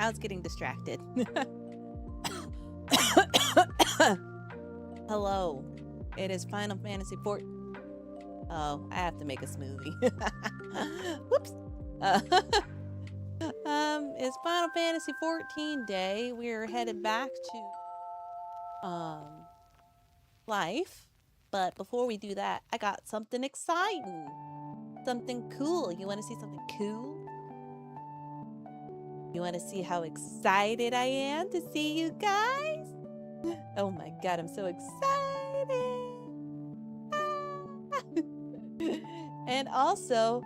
I was getting distracted. Hello. It is Final Fantasy 4. Oh, I have to make a smoothie. Whoops. It's Final Fantasy 14 day. We're headed back to life. But before we do that, I got something exciting. Something cool. You want to see something cool? You want to see how excited I am to see you guys? Oh my god, I'm so excited. And also,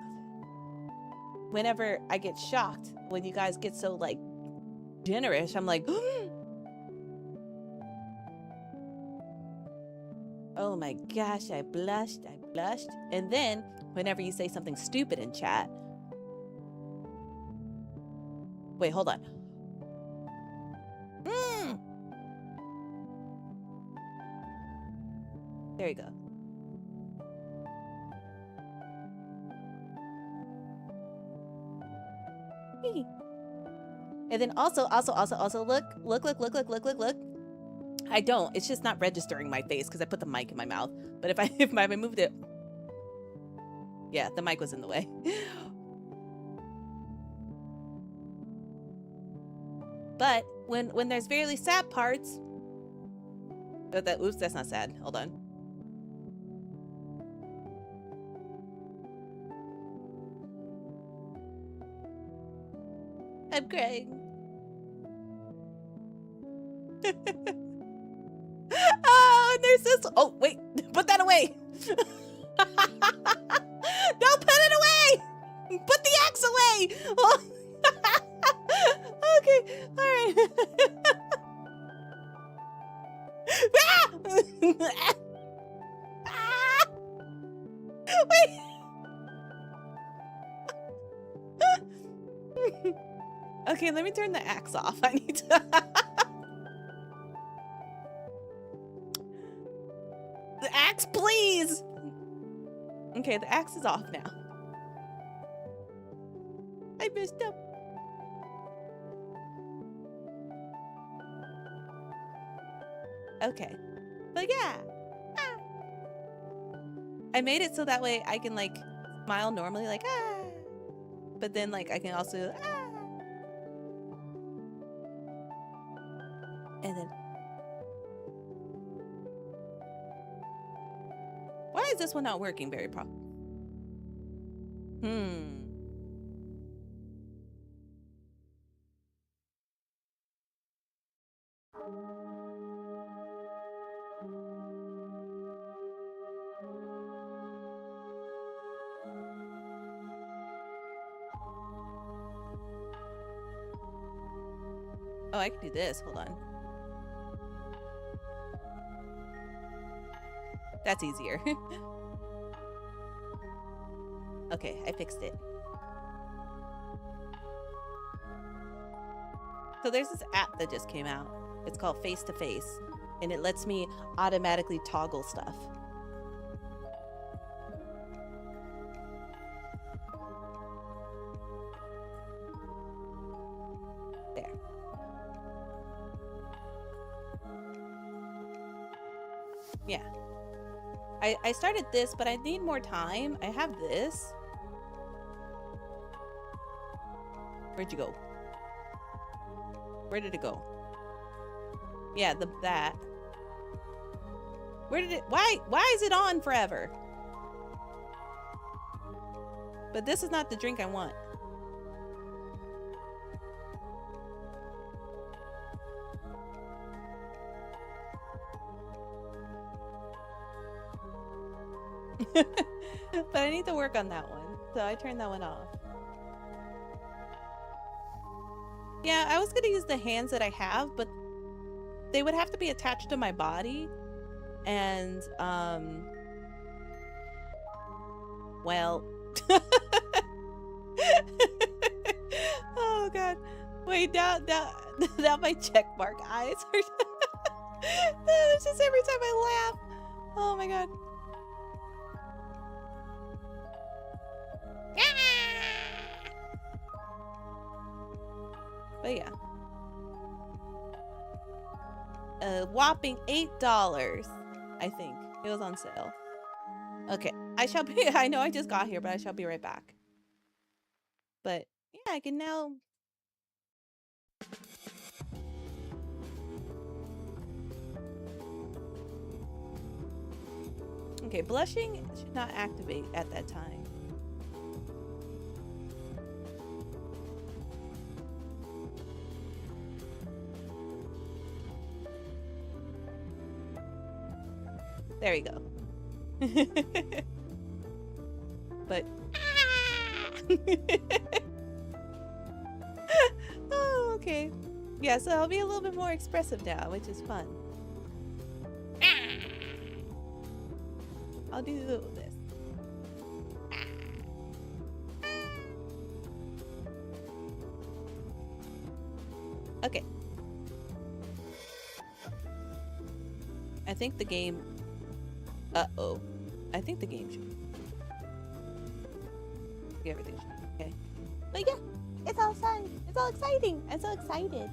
whenever I get shocked, when you guys get so like generous, I'm like, oh my gosh, I blushed. And then whenever you say something stupid in chat, wait, hold on. There you go. And then also look. I don't. It's just not registering my face because I put the mic in my mouth. But if I moved it, yeah, the mic was in the way. But when there's very sad parts, oops, that's not sad. Hold on. I'm crying. Oh, and there's this. Oh, wait, put that away. Don't put it away. Put the axe away. Oh. Okay, all right. Wait. Okay, let me turn the axe off. I need to. The axe, please. Okay, the axe is off now. I messed up. Okay, but yeah. I made it so that way I can like smile normally, like but then like I can also and then why is this one not working very properly? Oh, I can do this. Hold on. That's easier. Okay, I fixed it. So there's this app that just came out. It's called Face to Face, and it lets me automatically toggle stuff. There. Yeah. I started this, but I need more time. I have this. Where'd you go? Where did it go? Yeah, that. Where did it? Why is it on forever? But this is not the drink I want. But I need to work on that one, so I turned that one off. Yeah, I was gonna use the hands that I have, but they would have to be attached to my body, and well, oh god, wait, now my check mark eyes are. It's just every time I laugh. Oh my god. But yeah. a whopping $8, I think. It was on sale. Okay, I shall be, I know I just got here, but I shall be right back. But yeah, I can now. Okay, blushing should not activate at that time. There you go. But oh, okay. Yeah, so I'll be a little bit more expressive now, which is fun. I'll do this. Okay. I think the game. Uh-oh. I think the game should. Everything should be okay. But yeah, it's all fun. It's all exciting. I'm so excited.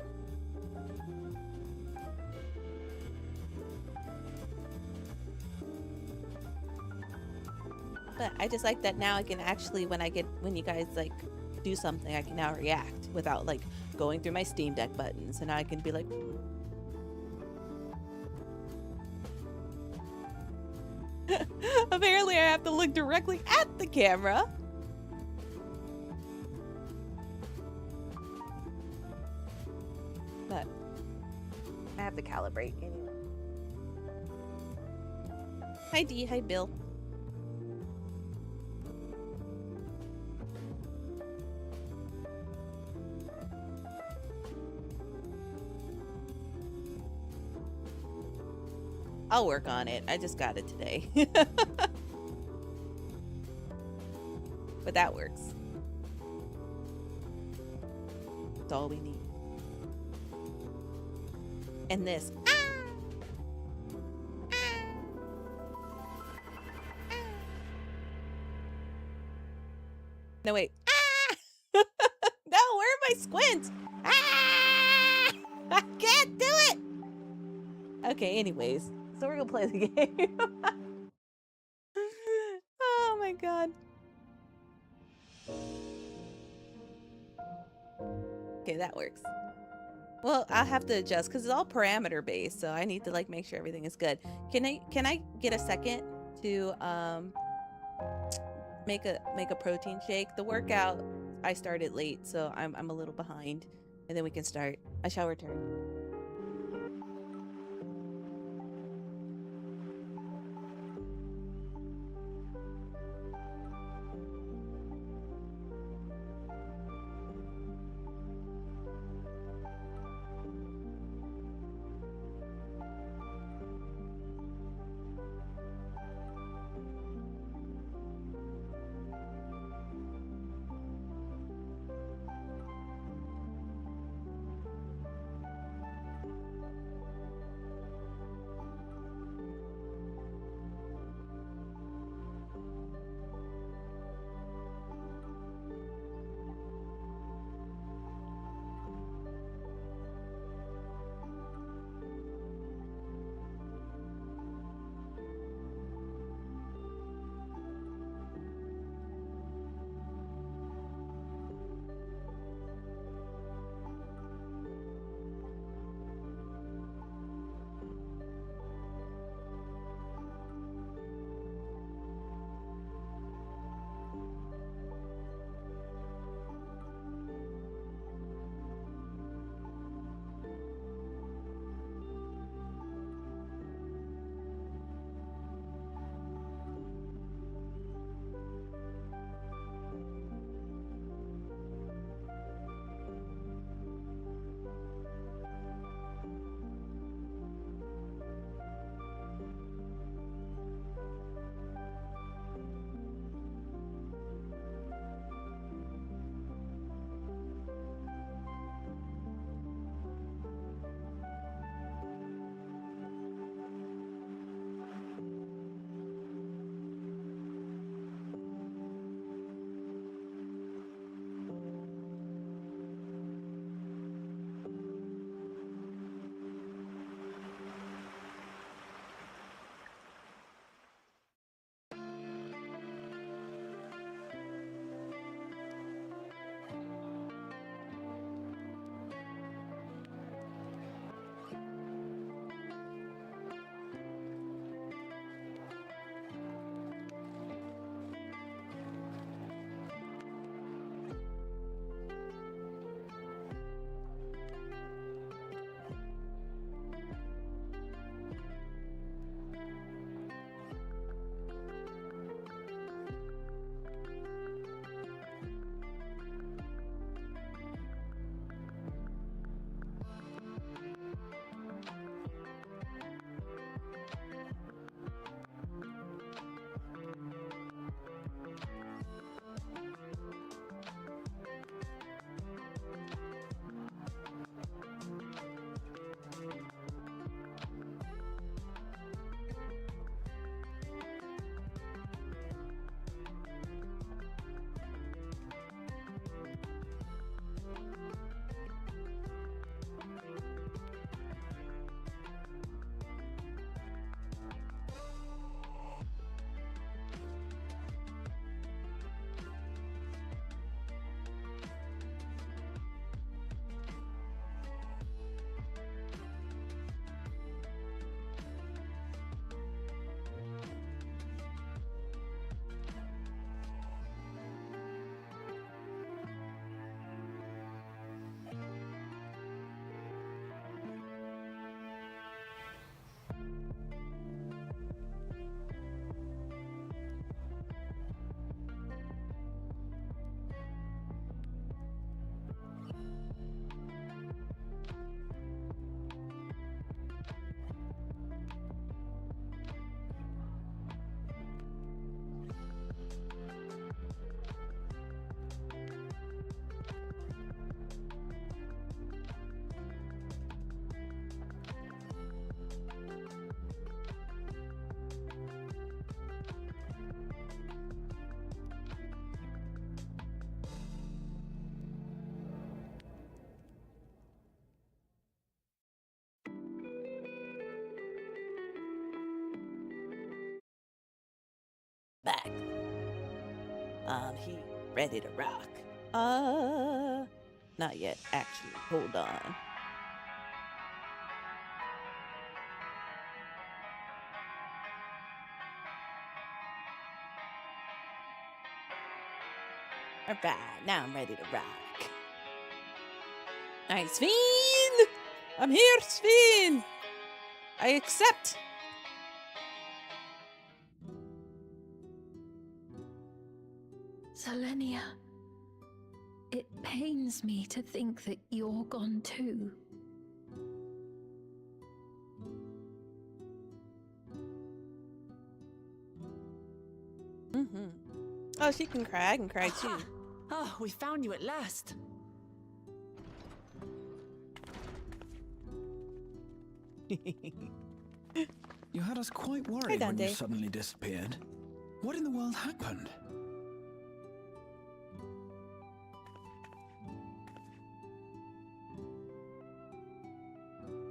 But I just like that now I can actually, when you guys like do something, I can now react without like going through my Steam Deck buttons. And now I can be like, apparently I have to look directly at the camera. But I have to calibrate anyway. Hi Dee, hi Bill. I'll work on it. I just got it today. But that works. That's all we need. And this. No, wait. No, where am I squint? I can't do it. Okay, anyways. So we're gonna play the game. Oh my god. Okay, that works. Well, I'll have to adjust because it's all parameter based, so I need to like make sure everything is good. Can I get a second to make a protein shake? The workout I started late, so I'm a little behind, and then we can start. I shall return. around here, ready to rock. Not yet, actually. Hold on. Alright, now I'm ready to rock. Alright, Sven! I'm here, Sven! I accept! Selenia, it pains me to think that you're gone too. Oh, she can cry. I can cry too. Oh, we found you at last. You had us quite worried when you suddenly disappeared. What in the world happened?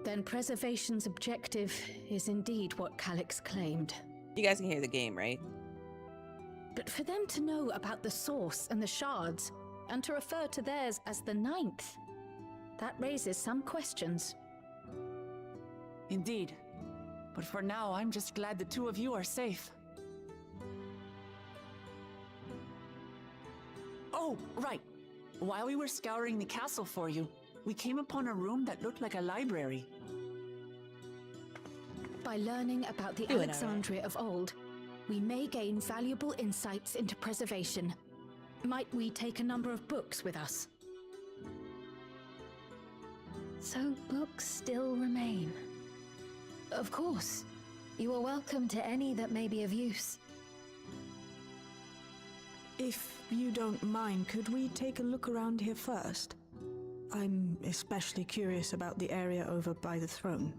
Then preservation's objective is indeed what Calyx claimed. You guys can hear the game, right? But for them to know about the source and the shards, and to refer to theirs as the ninth, that raises some questions. Indeed. But for now, I'm just glad the two of you are safe. Oh, right. While we were scouring the castle for you, we came upon a room that looked like a library. By learning about the Alexandria of old, we may gain valuable insights into preservation. Might we take a number of books with us? So books still remain. Of course. You are welcome to any that may be of use. If you don't mind, could we take a look around here first? I'm especially curious about the area over by the throne.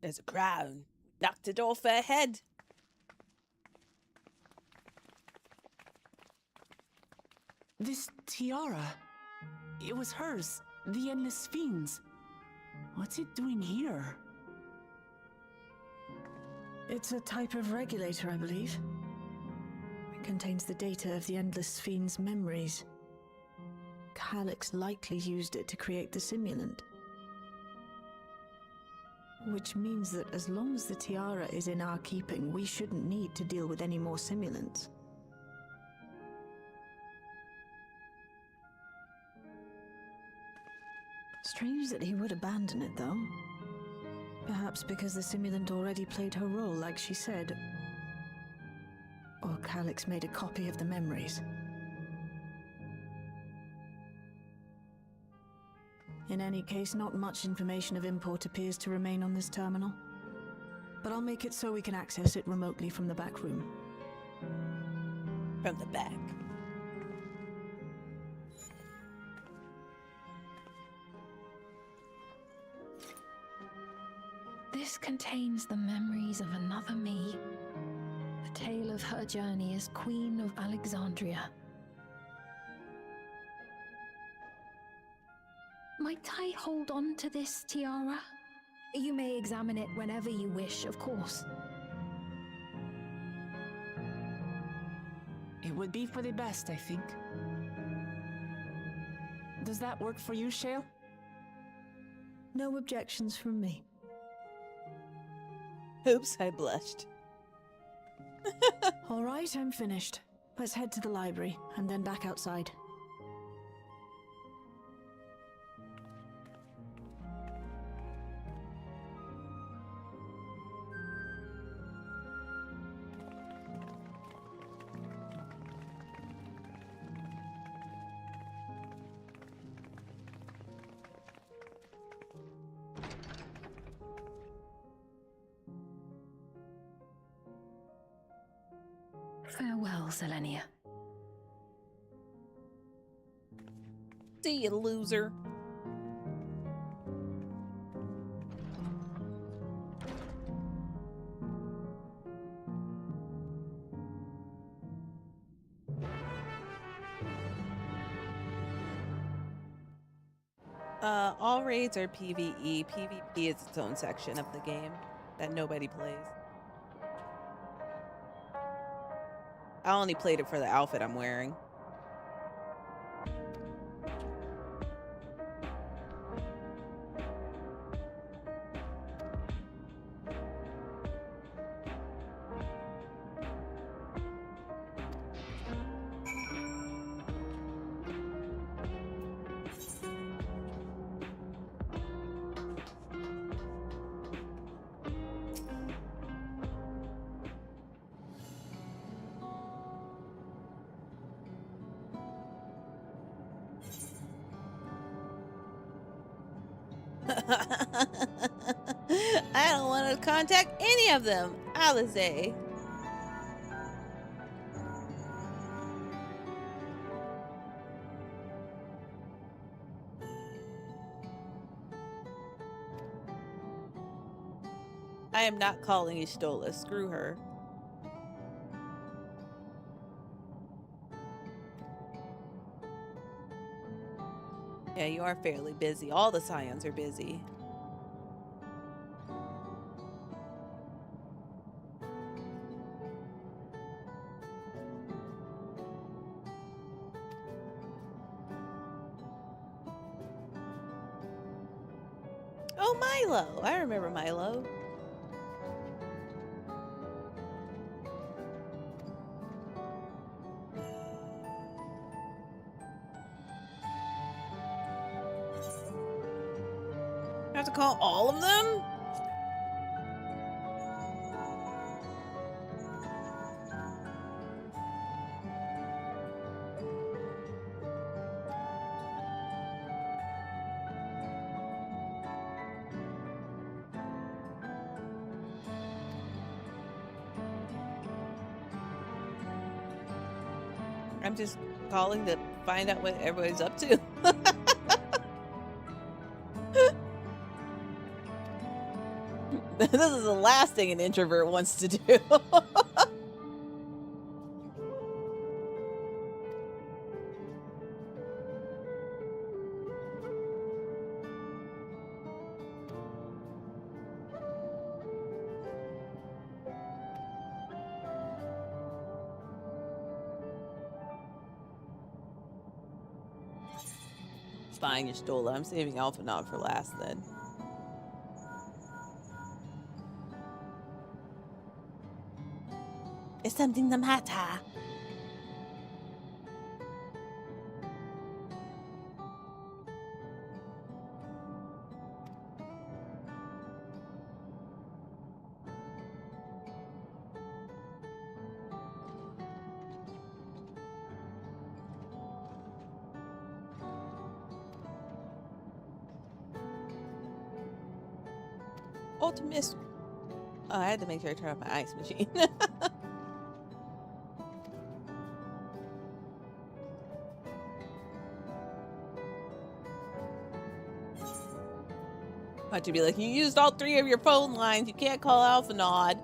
There's a crown. Knocked it off her head. This tiara. It was hers. The Endless Fiend's. What's it doing here? It's a type of regulator, I believe. It contains the data of the Endless Fiend's memories. Calyx likely used it to create the simulant. Which means that as long as the tiara is in our keeping, we shouldn't need to deal with any more simulants. Strange that he would abandon it, though. Perhaps because the simulant already played her role, like she said. Or Calyx made a copy of the memories. In any case, not much information of import appears to remain on this terminal. But I'll make it so we can access it remotely from the back room. From the back. This contains the memories of another me. The tale of her journey as Queen of Alexandria. Might I hold on to this tiara? You may examine it whenever you wish, of course. It would be for the best, I think. Does that work for you, Shale? No objections from me. Oops, I blushed. All right, I'm finished. Let's head to the library, and then back outside. Farewell, Selenia. See you, loser. All raids are PvE. PvP is its own section of the game that nobody plays. I only played it for the outfit I'm wearing. I don't want to contact any of them, Alize. I am not calling Ishtola. Screw her. Yeah, you are fairly busy. All the Scions are busy. Oh, Milo. I remember Milo. I have to call all of them? I'm just calling to find out what everybody's up to. This is the last thing an introvert wants to do. Fine, you're Stola. I'm saving Alphanod for last then. Is something the matter? Ultimate. Oh, I had to make sure I turn off my ice machine. Watch you be like, you used all 3 of your phone lines. You can't call Alphanod.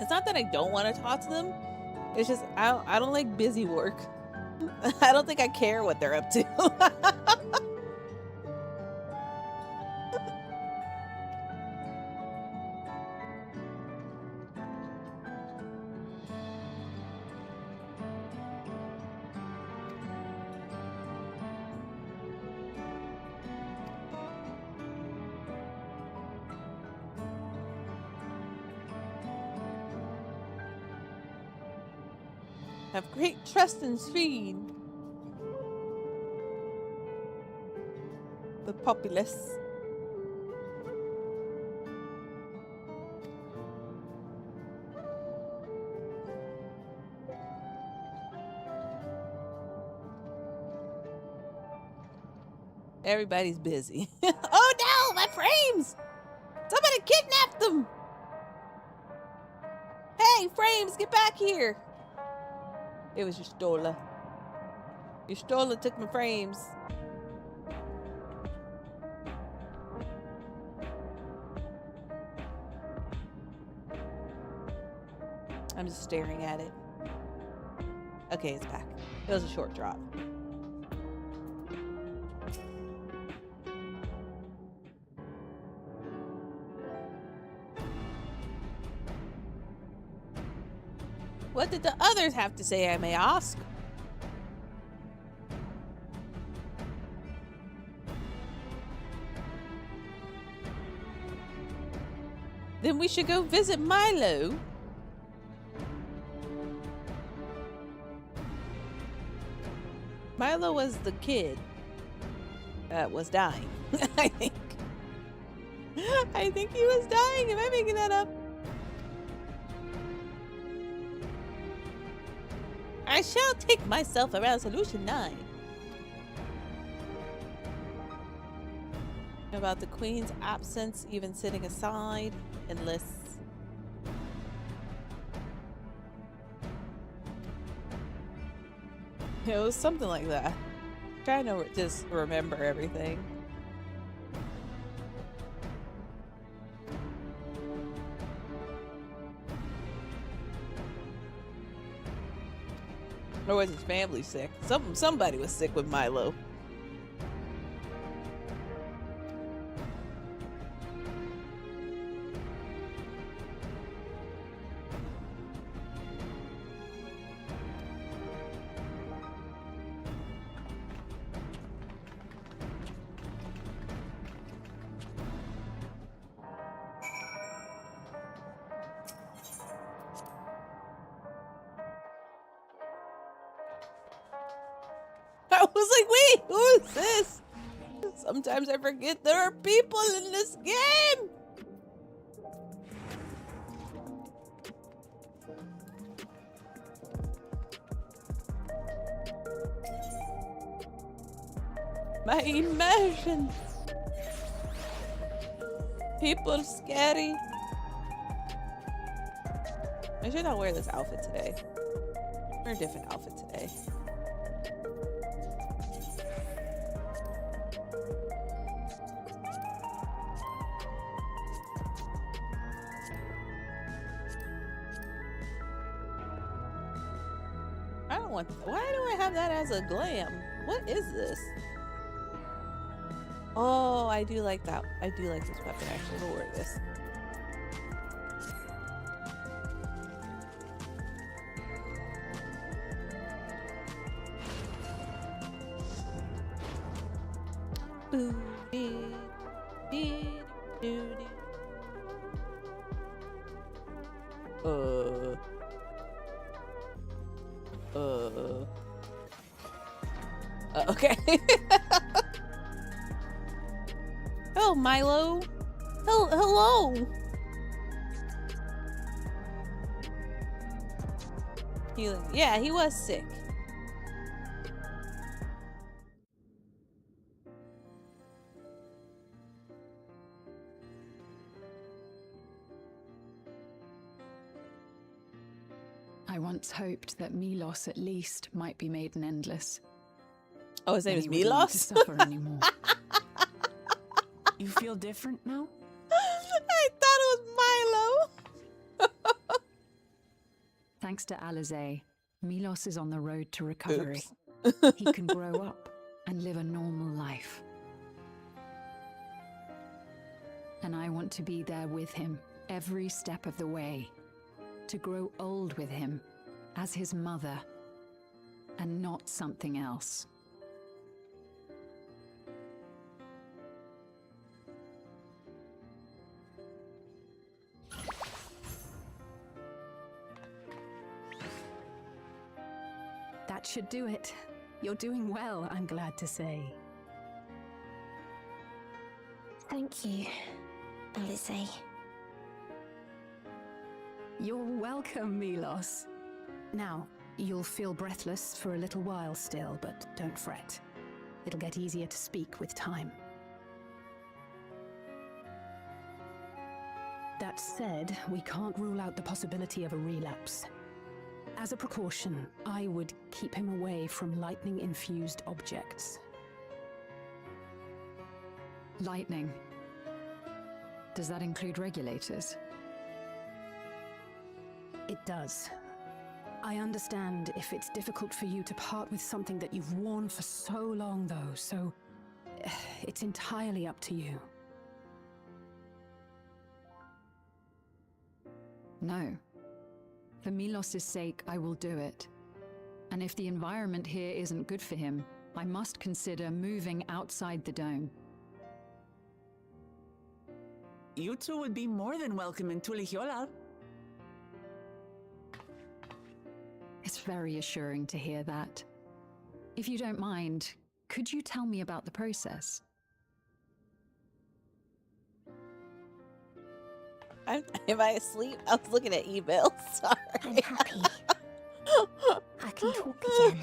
It's not that I don't want to talk to them. It's just I don't like busy work. I don't think I care what they're up to. Have great trust in Swede. The populace. Everybody's busy. Oh no, my frames! Somebody kidnapped them! Hey, frames, get back here! It was your Stola. Your Stola took my frames. I'm just staring at it. Okay, it's back. It was a short drop. What did the others have to say, I may ask? Then we should go visit Milo. Milo was the kid that was dying, I think. I think he was dying. Am I making that up? I shall take myself around Solution 9. About the Queen's absence, even sitting aside, endless. It was something like that. I'm trying to just remember everything. Or was his family sick? Somebody was sick with Milo. I was like, wait, who is this? Sometimes I forget there are people in this game. My immersion. People scary. I should not wear this outfit today. Wear a different outfit today. I don't want. Why do I have that as a glam? What is this? Oh, I do like that. I do like this weapon actually. We'll wear this. Okay. Oh, Milo. Hello. Healing. Yeah, he was sick. I once hoped that Milos at least might be made an endless. Oh, his name is Then he wouldn't need to Milos? suffer anymore. You feel different now? I thought it was Milo. Thanks to Alizé, Milos is on the road to recovery. He can grow up and live a normal life. And I want to be there with him every step of the way. To grow old with him as his mother and not something else. That should do it. You're doing well, I'm glad to say. Thank you, Alizé. You're welcome, Milos. Now, you'll feel breathless for a little while still, but don't fret. It'll get easier to speak with time. That said, we can't rule out the possibility of a relapse. As a precaution, I would keep him away from lightning-infused objects. Lightning? Does that include regulators? It does. I understand if it's difficult for you to part with something that you've worn for so long, though, so it's entirely up to you. No. For Milos's sake, I will do it. And if the environment here isn't good for him, I must consider moving outside the dome. You two would be more than welcome in Tulihiola. It's very assuring to hear that. If you don't mind, could you tell me about the process? Am I asleep? I was looking at emails. Sorry. I'm happy. I can talk again.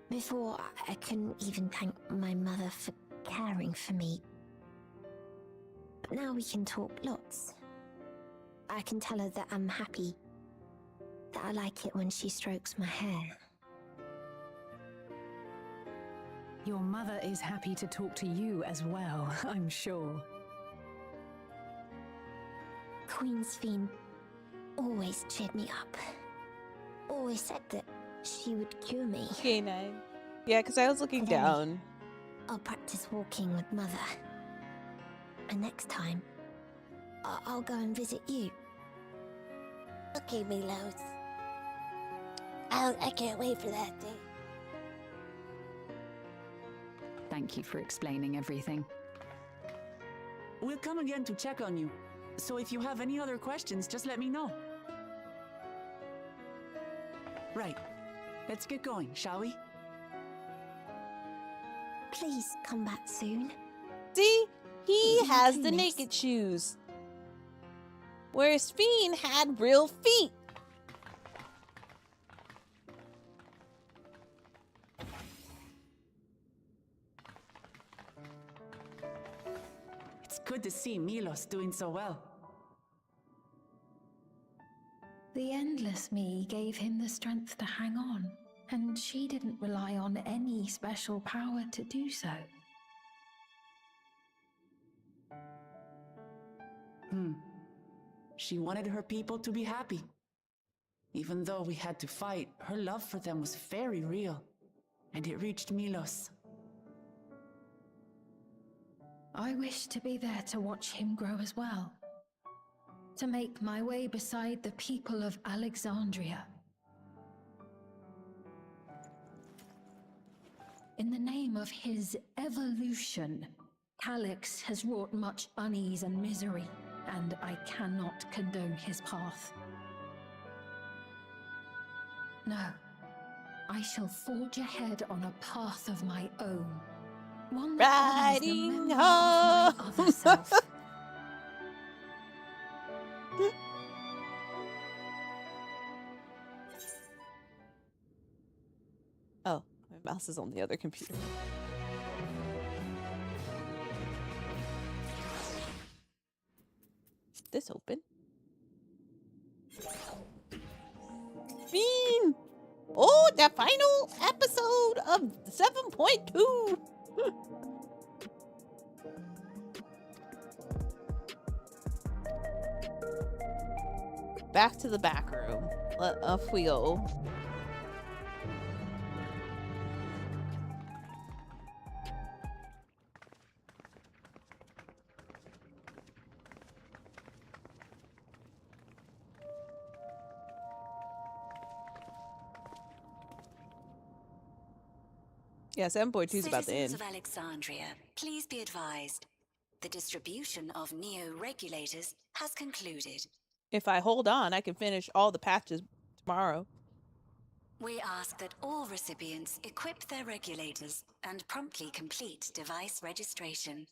Before, I couldn't even thank my mother for caring for me. But now we can talk lots. I can tell her that I'm happy, that I like it when she strokes my hair. Your mother is happy to talk to you as well, I'm sure. Queen Sphene always cheered me up. Always said that she would cure me. K9. Yeah, because I was looking Today, down. I'll practice walking with Mother. And next time, I'll go and visit you. Okay, Milos. I can't wait for that day. Thank you for explaining everything. We'll come again to check on you. So if you have any other questions, just let me know. Right. Let's get going, shall we? Please come back soon. See? He Mhm, has the Phoenix. naked shoes. Whereas Sphene had real feet. It's good to see Milos doing so well. The Endless Me gave him the strength to hang on, and she didn't rely on any special power to do so. She wanted her people to be happy. Even though we had to fight, her love for them was very real, and it reached Milos. I wish to be there to watch him grow as well. To make my way beside the people of Alexandria. In the name of his evolution, Calyx has wrought much unease and misery, and I cannot condone his path. No, I shall forge ahead on a path of my own. One that honors the Riding memory of my home. other self. Oh, my mouse is on the other computer. Is this open? Sphene! Oh, the final episode of 7.2! Back to the back room. Off we go. Yeah, 7.2 is about to Citizens end. of Alexandria, please be advised. The distribution of neo-regulators has concluded. If I hold on, I can finish all the patches tomorrow. We ask that all recipients equip their regulators and promptly complete device registration.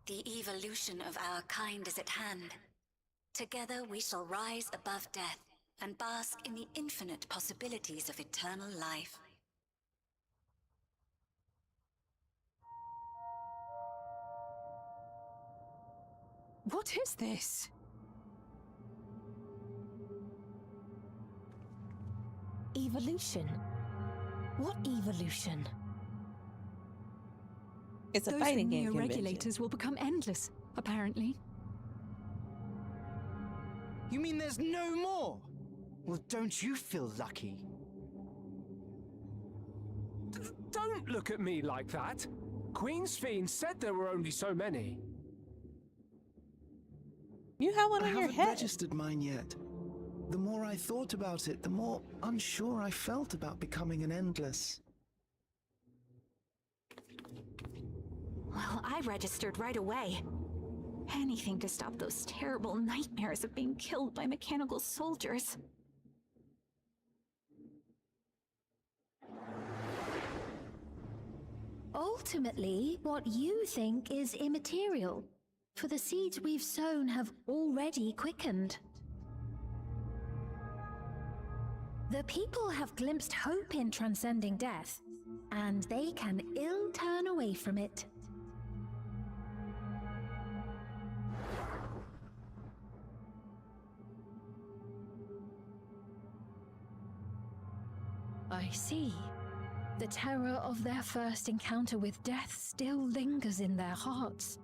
The evolution of our kind is at hand. Together we shall rise above death and bask in the infinite possibilities of eternal life. What is this? Evolution? What evolution? It's a Those fighting game convention. neo-regulators will become endless, apparently. You mean there's no more? Well, don't you feel lucky? Don't look at me like that. Queen's Fiend said there were only so many. You have one on your I haven't head. registered mine yet. The more I thought about it, the more unsure I felt about becoming an Endless. Well, I registered right away. Anything to stop those terrible nightmares of being killed by mechanical soldiers. Ultimately, what you think is immaterial, for the seeds we've sown have already quickened. The people have glimpsed hope in transcending death, and they can ill turn away from it. I see. The terror of their first encounter with death still lingers in their hearts.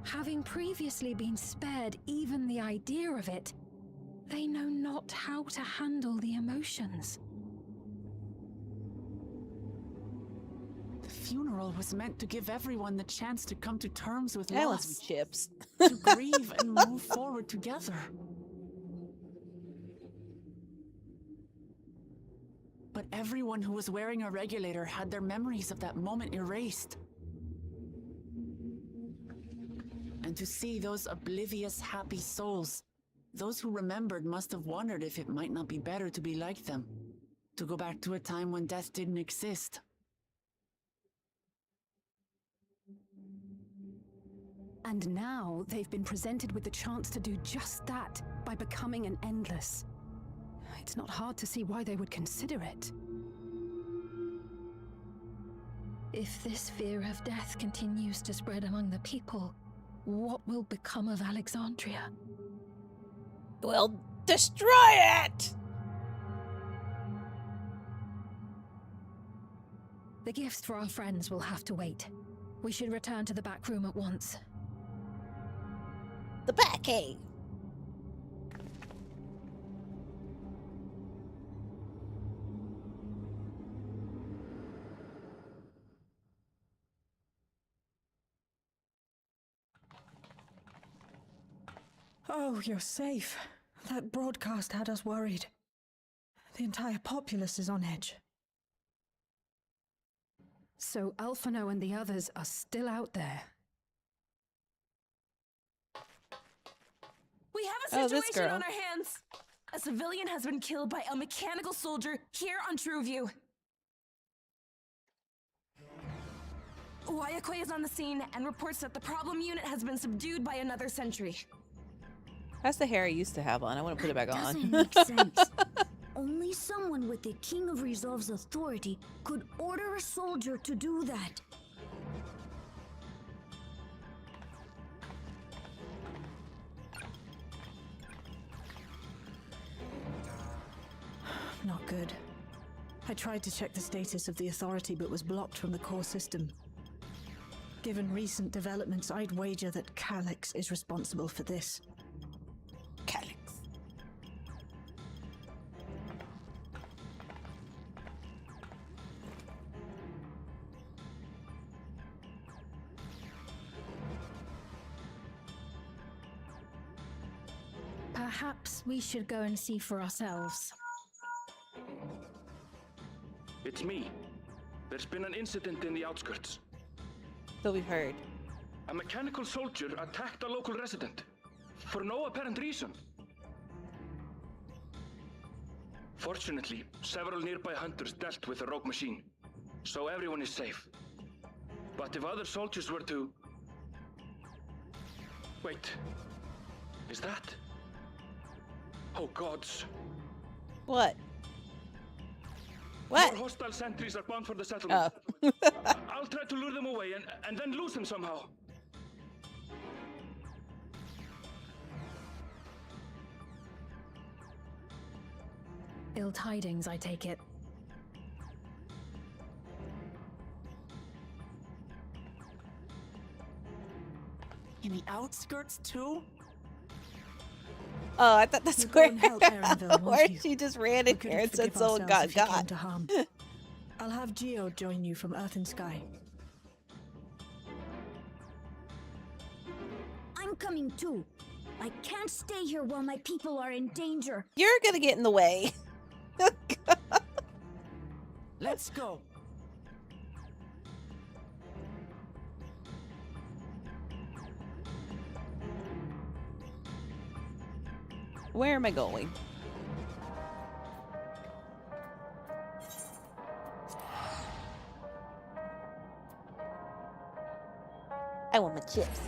Having previously been spared even the idea of it, they know not how to handle the emotions. The funeral was meant to give everyone the chance to come to terms with That loss. was chips. To grieve and move forward together. But everyone who was wearing a regulator had their memories of that moment erased. And to see those oblivious, happy souls, those who remembered must have wondered if it might not be better to be like them, to go back to a time when death didn't exist. And now they've been presented with the chance to do just that by becoming an Endless. It's not hard to see why they would consider it. If this fear of death continues to spread among the people, what will become of Alexandria? We'll destroy it! The gifts for our friends will have to wait. We should return to the back room at once. The Batcave! Oh, you're safe. That broadcast had us worried. The entire populace is on edge. So Alphino and the others are still out there. We have a situation on our hands! A civilian has been killed by a mechanical soldier here on Trueview. Wayakwe is on the scene and reports that the problem unit has been subdued by another sentry. That's the hair I used to have on. I want to put it back on. Doesn't make sense. Only someone with the King of Resolve's authority could order a soldier to do that. Not good. I tried to check the status of the authority but was blocked from the core system. Given recent developments, I'd wager that Calyx is responsible for this. Calyx. Perhaps we should go and see for ourselves. It's me. There's been an incident in the outskirts. So we've heard. A mechanical soldier attacked a local resident. For no apparent reason. Fortunately, several nearby hunters dealt with the rogue machine, so everyone is safe. But if other soldiers were to... Wait. Is that... Oh gods. What? What? More hostile sentries are bound for the settlement. Oh. I'll try to lure them away and then lose them somehow. Ill tidings, I take it. In the outskirts, too? Oh, I thought that's You go where, and help Erenville, won't where you? she just ran in We here and couldn't said forgive someone got ourselves if you came got. to harm. I'll have Geo join you from Earth and Sky. I'm coming too. I can't stay here while my people are in danger. You're gonna get in the way. Let's go. Where am I going? I want my chips.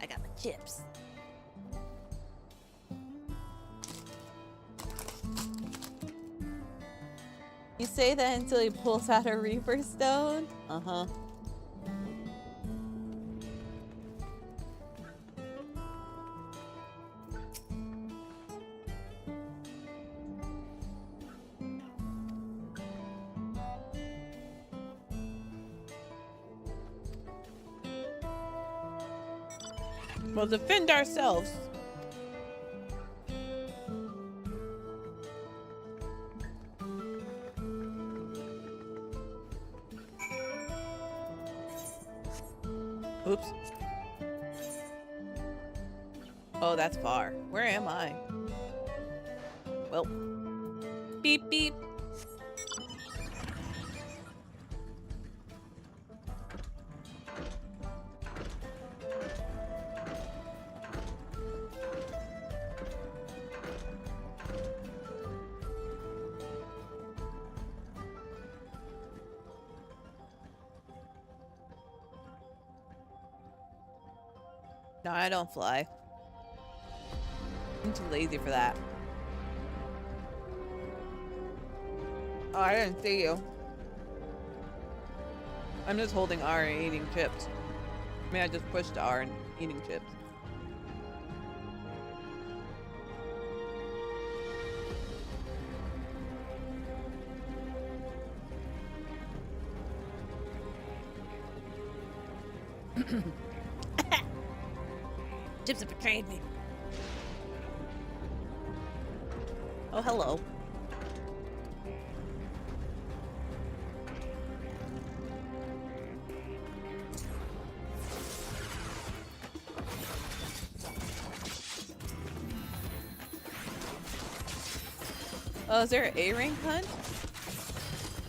I got my chips. You say that until he pulls out a Reaper Stone? Uh-huh. We'll defend ourselves. Oops. Oh, that's far. Where am I? Well, beep beep. No, I don't fly. I'm too lazy for that. Oh, I didn't see you. I'm just holding R and eating chips. I mean, I just pushed R and eating chips. Chips have betrayed me. Oh, hello. Oh, is there an A-rank hunt?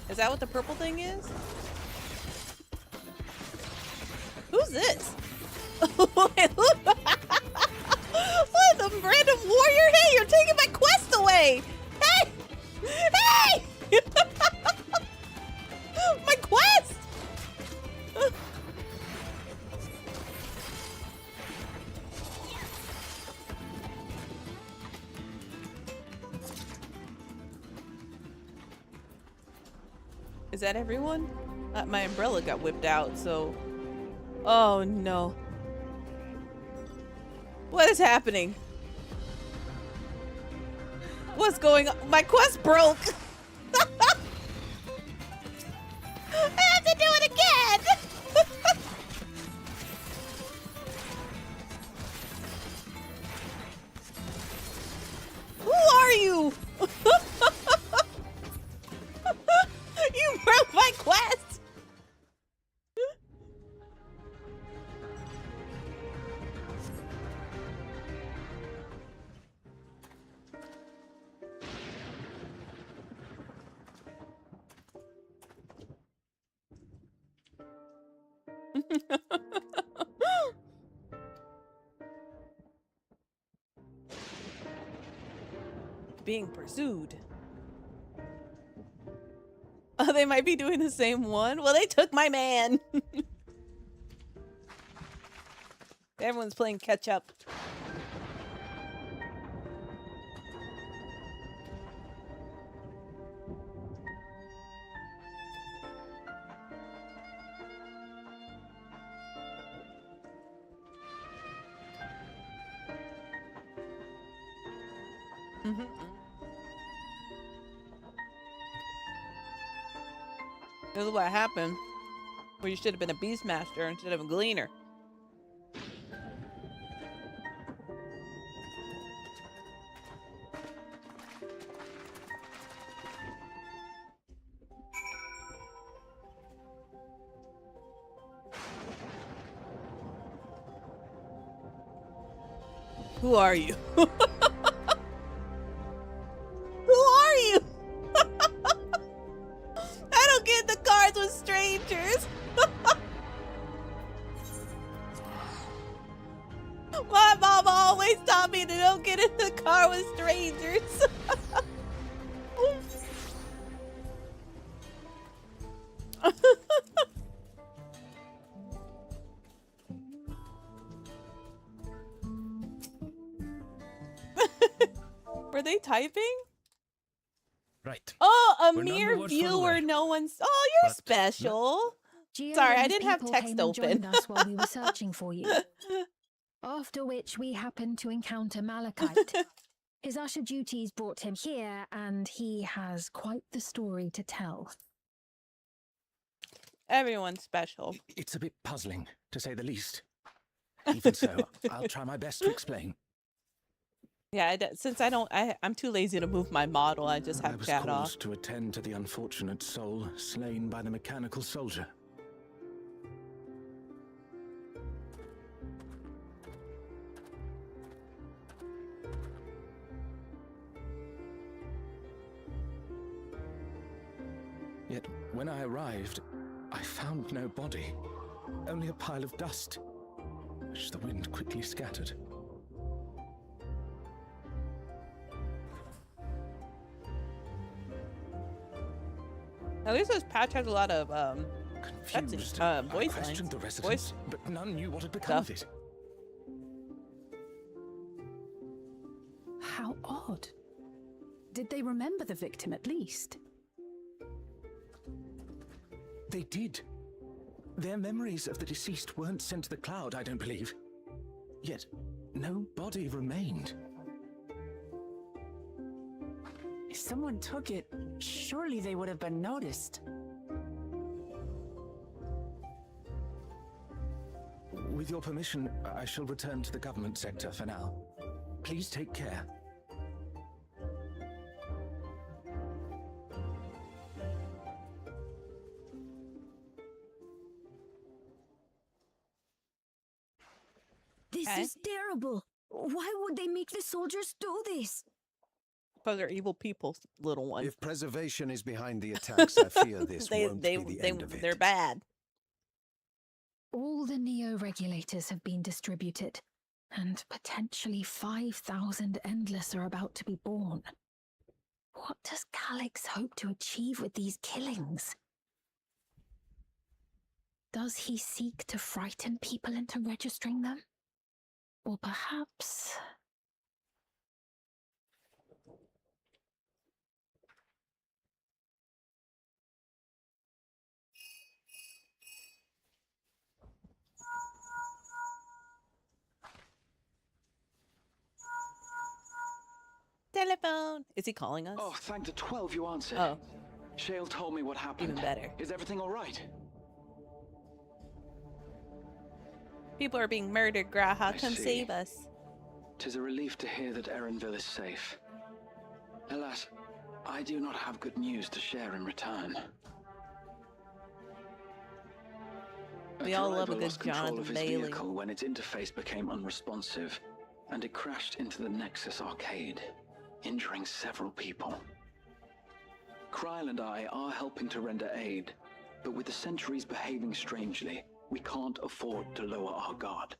Is that what the purple thing is? Who's this? What, the random warrior? Hey, you're taking my quest away! Hey! Hey! My quest! Is that everyone? My umbrella got whipped out, so... Oh no. What is happening? What's going on? My quest broke! I have to do it again! Who are you? You broke my quest! Being pursued. Oh, they might be doing the same one. Well, they took my man. Everyone's playing catch up. This is what happened. Well, you should have been a Beastmaster instead of a Gleaner. Who are you? Who are you? I don't get the cards with strangers. My mom always taught me to don't get in the car with strangers. Were they typing? Right. Oh, a We're none mere the worse for the viewer. wear. No one's. Oh, you're But- special. Gio Sorry, and I his didn't have people text came and open. joined us while we were searching for you. After which we happened to encounter Malachite. His usher duties brought him here, and he has quite the story to tell. Everyone's special. It's a bit puzzling, to say the least. Even so, I'll try my best to explain. Yeah, since I'm too lazy to move my model. I just I have was chat called off. to attend to the unfortunate soul slain by the mechanical soldier. Yet, when I arrived, I found no body, only a pile of dust, which the wind quickly scattered. At least this patch has a lot of Confused, voice I lines. questioned the residents, but none knew what had become of it. How odd. Did they remember the victim at least? They did. Their memories of the deceased weren't sent to the cloud, I don't believe. Yet, no body remained. If someone took it, surely they would have been noticed. With your permission, I shall return to the government sector for now. Please take care. This is terrible. Why would they make the soldiers do this? Because they're evil people, little one. If preservation is behind the attacks, I fear this won't be the end of it. They're bad. All the Neo-regulators have been distributed, and potentially 5,000 Endless are about to be born. What does Calyx hope to achieve with these killings? Does he seek to frighten people into registering them? Or perhaps... Telephone. Is he calling us? Oh, thank the 12 you answered. Oh. Shale told me what happened. Even better. Is everything all right? People are being murdered, Graha. Come see. save us. 'Tis a relief to hear that Erenville is safe. Alas, I do not have good news to share in return. We all love a driver good lost control Jonathan of his Bailey. vehicle when its interface became unresponsive, and it crashed into the Nexus arcade, injuring several people. Kryle and I are helping to render aid, but with the Sentries behaving strangely, we can't afford to lower our guard.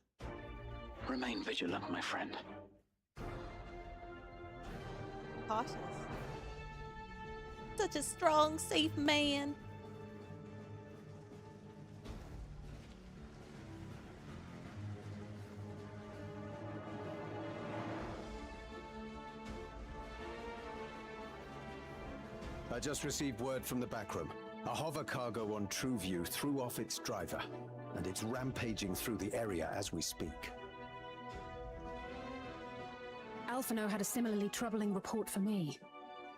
Remain vigilant, my friend. Cautious. Such a strong, safe man. I just received word from the backroom. A hover cargo on TrueView threw off its driver, and it's rampaging through the area as we speak. Alphino had a similarly troubling report for me.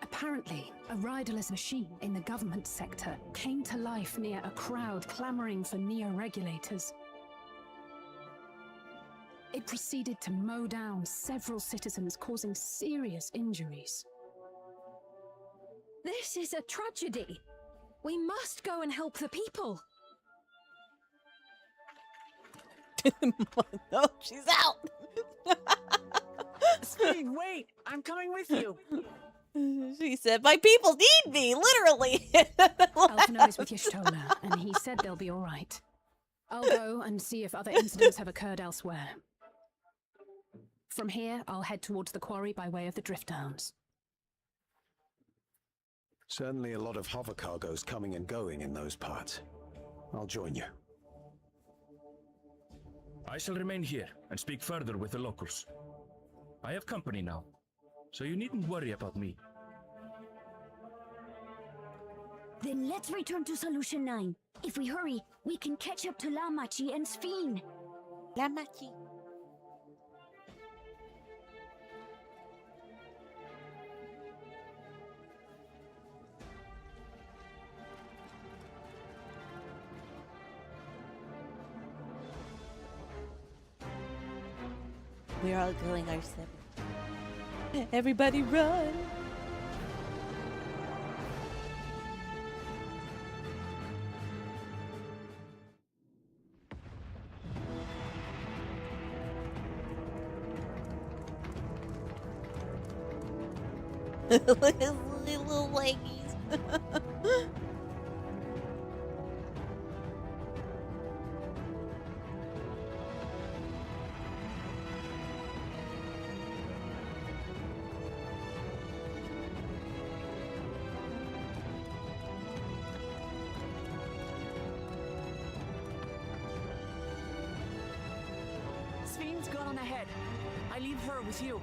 Apparently, a riderless machine in the government sector came to life near a crowd clamoring for neo-regulators. It proceeded to mow down several citizens, causing serious injuries. This is a tragedy. We must go and help the people. No, she's out. Speed, wait! I'm coming with you. She said, "My people need me," literally. Alphino is with Y'shtola, and he said they'll be all right. I'll go and see if other incidents have occurred elsewhere. From here, I'll head towards the quarry by way of the Drift Downs. Certainly a lot of hover cargoes coming and going in those parts. I'll join you. I shall remain here and speak further with the locals. I have company now, so you needn't worry about me. Then let's return to Solution 9. If we hurry, we can catch up to Lamachi and Sphene. Lamachi. We're all going our separate. Everybody run! Look at his little leggies. Sphene's gone on ahead. I leave her with you.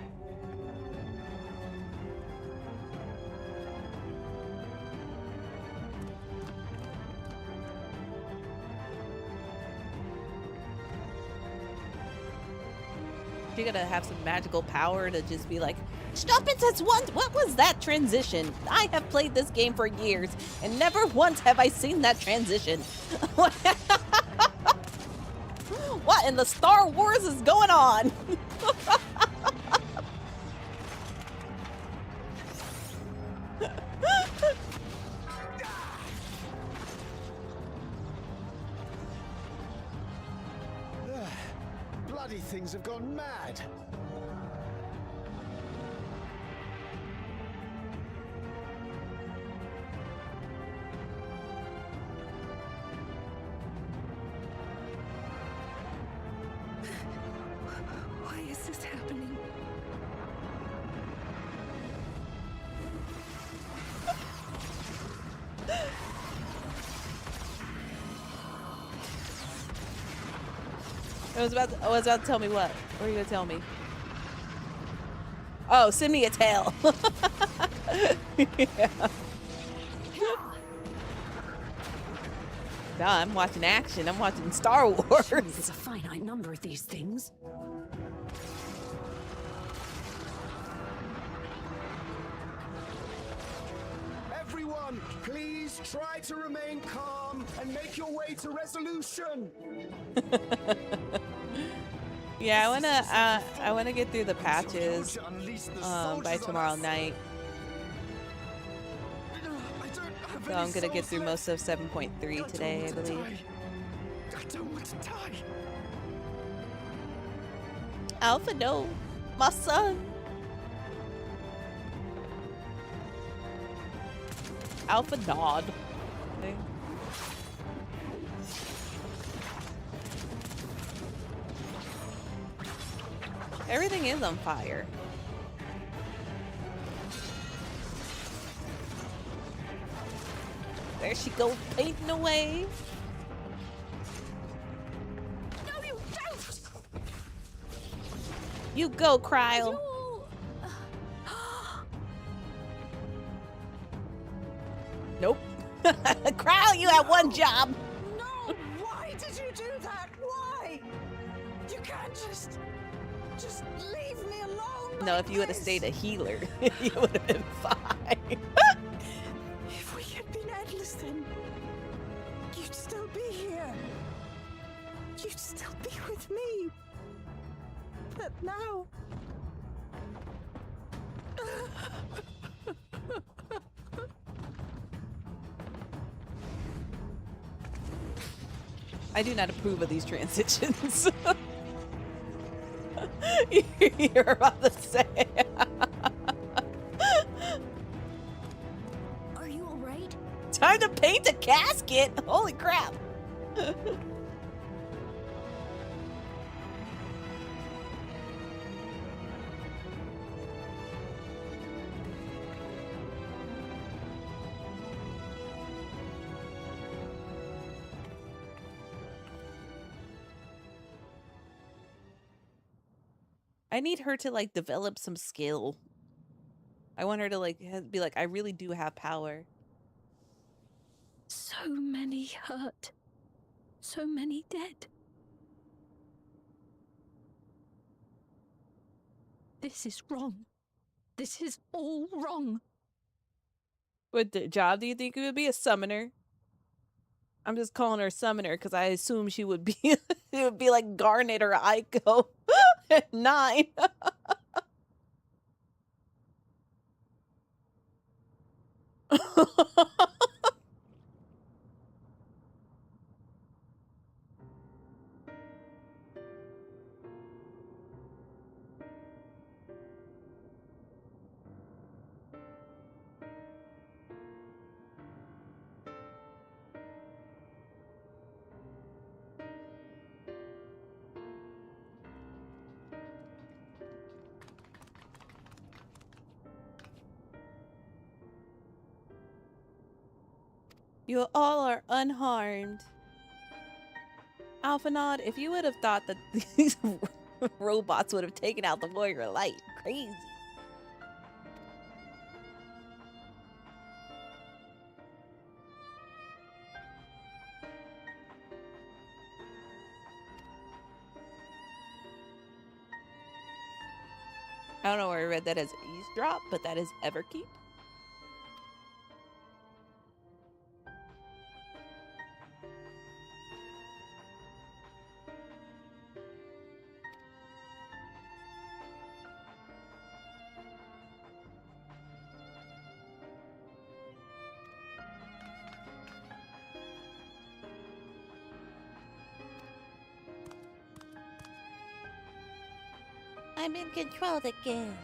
You're gonna have some magical power to just be like, stop it, that's one. What was that transition? I have played this game for years, and never once have I seen that transition. What in the Star Wars is going on? Bloody things have gone mad. Why is this happening? I was about to tell me what? What are you gonna tell me? Oh, send me a tail. Yeah. Nah, I'm watching action. I'm watching Star Wars. Surely there's a finite number of these things. Everyone, please try to remain calm and make your way to resolution. Yeah, I wanna get through the patches by tomorrow night. So I'm gonna get through most of 7.3 today, I believe. I don't want to die. Alpha, no, my son. Alpha nod. Okay. Everything is on fire. There she goes, painting away. No, you don't! You go, Cryle. Nope. Cryle, you have one job. No! Why did you do that? Why? You can't just... Just leave me alone. No, if you would have stayed a healer, you would have been fine. If we had been endless, then you'd still be here. You'd still be with me. But now. I do not approve of these transitions. You're about to say. Are you alright? Time to paint a casket! Holy crap! I need her to like develop some skill. I want her to like be like, I really do have power. So many hurt. So many dead. This is wrong. This is all wrong. What job do you think it would be? A summoner? I'm just calling her summoner because I assume she would be it would be like Garnet or Aiko at 9. You all are unharmed. Alphanod, if you would have thought that these robots would have taken out the warrior light, crazy. I don't know where I read that as eavesdrop, but that is Everkeep. I'm in control again.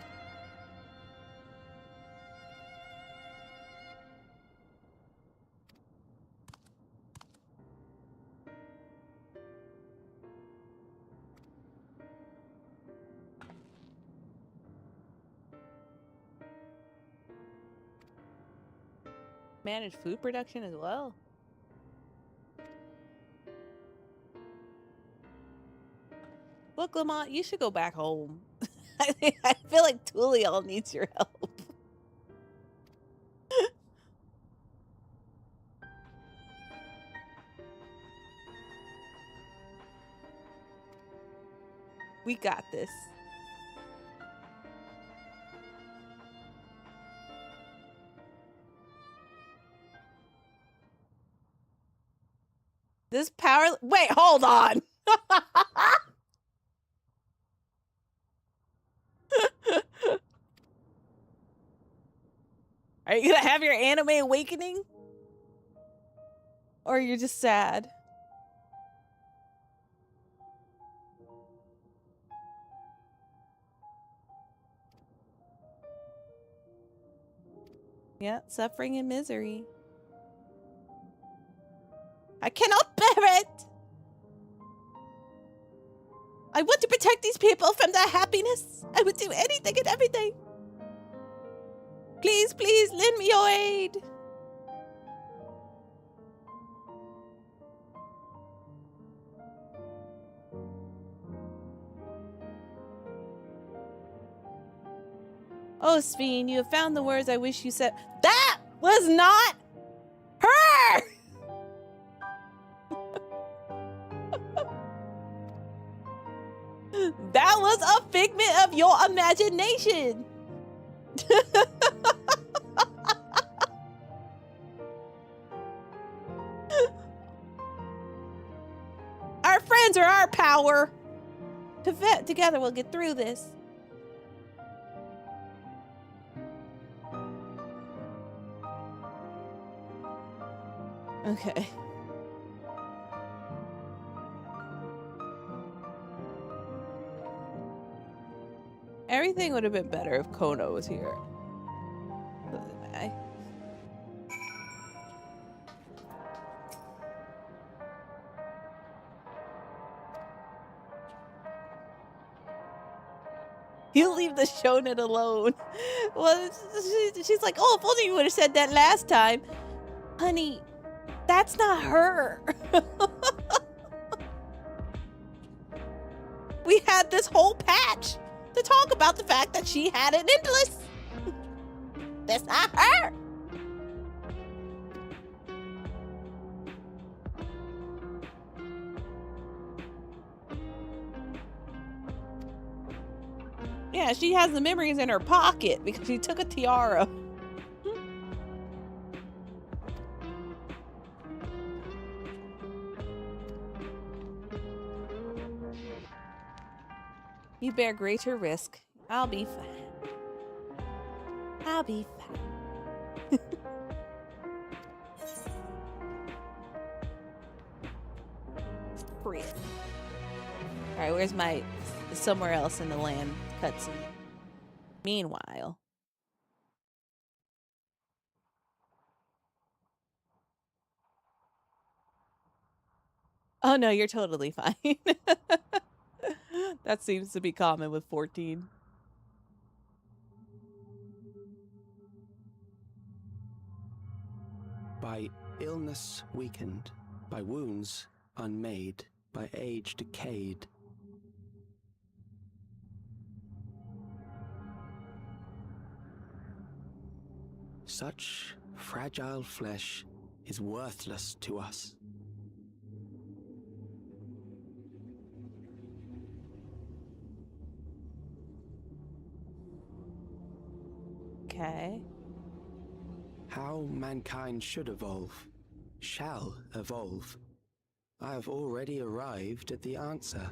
Manage food production as well. Look, Lamont, you should go back home. I feel like Tulial needs your help. We got this. This power... Wait, hold on. Are you gonna have your anime awakening? Or you're just sad? Yeah, suffering and misery. I cannot bear it! I want to protect these people from their happiness. I would do anything and everything. Please, please, lend me your aid. Oh, Sphene, you have found the words I wish you said. That was not her! That was a figment of your imagination. Our friends are our power. Together we'll get through this. Okay. Everything would have been better if Kono was here. You leave the shonen alone. Well, she's like, oh, if only you would have said that last time. Honey, that's not her. We had this whole patch to talk about the fact that she had an endless. That's not her. Yeah, she has the memories in her pocket because she took a tiara. You bear greater risk. I'll be fine. I'll be fine. Frick. Alright, where's my somewhere else in the land cutscene? Meanwhile. Oh no, you're totally fine. That seems to be common with 14. By illness weakened, by wounds unmade, by age decayed. Such fragile flesh is worthless to us. Okay. How mankind should evolve, shall evolve. I have already arrived at the answer.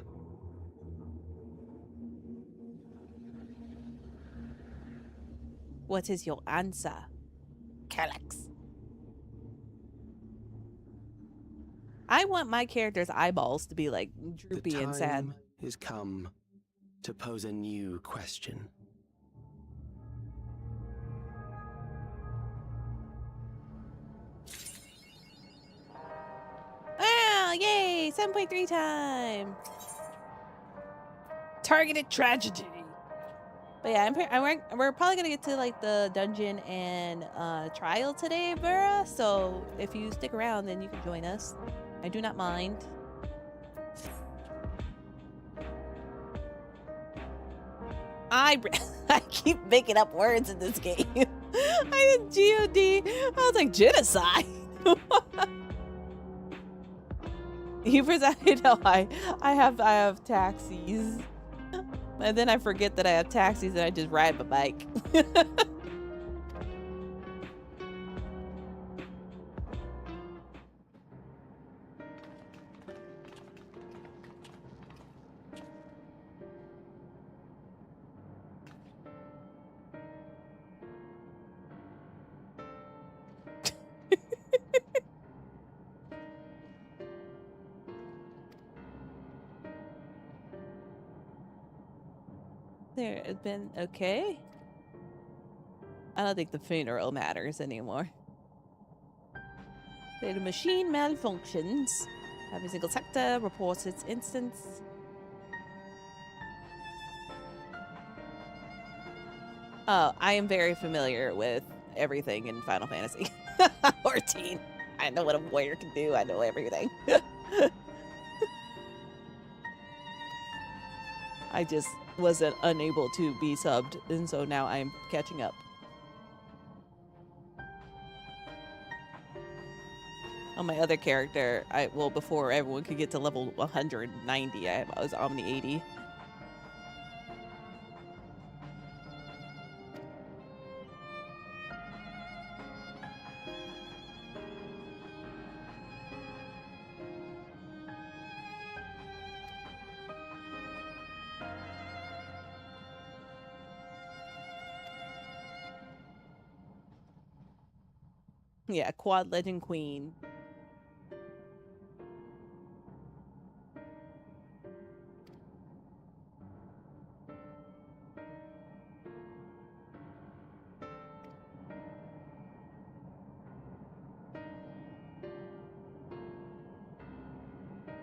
What is your answer, Calyx? I want my character's eyeballs to be like droopy and sad. The time is come to pose a new question. Wow, yay! 7.3 time. Targeted tragedy. But yeah, we're probably gonna get to like the dungeon and trial today, Vera. So if you stick around, then you can join us. I do not mind. I keep making up words in this game. I did GOD. I was like genocide. You presided. No, I have taxis. And then I forget that I have taxis and I just ride my bike. There has been okay. I don't think the funeral matters anymore. The machine malfunctions. Every single sector reports its instance. Oh, I am very familiar with everything in Final Fantasy 14. I know what a warrior can do. I know everything. I just wasn't unable to be subbed, and so now I'm catching up. On my other character, well, before everyone could get to level 190, I was Omni 80. Yeah, Quad Legend Queen.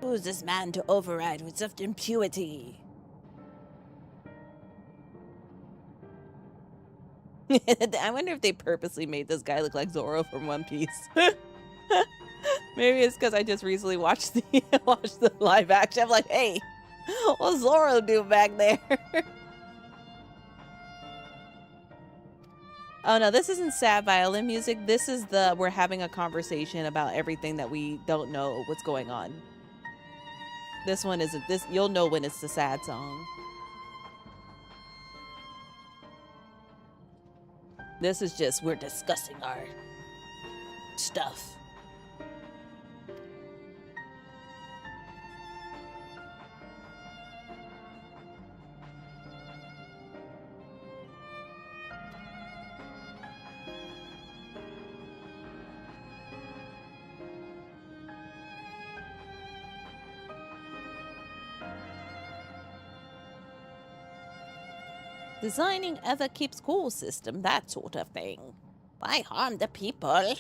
Who's this man to override with such impunity? I wonder if they purposely made this guy look like Zoro from One Piece. Maybe it's because I just recently watched the live action. I'm like, hey, what's Zoro do back there? Oh no, this isn't sad violin music. This is we're having a conversation about everything that we don't know what's going on. This one isn't this. You'll know when it's the sad song. This is just, we're discussing our stuff. Designing ever keeps cool system, that sort of thing. Why harm the people?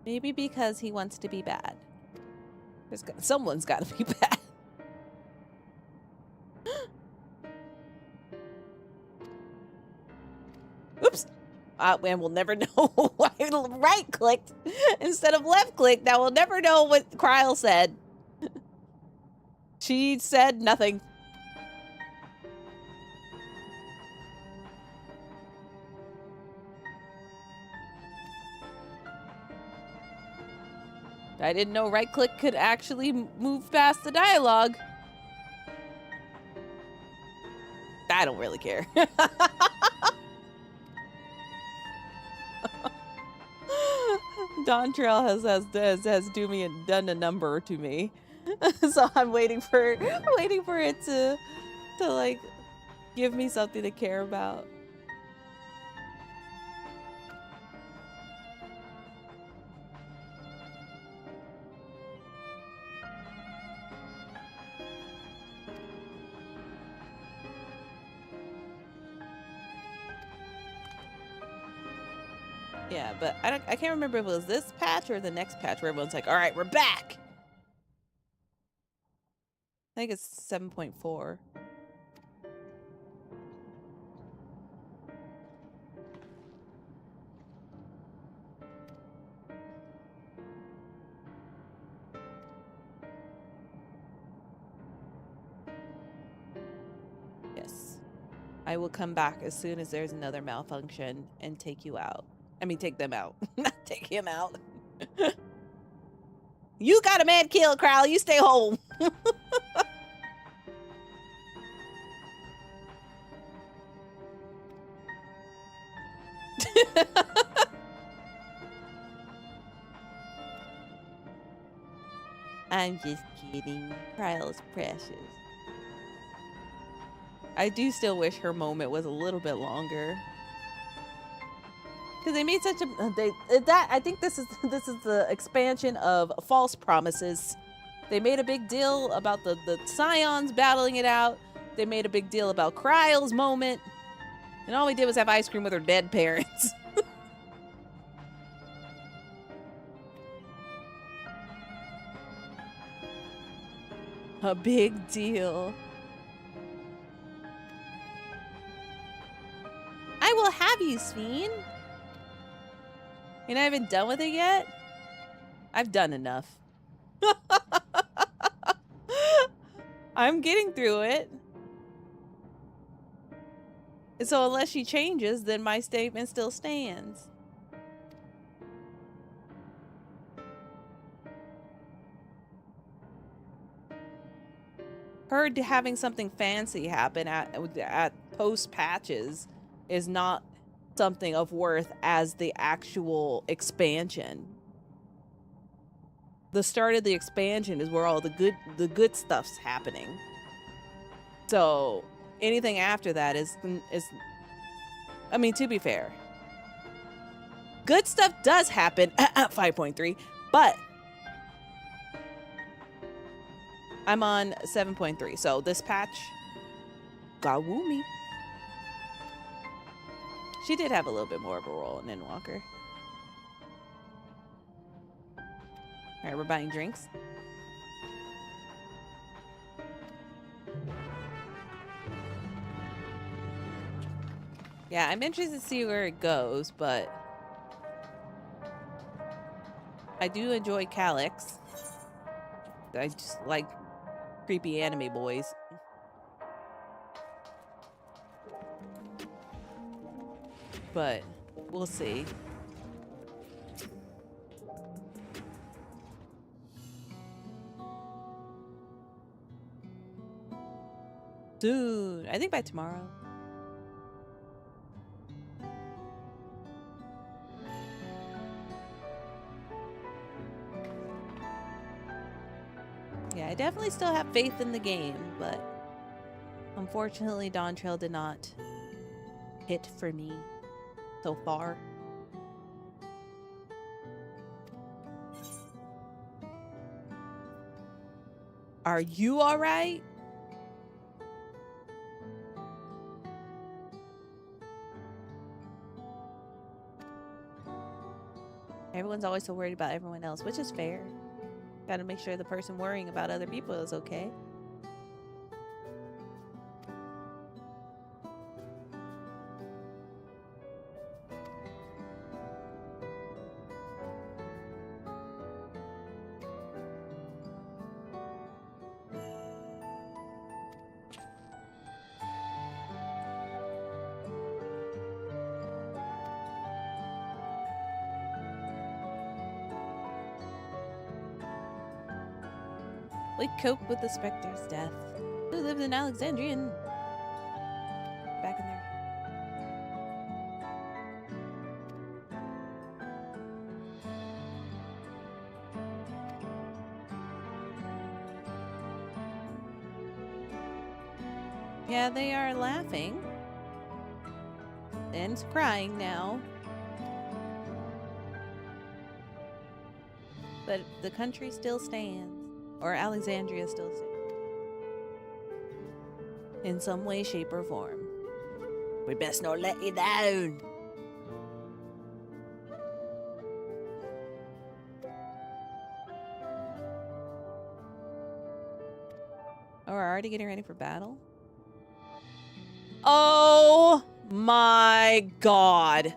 Maybe because he wants to be bad. Someone's got to be bad. Oops. And we'll never know why right-clicked instead of left-clicked. Now we'll never know what Kryle said. She said nothing. I didn't know right-click could actually move past the dialogue. I don't really care. Don Trail has done a number to me. So I'm waiting for it to like give me something to care about. Yeah, but I can't remember if it was this patch or the next patch where everyone's like, all right, we're back. I think it's 7.4. Yes. I will come back as soon as there's another malfunction and take you out. I mean, take them out. Not take him out. You got a mad kill, Kryle. You stay home. I'm just kidding. Kryle's precious. I do still wish her moment was a little bit longer. Because they made such a I think this is the expansion of false promises. They made a big deal about the Scions battling it out. They made a big deal about Kryle's moment. And all we did was have ice cream with her dead parents. A big deal. I will have you, Sveen. You're not even done with it yet? I've done enough. I'm getting through it. So unless she changes, then my statement still stands. Her having something fancy happen at post patches is not something of worth as the actual expansion. The start of the expansion is where all the good stuff's happening. So anything after that is I mean, to be fair, good stuff does happen at 5.3, but I'm on 7.3, so this patch got woo me. She did have a little bit more of a role in Endwalker. Alright, we're buying drinks. Yeah, I'm interested to see where it goes, but I do enjoy Calyx. I just like creepy anime boys. But we'll see. Soon. I think by tomorrow. Yeah, I definitely still have faith in the game, but unfortunately Dawn Trail did not hit for me so far. Are you all right? Everyone's always so worried about everyone else, which is fair. Gotta make sure the person worrying about other people is okay. We cope with the Spectre's death. Who lived in Alexandria and back in there. Yeah, they are laughing and crying now. But the country still stands. Or Alexandria still stands. In some way, shape, or form. We best not let you down. Oh, we're already getting ready for battle? Oh my god.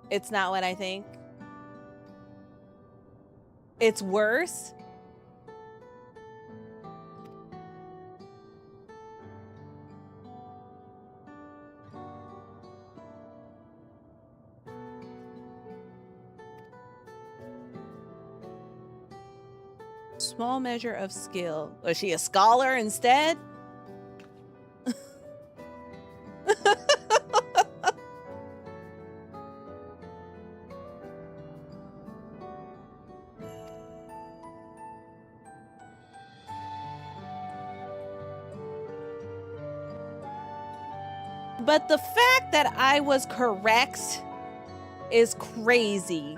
It's not what I think. It's worse. Small measure of skill. Was she a scholar instead? But the fact that I was correct is crazy.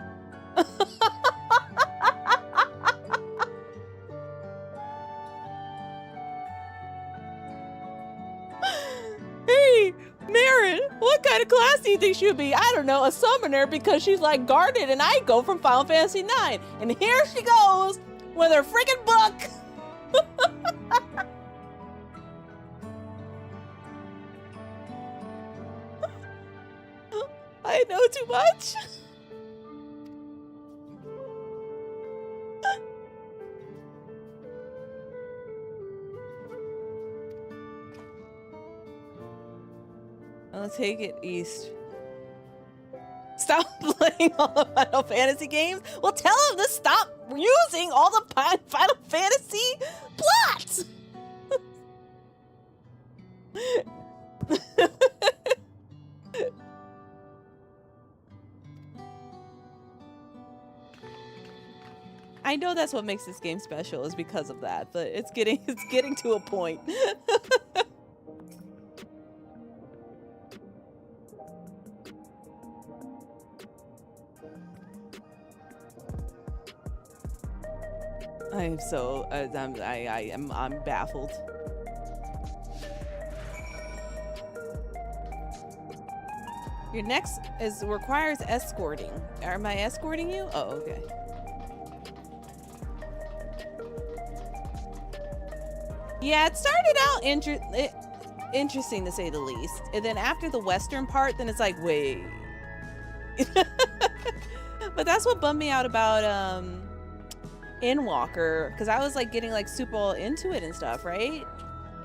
Hey, Marin, what kind of class do you think she would be? I don't know, a summoner, because she's like guarded and Aiko from Final Fantasy IX. And here she goes with her freaking book. I know too much. I'll take it east. Stop playing all the Final Fantasy games? Well, tell them to stop using all the Final Fantasy plots! I know that's what makes this game special is because of that, but it's getting to a point. I'm baffled. Your next requires escorting. Am I escorting you? Oh, okay. Yeah, it started out interesting to say the least. And then after the western part, then it's like, wait. But that's what bummed me out about Endwalker, because I was like getting like super into it and stuff, right?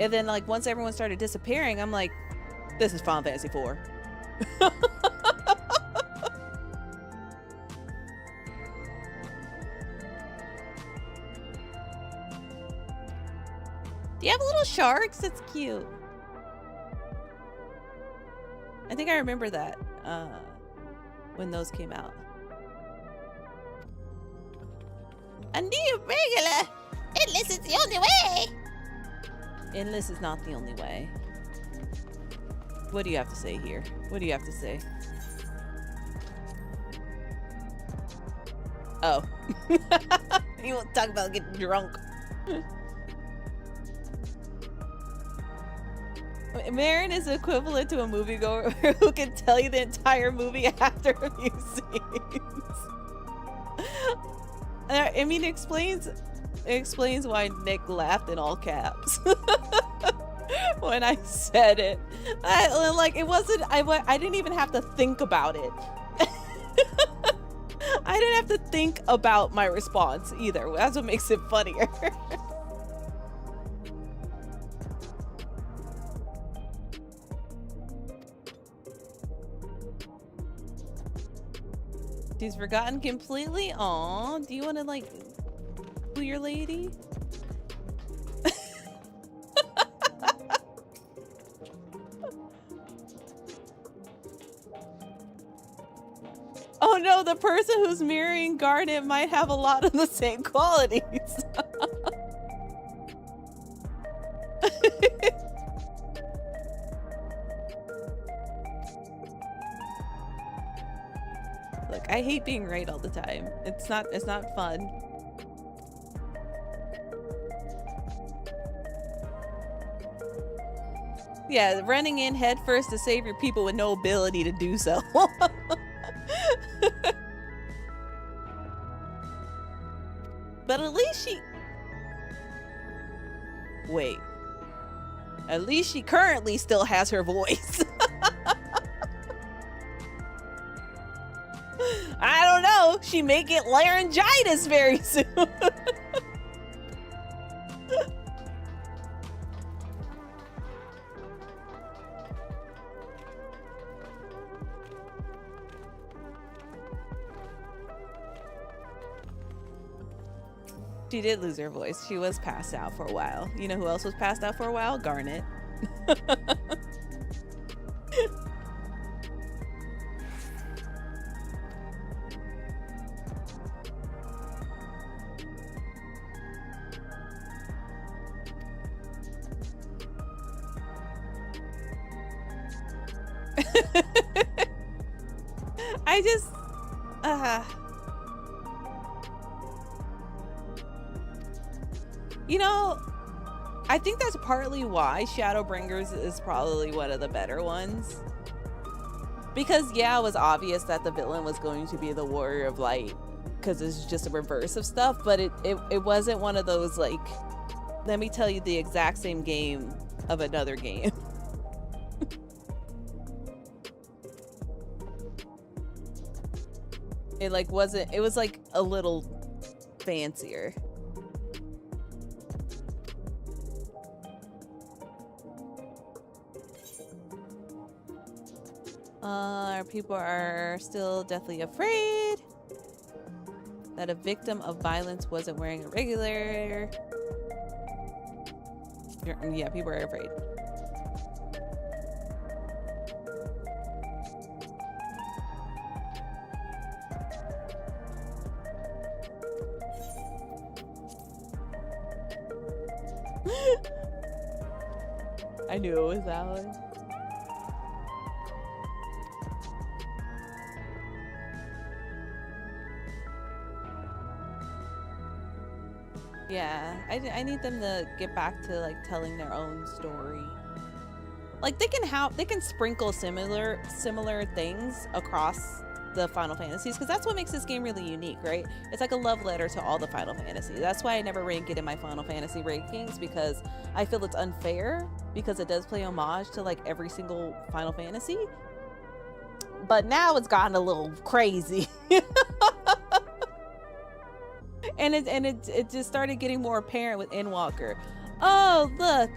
And then like once everyone started disappearing, I'm like, this is Final Fantasy IV. Do you have little sharks? It's cute. I think I remember that when those came out. A new regular! Endless is the only way! Endless is not the only way. What do you have to say here? What do you have to say? Oh. You won't talk about getting drunk. Marin is equivalent to a moviegoer who can tell you the entire movie after a few scenes. I mean, it explains why Nick laughed in all caps when I said it. Like it wasn't. I didn't even have to think about it. I didn't have to think about my response either. That's what makes it funnier. She's forgotten completely? Aw, do you want to like woo your lady? Oh no, the person who's mirroring Garnet might have a lot of the same qualities. Look, I hate being right all the time. It's not fun. Yeah, running in head first to save your people with no ability to do so. But at least she... Wait. At least she currently still has her voice. I don't know. She may get laryngitis very soon. She did lose her voice. She was passed out for a while. You know who else was passed out for a while? Garnet. I just you know, I think that's partly why Shadowbringers is probably one of the better ones. Because yeah, it was obvious that the villain was going to be the Warrior of Light because it's just a reverse of stuff, but it wasn't one of those like, let me tell you the exact same game of another game. It like wasn't, it was like a little fancier. Our people are still deathly afraid that a victim of violence wasn't wearing a regular. Yeah, people are afraid. I knew it was that one. Yeah, I need them to get back to like telling their own story. Like they can sprinkle similar things across the Final Fantasies, because that's what makes this game really unique, right? It's like a love letter to all the Final Fantasy. That's why I never rank it in my Final Fantasy rankings, because I feel it's unfair, because it does play homage to like every single Final Fantasy. But now it's gotten a little crazy. And it just started getting more apparent with Endwalker. Oh, look,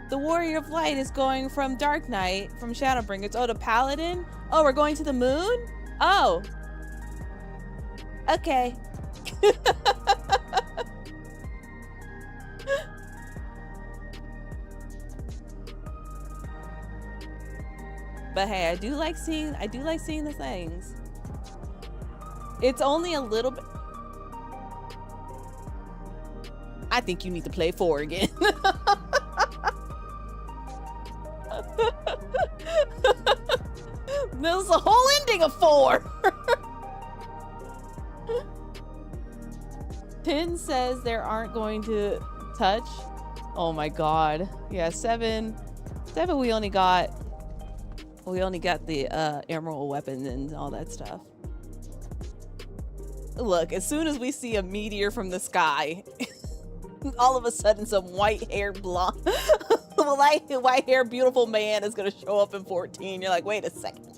the Warrior of Light is going from Dark Knight, from Shadowbringers. Oh, to Paladin? Oh, we're going to the moon? Oh. Okay. But hey, I do like seeing the things. It's only a little bit. I think you need to play 4 again. There's a whole ending of 4. Pin says there aren't going to touch. Oh my god. Yeah, 7 we only got the emerald weapon and all that stuff. Look, as soon as we see a meteor from the sky, all of a sudden some white-haired blonde white-haired beautiful man is gonna show up in 14. You're like, wait a second.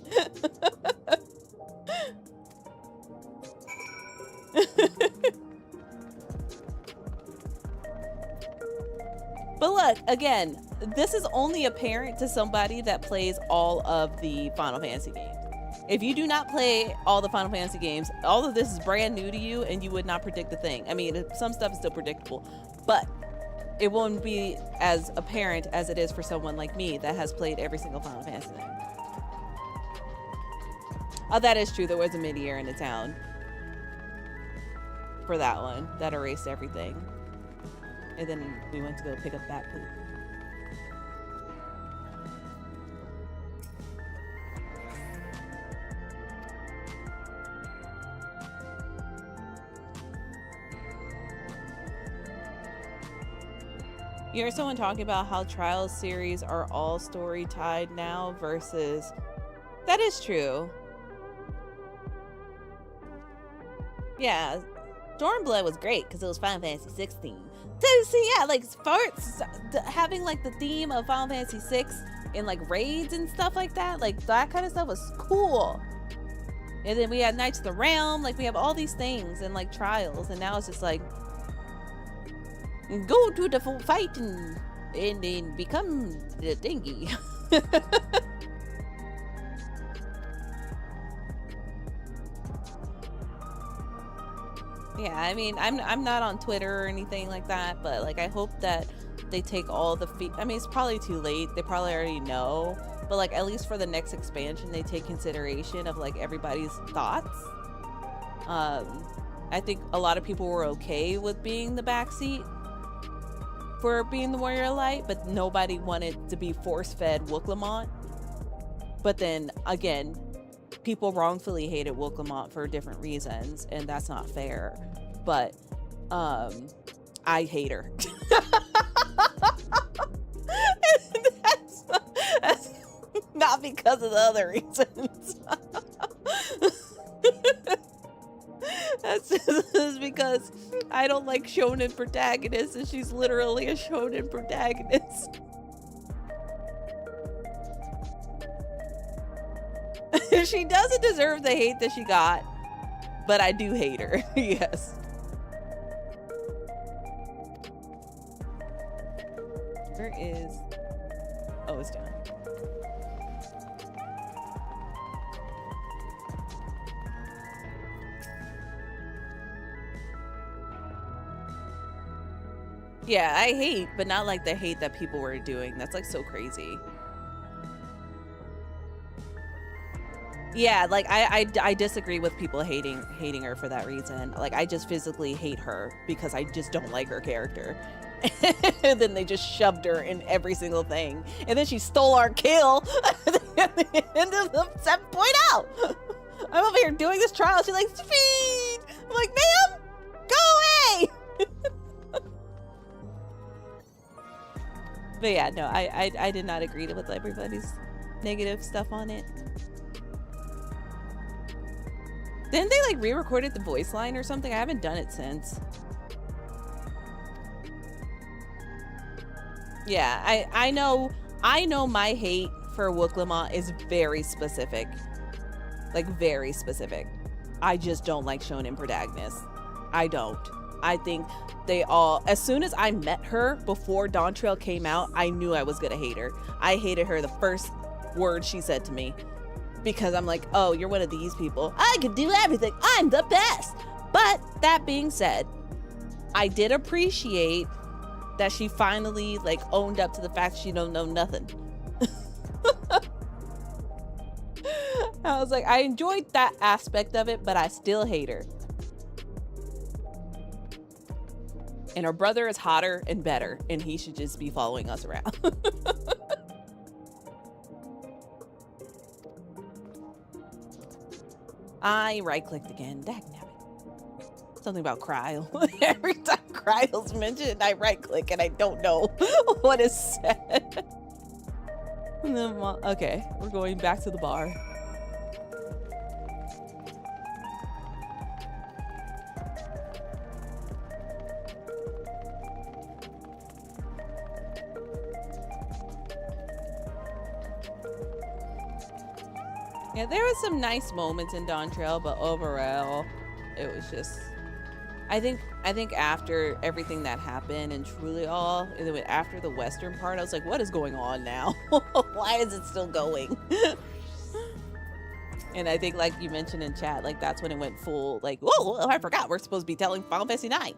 But look, again, this is only apparent to somebody that plays all of the Final Fantasy games. If you do not play all the Final Fantasy games, all of this is brand new to you and you would not predict a thing. I mean, some stuff is still predictable, but it won't be as apparent as it is for someone like me that has played every single Final Fantasy game. Oh, that is true. There was a mid-year in the town for that one that erased everything. And then we went to go pick up that poop. You heard someone talking about how Trials series are all story tied now versus... That is true. Yeah, Stormblood was great because it was Final Fantasy 16. So yeah, like having like the theme of Final Fantasy 6 in like raids and stuff like that, like that kind of stuff was cool. And then we had Knights of the Realm, like we have all these things and like Trials, and now it's just like go to the full fight and then become the thingy. Yeah, I mean, I'm not on Twitter or anything like that, but like I hope that they take all the I mean, it's probably too late. They probably already know, but like at least for the next expansion, they take consideration of like everybody's thoughts. I think a lot of people were okay with being the backseat for being the Warrior of Light, but nobody wanted to be force-fed Wooklamont. But then again, people wrongfully hated Wooklamont for different reasons, and that's not fair. But I hate her. that's not because of the other reasons. That's just because I don't like shonen protagonists, and she's literally a shonen protagonist. She doesn't deserve the hate that she got, but I do hate her. Yes. Where is... Oh, it's down. Yeah, I hate, but not like the hate that people were doing. That's like so crazy. Yeah, like I disagree with people hating her for that reason. Like I just physically hate her because I just don't like her character. And then they just shoved her in every single thing. And then she stole our kill at the end of the 7.0. I'm over here doing this trial. She's like, speed. I'm like, ma'am, go away. But yeah, no, I did not agree with everybody's negative stuff on it. Didn't they like re-recorded the voice line or something? I haven't done it since. Yeah, I know my hate for Wooklama is very specific. Like very specific. I just don't like shonen protagonists. I don't. I think they all, as soon as I met her before Dawn Trail came out, I knew I was gonna hate her. I hated her the first word she said to me. Because I'm like, oh, you're one of these people. I can do everything. I'm the best. But that being said, I did appreciate that she finally like owned up to the fact she don't know nothing. I was like, I enjoyed that aspect of it, but I still hate her. And her brother is hotter and better, and he should just be following us around. I right-clicked again. Dagnabbit. Something about Cryle. Every time Cryle's mentioned, I right-click and I don't know what is said. And then, okay, we're going back to the bar. Yeah, there was some nice moments in Dawn Trail, but overall, it was just. I think after everything that happened and truly all, after the western part, I was like, what is going on now? Why is it still going? And I think, like you mentioned in chat, like that's when it went full. Like, whoa, I forgot we're supposed to be telling Final Fantasy 9.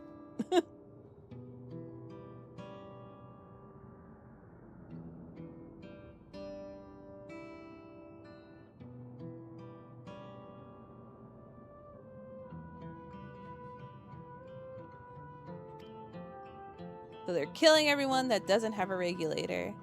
So they're killing everyone that doesn't have a regulator.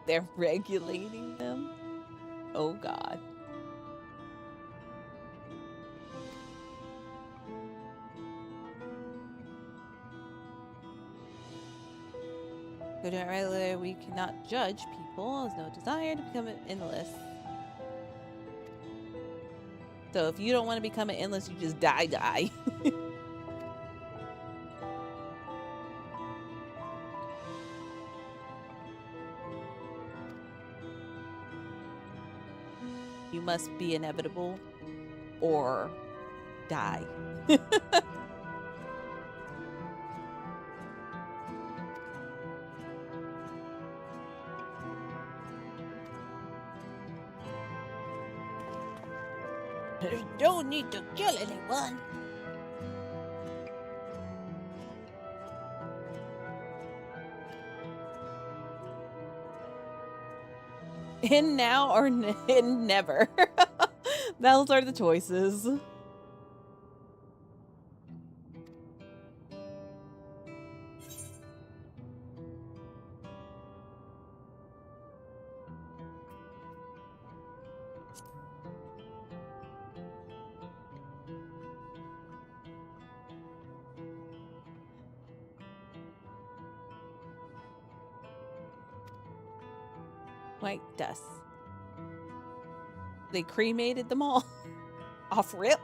They're regulating them? Oh God. Go to regular, we cannot judge people. There's no desire to become an endless. So if you don't want to become an endless, you just die. You must be inevitable or die. There's no need to kill anyone. In now or in never. Those are the choices. White dust. They cremated them all off rip.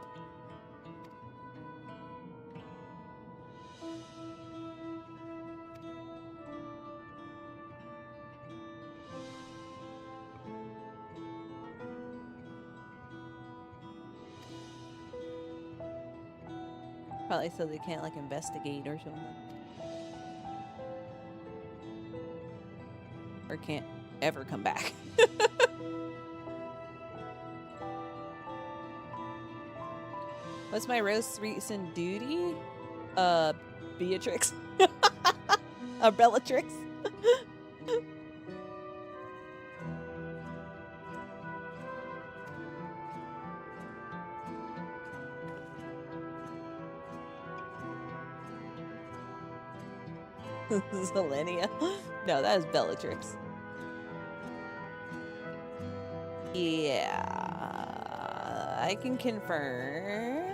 Probably so they can't like investigate or something. Or can't ever come back. What's my most recent duty? Beatrix. Bellatrix. Zelenia. No, that is Bellatrix. Yeah, I can confirm.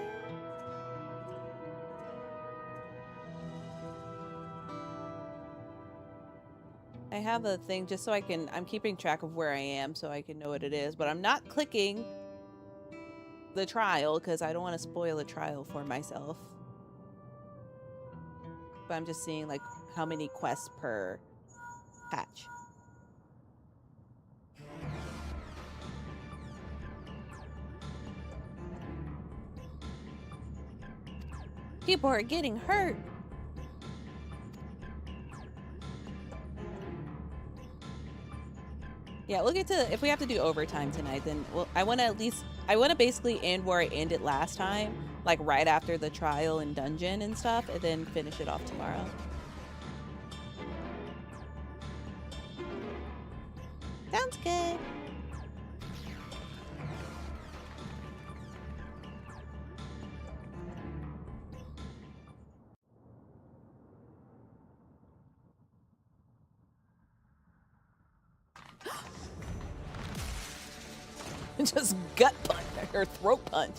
I have a thing just so I'm keeping track of where I am so I can know what it is, but I'm not clicking the trial because I don't want to spoil a trial for myself. But I'm just seeing like how many quests per patch. People are getting hurt. Yeah, we'll get to, if we have to do overtime tonight, then I want to basically end where I ended last time, like right after the trial and dungeon and stuff, and then finish it off tomorrow. Sounds good. Just gut punch or throat punch.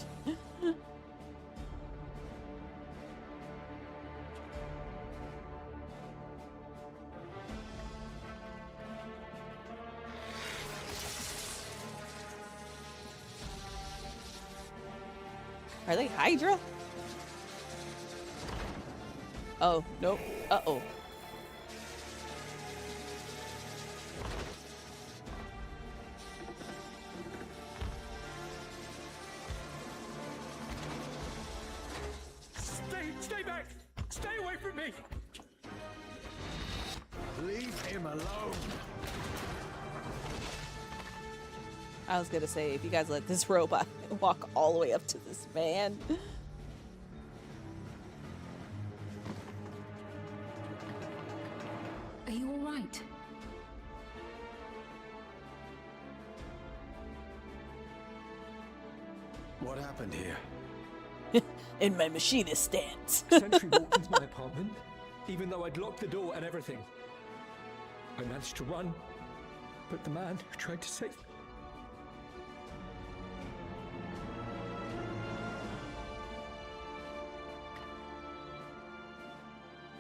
Are they Hydra? Oh, nope. Uh-oh. Stay back! Stay away from me! Leave him alone. I was gonna say, if you guys let this robot walk all the way up to this man. Are you all right? What happened here? In my machinist stance. Sentry walked into my apartment, even though I'd locked the door and everything. I managed to run, but the man who tried to save me.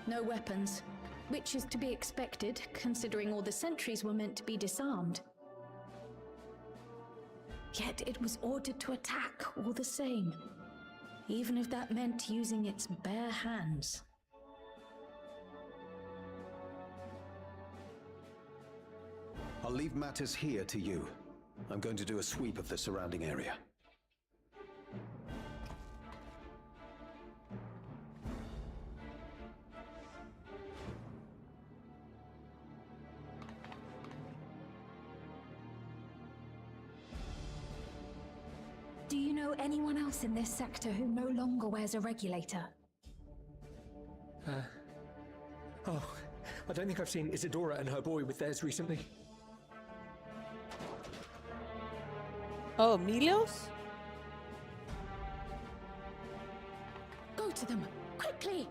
No weapons, which is to be expected considering all the sentries were meant to be disarmed. Yet it was ordered to attack all the same, even if that meant using its bare hands. I'll leave matters here to you. I'm going to do a sweep of the surrounding area. Do you know anyone else in this sector who no longer wears a regulator? Oh, I don't think I've seen Isadora and her boy with theirs recently. Oh, Emilios? Go to them, quickly!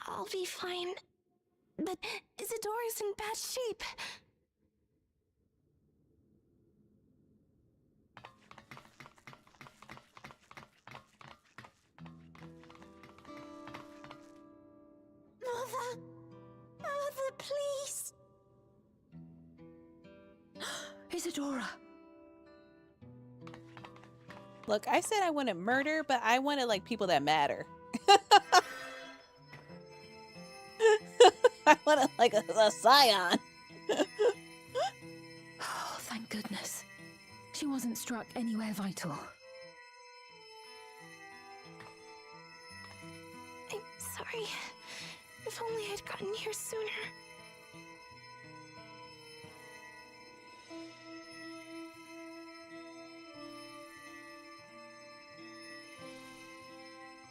I'll be fine. But Isadora's in bad shape. Mother, please. Isadora. Look, I said I wanted murder, but I wanted like people that matter. I wanted like a scion. She wasn't struck anywhere vital. I'm sorry. If only I'd gotten here sooner.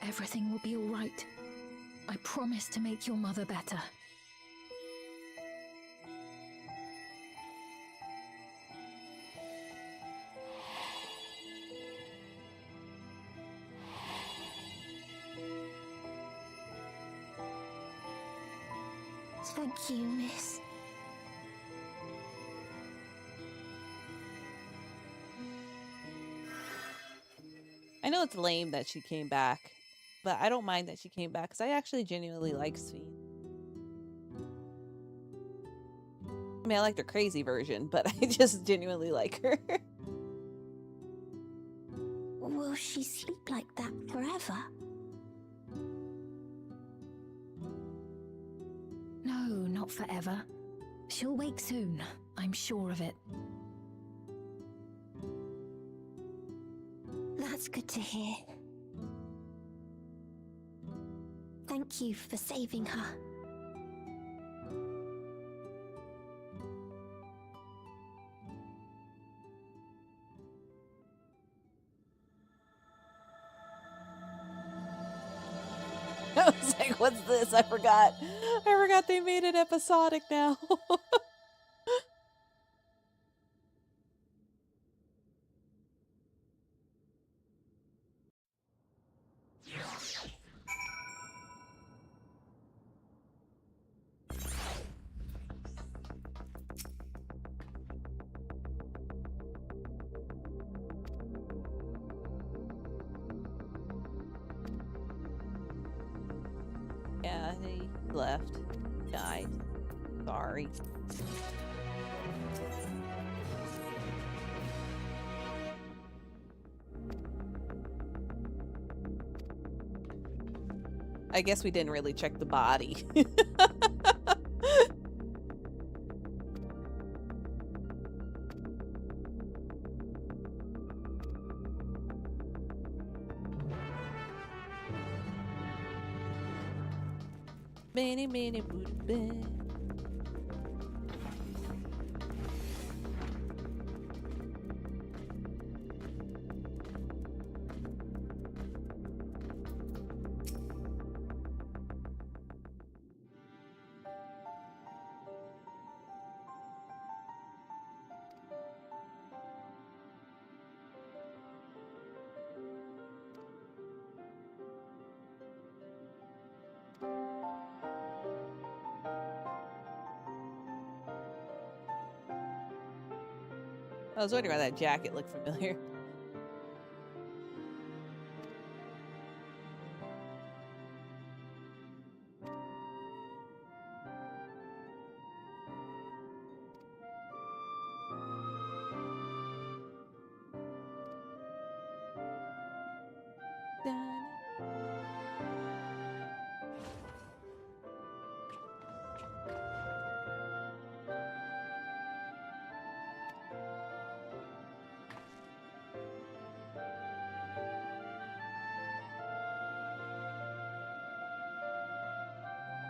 Everything will be all right. I promise to make your mother better. Thank you, miss. I know it's lame that she came back, but I don't mind that she came back because I actually genuinely like Sphene. I mean, I liked her crazy version, but I just genuinely like her. Will she sleep like that forever? No, not forever. She'll wake soon, I'm sure of it. That's good to hear. Thank you for saving her. I was like, what's this? I forgot. I forgot they made it episodic now. Yeah, he left. Died. Sorry. I guess we didn't really check the body. Many, many would have been. I was wondering why that jacket looked familiar.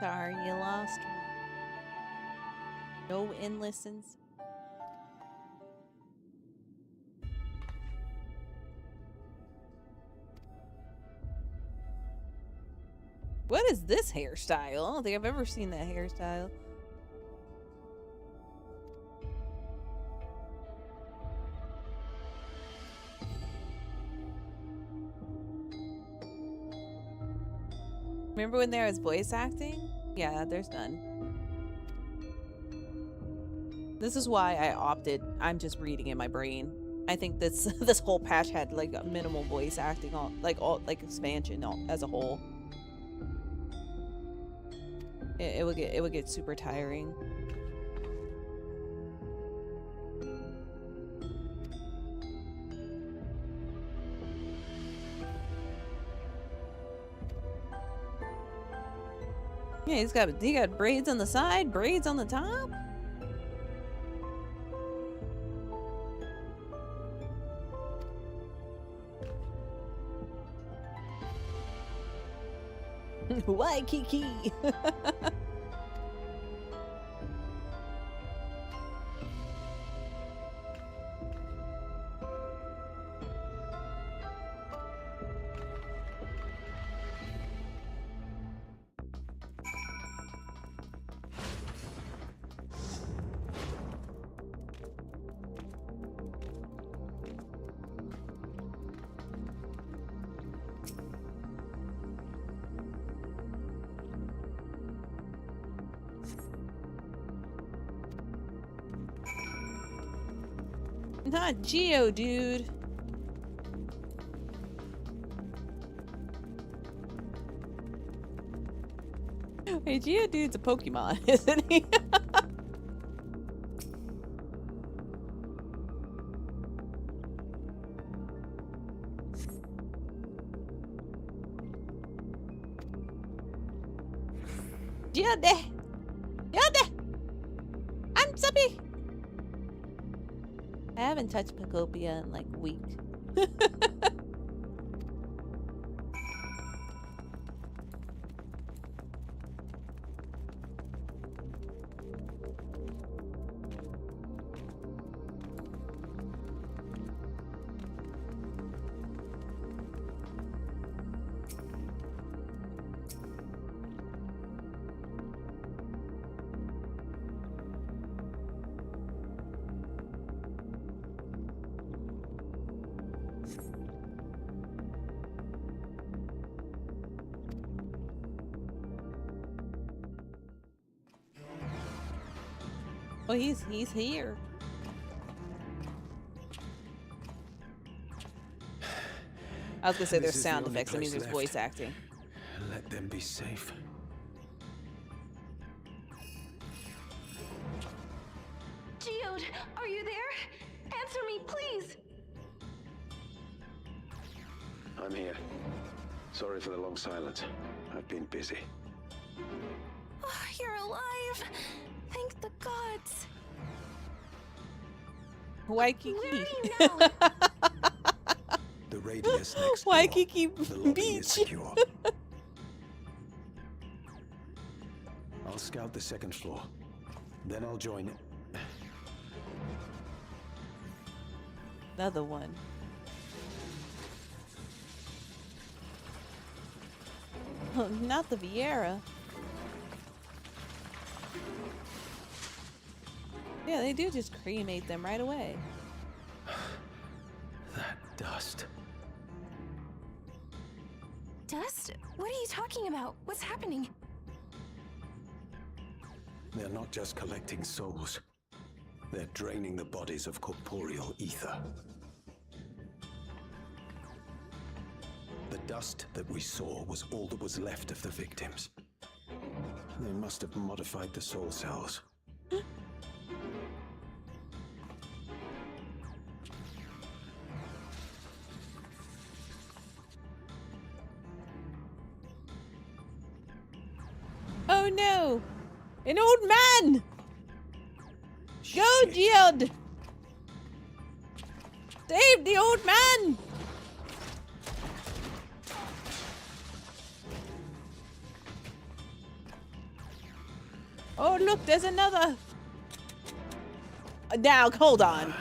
Sorry, you lost me. No in listens. What is this hairstyle? I don't think I've ever seen that hairstyle. Remember when there was voice acting? Yeah, there's none. This is why I opted. I'm just reading in my brain. I think this this whole patch had like a minimal voice acting, like expansion as a whole. It would get super tiring. Yeah, he got braids on the side, braids on the top. Waikiki. Not Geo, dude. Hey, Geo dude's a Pokemon, isn't he? Geode! Geode! I'm Suppy! I haven't touched Picopia in like a week. Oh, he's here. I was gonna say there's sound effects. That means there's voice acting. Let them be safe. Geode, are you there? Answer me, please. I'm here. Sorry for the long silence. I've been busy. Oh, you're alive. Thank the gods. Waikiki. Where are you now? The radius next Waikiki door. The lobby Beach. is secure. I'll scout the second floor. Then I'll join it. Another one. Oh, not the Vieira. Yeah, they do just cremate them right away. That dust. Dust? What are you talking about? What's happening? They're not just collecting souls. They're draining the bodies of corporeal ether. The dust that we saw was all that was left of the victims. They must have modified the soul cells. Oh no! An old man! Go, Geode! Save the old man! Oh look, there's another! Now, hold on.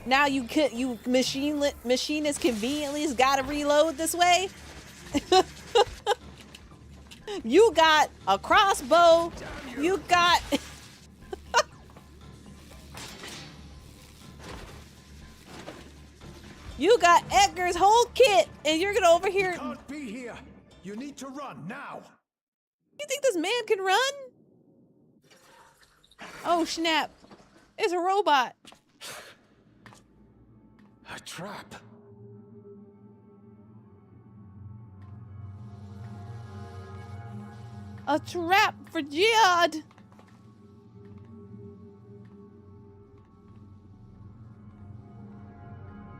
Now you machinist conveniently has got to reload this way? You got a crossbow. You got... You got Edgar's whole kit, and you're gonna over here... You can't be here. You need to run now. You think this man can run? Oh, snap. It's a robot. A trap. A trap for Geode.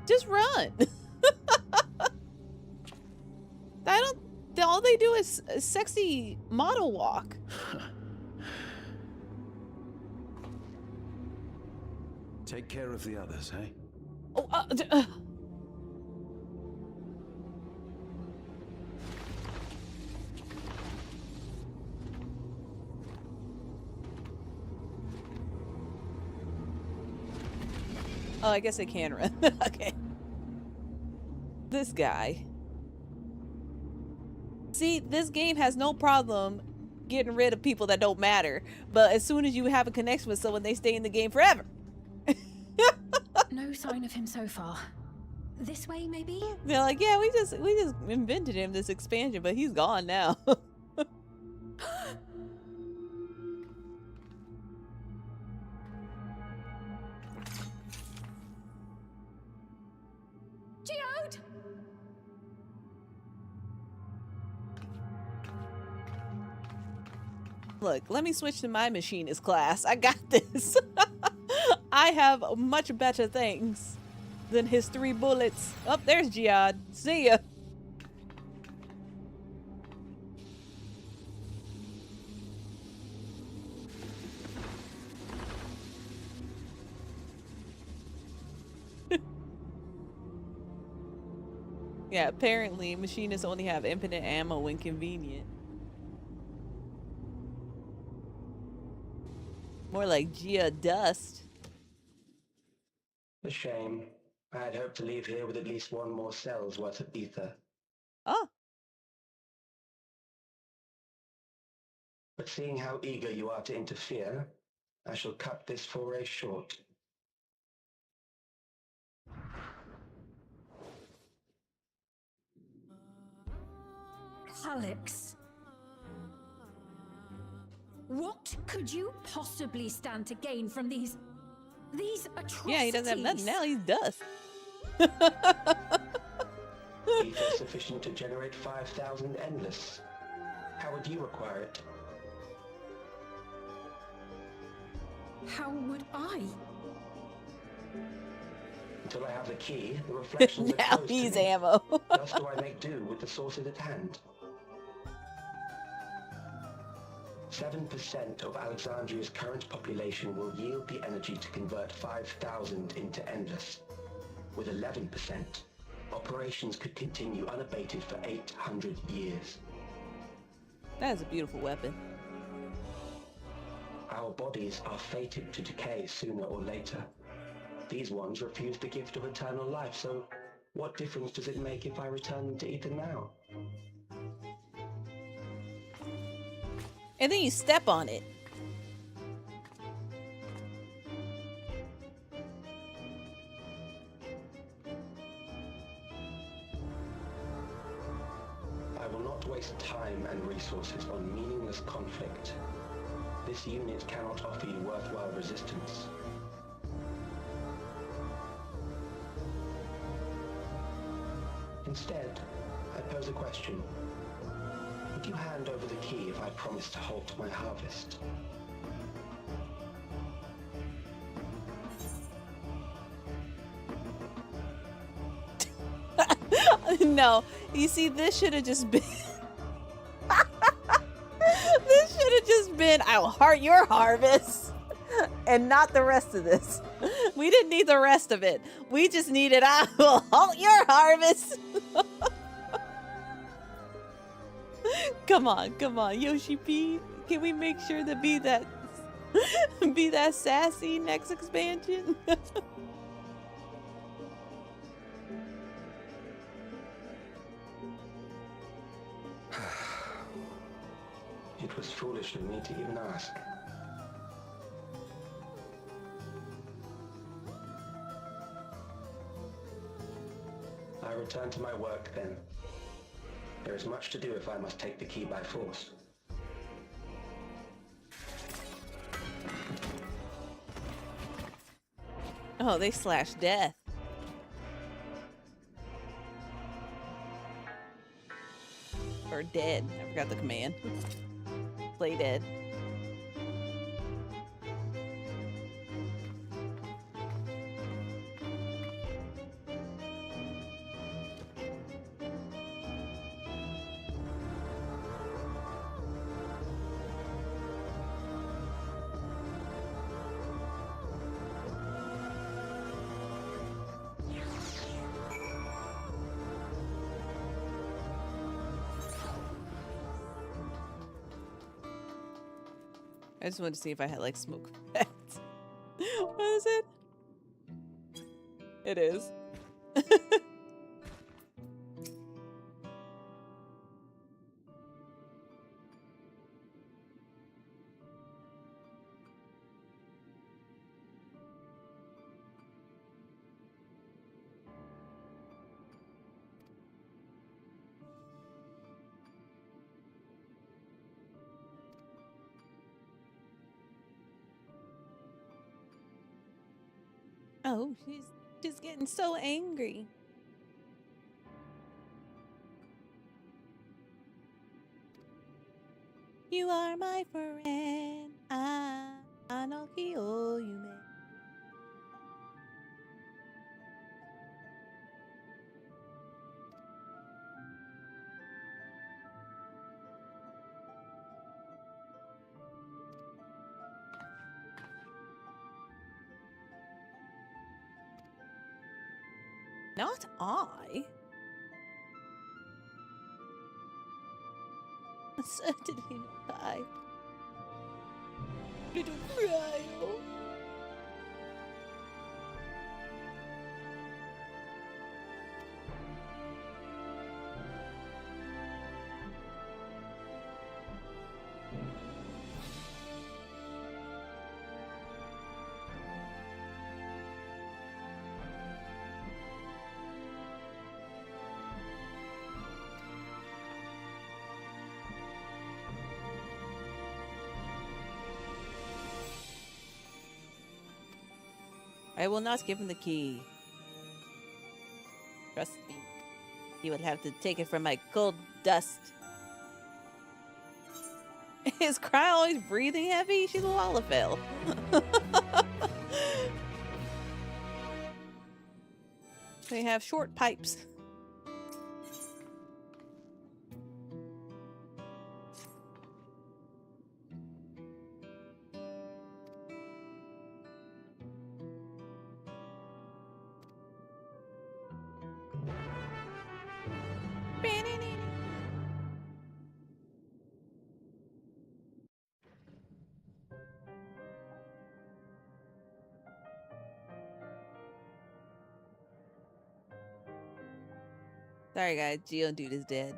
Just run. I don't... All they do is a sexy model walk. Take care of the others, eh? Oh, Oh, I guess they can run. Okay. This guy. See, this game has no problem getting rid of people that don't matter. But as soon as you have a connection with someone, they stay in the game forever. No sign of him so far. This way, maybe? They're like, yeah, we just invented him this expansion, but he's gone now. Geode! Look, let me switch to my machinist class. I got this. I have much better things than his 3 bullets. Oh, there's Jihad. See ya. Yeah, apparently machinists only have infinite ammo when convenient. More like Gia dust. A shame. I had hoped to leave here with at least one more cell's worth of ether. Oh. But seeing how eager you are to interfere, I shall cut this foray short. Alex. What could you possibly stand to gain from these atrocities? Yeah, he doesn't have nothing now. He's dust. Ether sufficient to generate 5,000 endless. How would you require it? How would I? Until I have the key, the reflections are Now closed he's to me. ammo. Thus do I make do with the sources at hand. 7% of Alexandria's current population will yield the energy to convert 5,000 into endless. With 11%, operations could continue unabated for 800 years. That is a beautiful weapon. Our bodies are fated to decay sooner or later. These ones refuse the gift of eternal life, so what difference does it make if I return them to ether now? And then you step on it. I will not waste time and resources on meaningless conflict. This unit cannot offer you worthwhile resistance. Instead, I pose a question. Would you hand over the key if I promise to halt my harvest? No, you see, this should have just been. This should have just been, I will heart your harvest, and not the rest of this. We didn't need the rest of it. We just needed, I will halt your harvest. Come on, Yoshi P. Can we make sure to be that sassy next expansion? It was foolish of me to even ask. I return to my work then. There is much to do if I must take the key by force. Oh, they slash death. Or dead. I forgot the command. Play dead. I just wanted to see if I had like smoke effects. What is it? It is. Oh, she's just getting so angry. You are my friend. I know you me. Not I. Certainly not I. Little Cryo. I will not give him the key. Trust me. He would have to take it from my cold dust. Is Cry always breathing heavy? She's a Lalafell. They have short pipes. Sorry guys, Geodude is dead.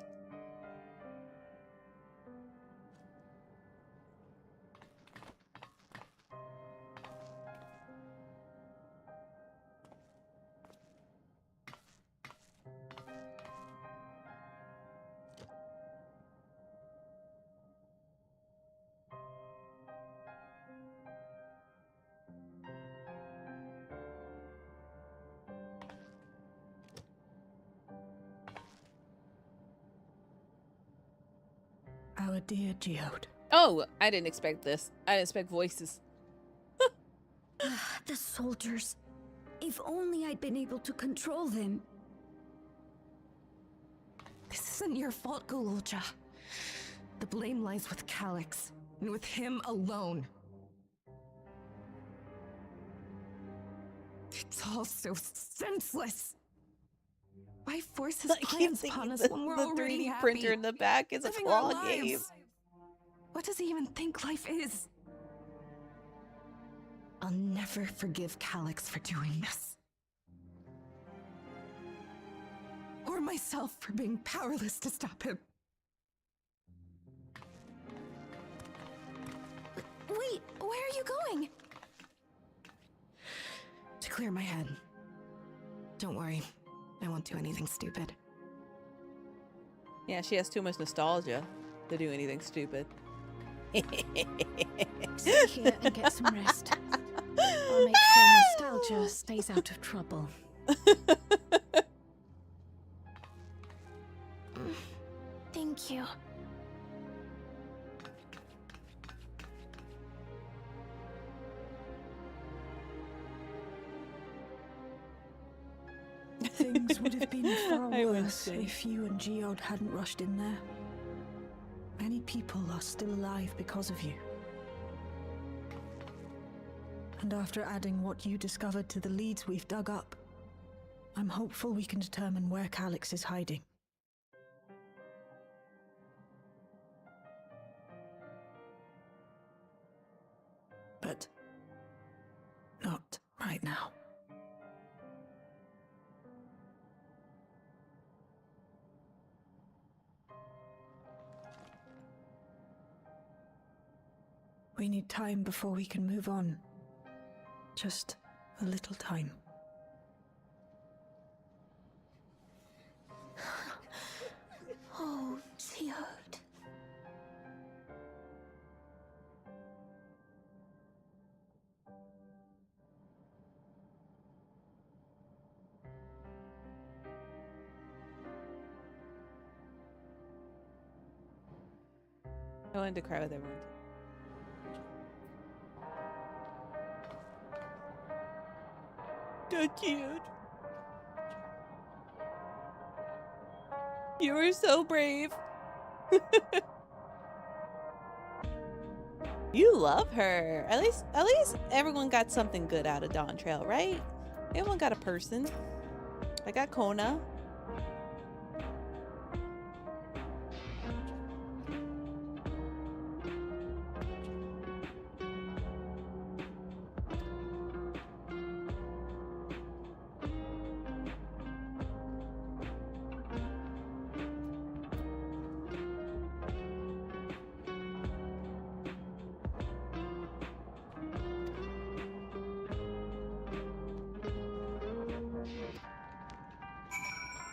Our dear Geode. Oh, I didn't expect this. I didn't expect voices. The soldiers. If only I'd been able to control them. This isn't your fault, Gololja. The blame lies with Calyx, and with him alone. It's all so senseless. Why force his plans upon us when we're already 3D happy, printer in the back is a living our claw game. lives? What does he even think life is? I'll never forgive Calyx for doing this. Or myself for being powerless to stop him. Wait, where are you going? To clear my head. Don't worry, I won't do anything stupid. Yeah, she has too much nostalgia to do anything stupid. Stay here and get some rest. I'll make sure nostalgia stays out of trouble. Thank you. Things would have been far I would worse say. if you and Geode hadn't rushed in there. Many people are still alive because of you. And after adding what you discovered to the leads we've dug up, I'm hopeful we can determine where Calyx is hiding. But not right now. We need time before we can move on. Just a little time. Oh, Geode. I wanted to cry with everyone. So cute. You were so brave. You love her. At least everyone got something good out of Dawn Trail, right? Everyone got a person. I got Kona.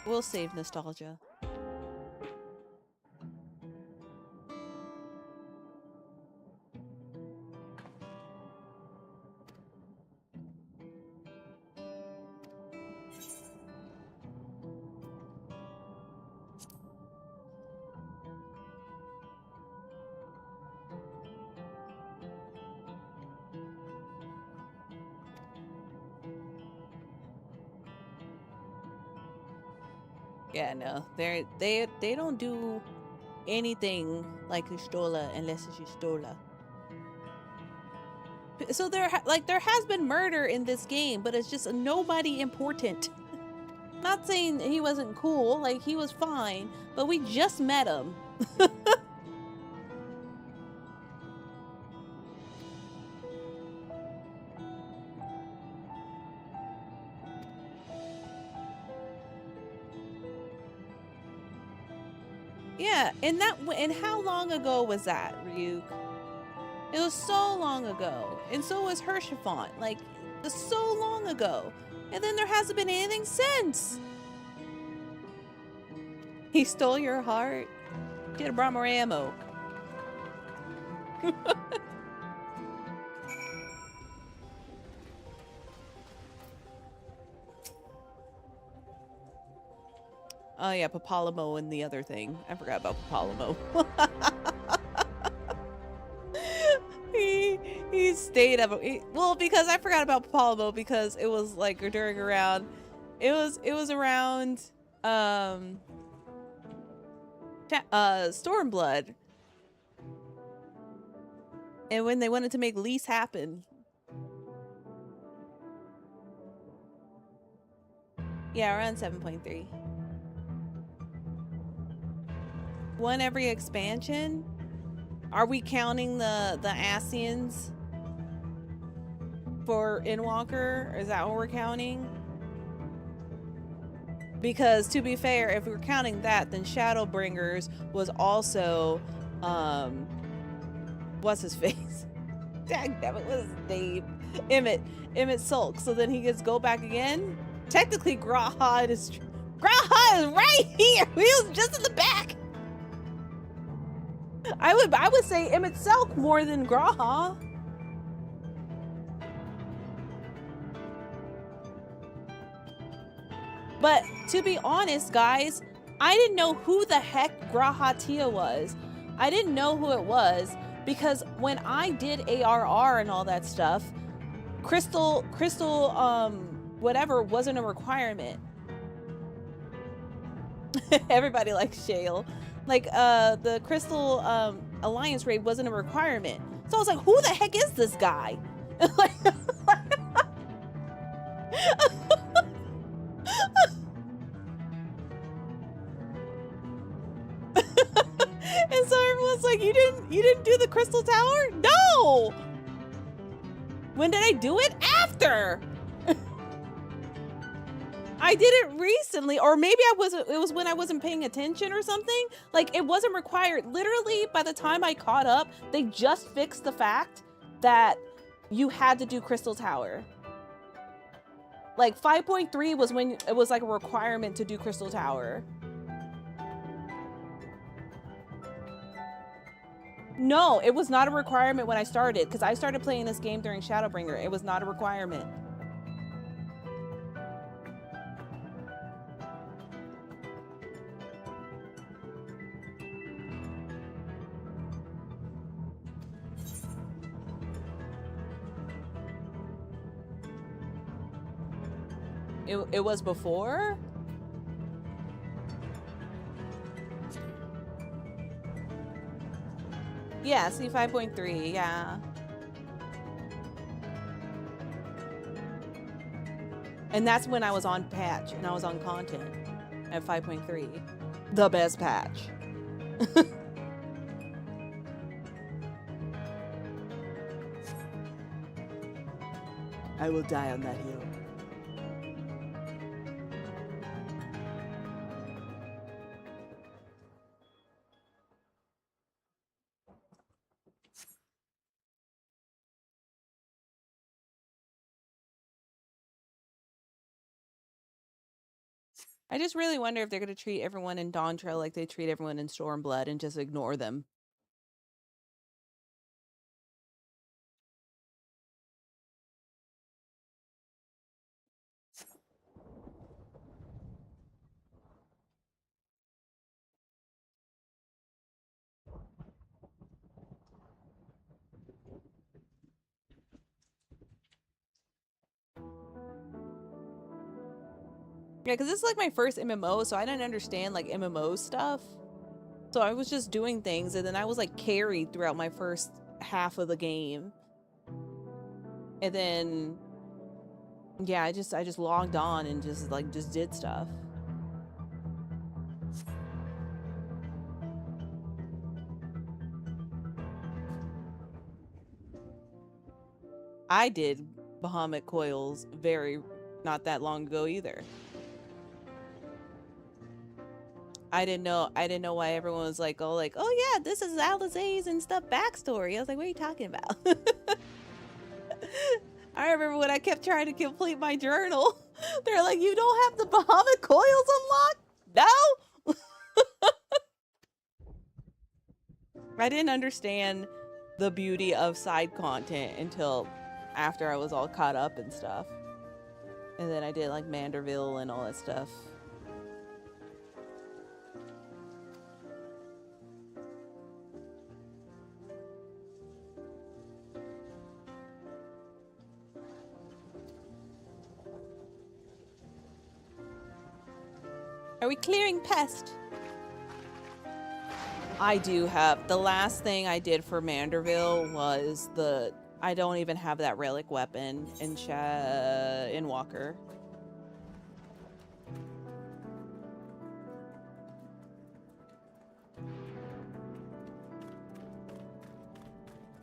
We'll save nostalgia. Yeah, no, they don't do anything like Ustola unless it's Ustola. So there has been murder in this game, but it's just nobody important. Not saying he wasn't cool, like he was fine, but we just met him. Yeah, and how long ago was that, Ryuk? It was so long ago, and so was Hershafont. Like, so long ago, and then there hasn't been anything since. He stole your heart. Should have brought more ammo. Oh yeah, Papalamo and the other thing. I forgot about Papalamo. he stayed up. Well, because I forgot about Papalamo because it was like during around. It was around Stormblood, and when they wanted to make lease happen. Yeah, around 7.3. One every expansion? Are we counting the Asians for Endwalker? Is that what we're counting? Because to be fair, if we're counting that, then Shadowbringers was also what's his face? Dang, that was his name. Emmett Sulk. So then he gets go back again. Technically, Graha is right here. He was just in the back. I would say Emmett Selk more than Graha. But to be honest, guys, I didn't know who the heck Graha Tia was. I didn't know who it was because when I did ARR and all that stuff, crystal whatever wasn't a requirement. Everybody likes Shale. Like, the Crystal Alliance raid wasn't a requirement. So I was like, who the heck is this guy? And so everyone's like, you didn't do the Crystal Tower? No! When did I do it? After! I did it recently, or maybe it was when I wasn't paying attention or something. Like, it wasn't required. Literally, by the time I caught up, they just fixed the fact that you had to do Crystal Tower. Like, 5.3 was when it was like a requirement to do Crystal Tower. No, it was not a requirement when I started, because I started playing this game during Shadowbringer. It was not a requirement. It was before? Yeah, see 5.3, yeah. And that's when I was on patch and I was on content at 5.3. The best patch. I will die on that hill. I just really wonder if they're going to treat everyone in Dawn Trail like they treat everyone in Stormblood and just ignore them. Yeah, because this is like my first MMO, so I didn't understand like MMO stuff. So I was just doing things, and then I was like carried throughout my first half of the game. And then, yeah, I just logged on and just did stuff. I did Bahamut Coils not that long ago either. I didn't know why everyone was like, oh yeah, this is Alizé's and stuff backstory. I was like, what are you talking about? I remember when I kept trying to complete my journal. They're like, you don't have the Bahamut Coils unlocked? No? I didn't understand the beauty of side content until after I was all caught up and stuff. And then I did like Manderville and all that stuff. Are we clearing pest? I do have. The last thing I did for Manderville was I don't even have that relic weapon in Walker.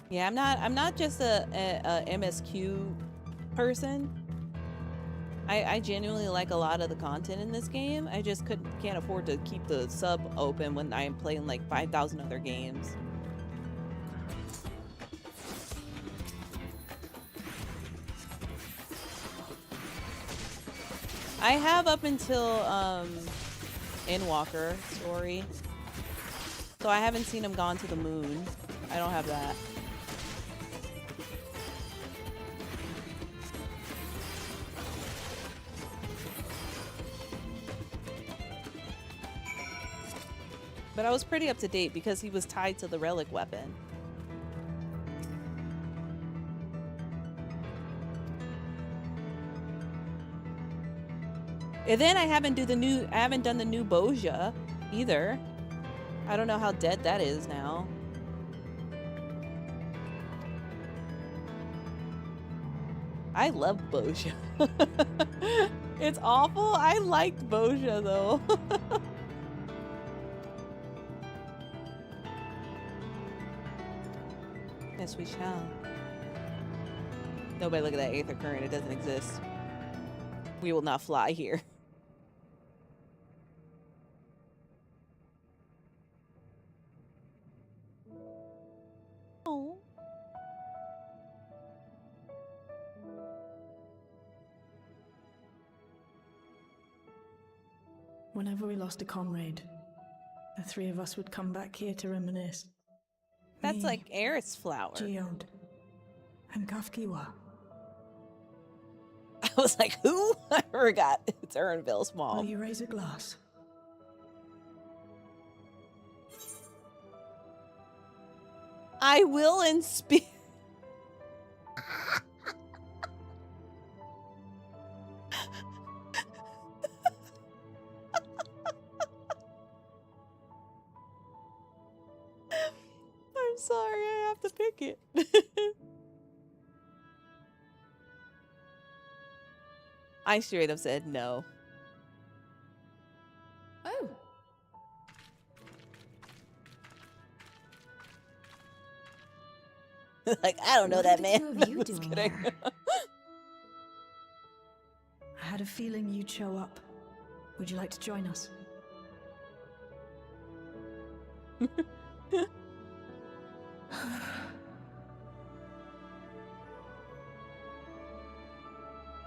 Yeah, I'm not just a MSQ person. I genuinely like a lot of the content in this game. I just can't afford to keep the sub open when I'm playing like 5,000 other games. I have up until Endwalker story. So I haven't seen him gone to the moon. I don't have that. But I was pretty up to date because he was tied to the relic weapon. And then I haven't done the new Boja either. I don't know how dead that is now. I love Boja. It's awful. I liked Boja though. Yes, we shall. Nobody look at that Aether Current. It doesn't exist. We will not fly here. Whenever we lost a comrade, the three of us would come back here to reminisce. That's Me, like Eris flower. Geode, and Kafkiwa. I was like, who? I forgot. It's Erinville's mom. Will you raise a glass? I will and speak. I'm sorry, I have to pick it. I straight up said no. Oh. Like, I don't know What that are the man. two of you Just doing kidding. here? I had a feeling you'd show up. Would you like to join us?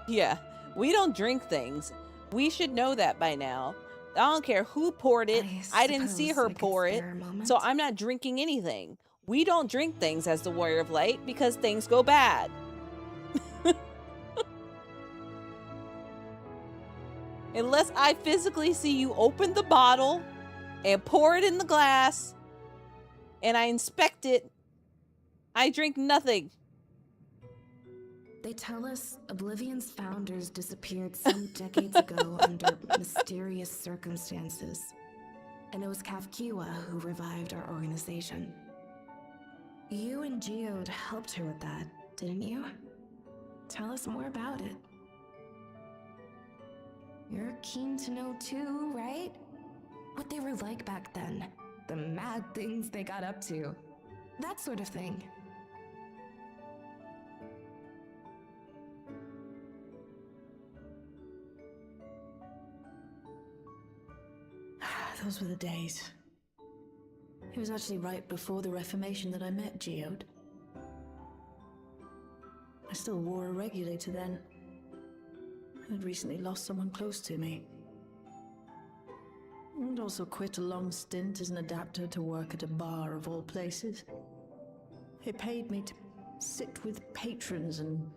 Yeah, we don't drink things. We should know that by now. I don't care who poured it. I didn't see her pour it, so I'm not drinking anything. We don't drink things as the Warrior of Light because things go bad. Unless I physically see you open the bottle and pour it in the glass and I inspect it, I drink nothing. They tell us Oblivion's founders disappeared some decades ago under mysterious circumstances. And it was Kafkiwa who revived our organization. You and Geode helped her with that, didn't you? Tell us more about it. You're keen to know too, right? What they were like back then. The mad things they got up to. That sort of thing. Those were the days. It was actually right before the Reformation that I met Geode. I still wore a regulator then. I had recently lost someone close to me. And also quit a long stint as an adapter to work at a bar of all places. It paid me to sit with patrons and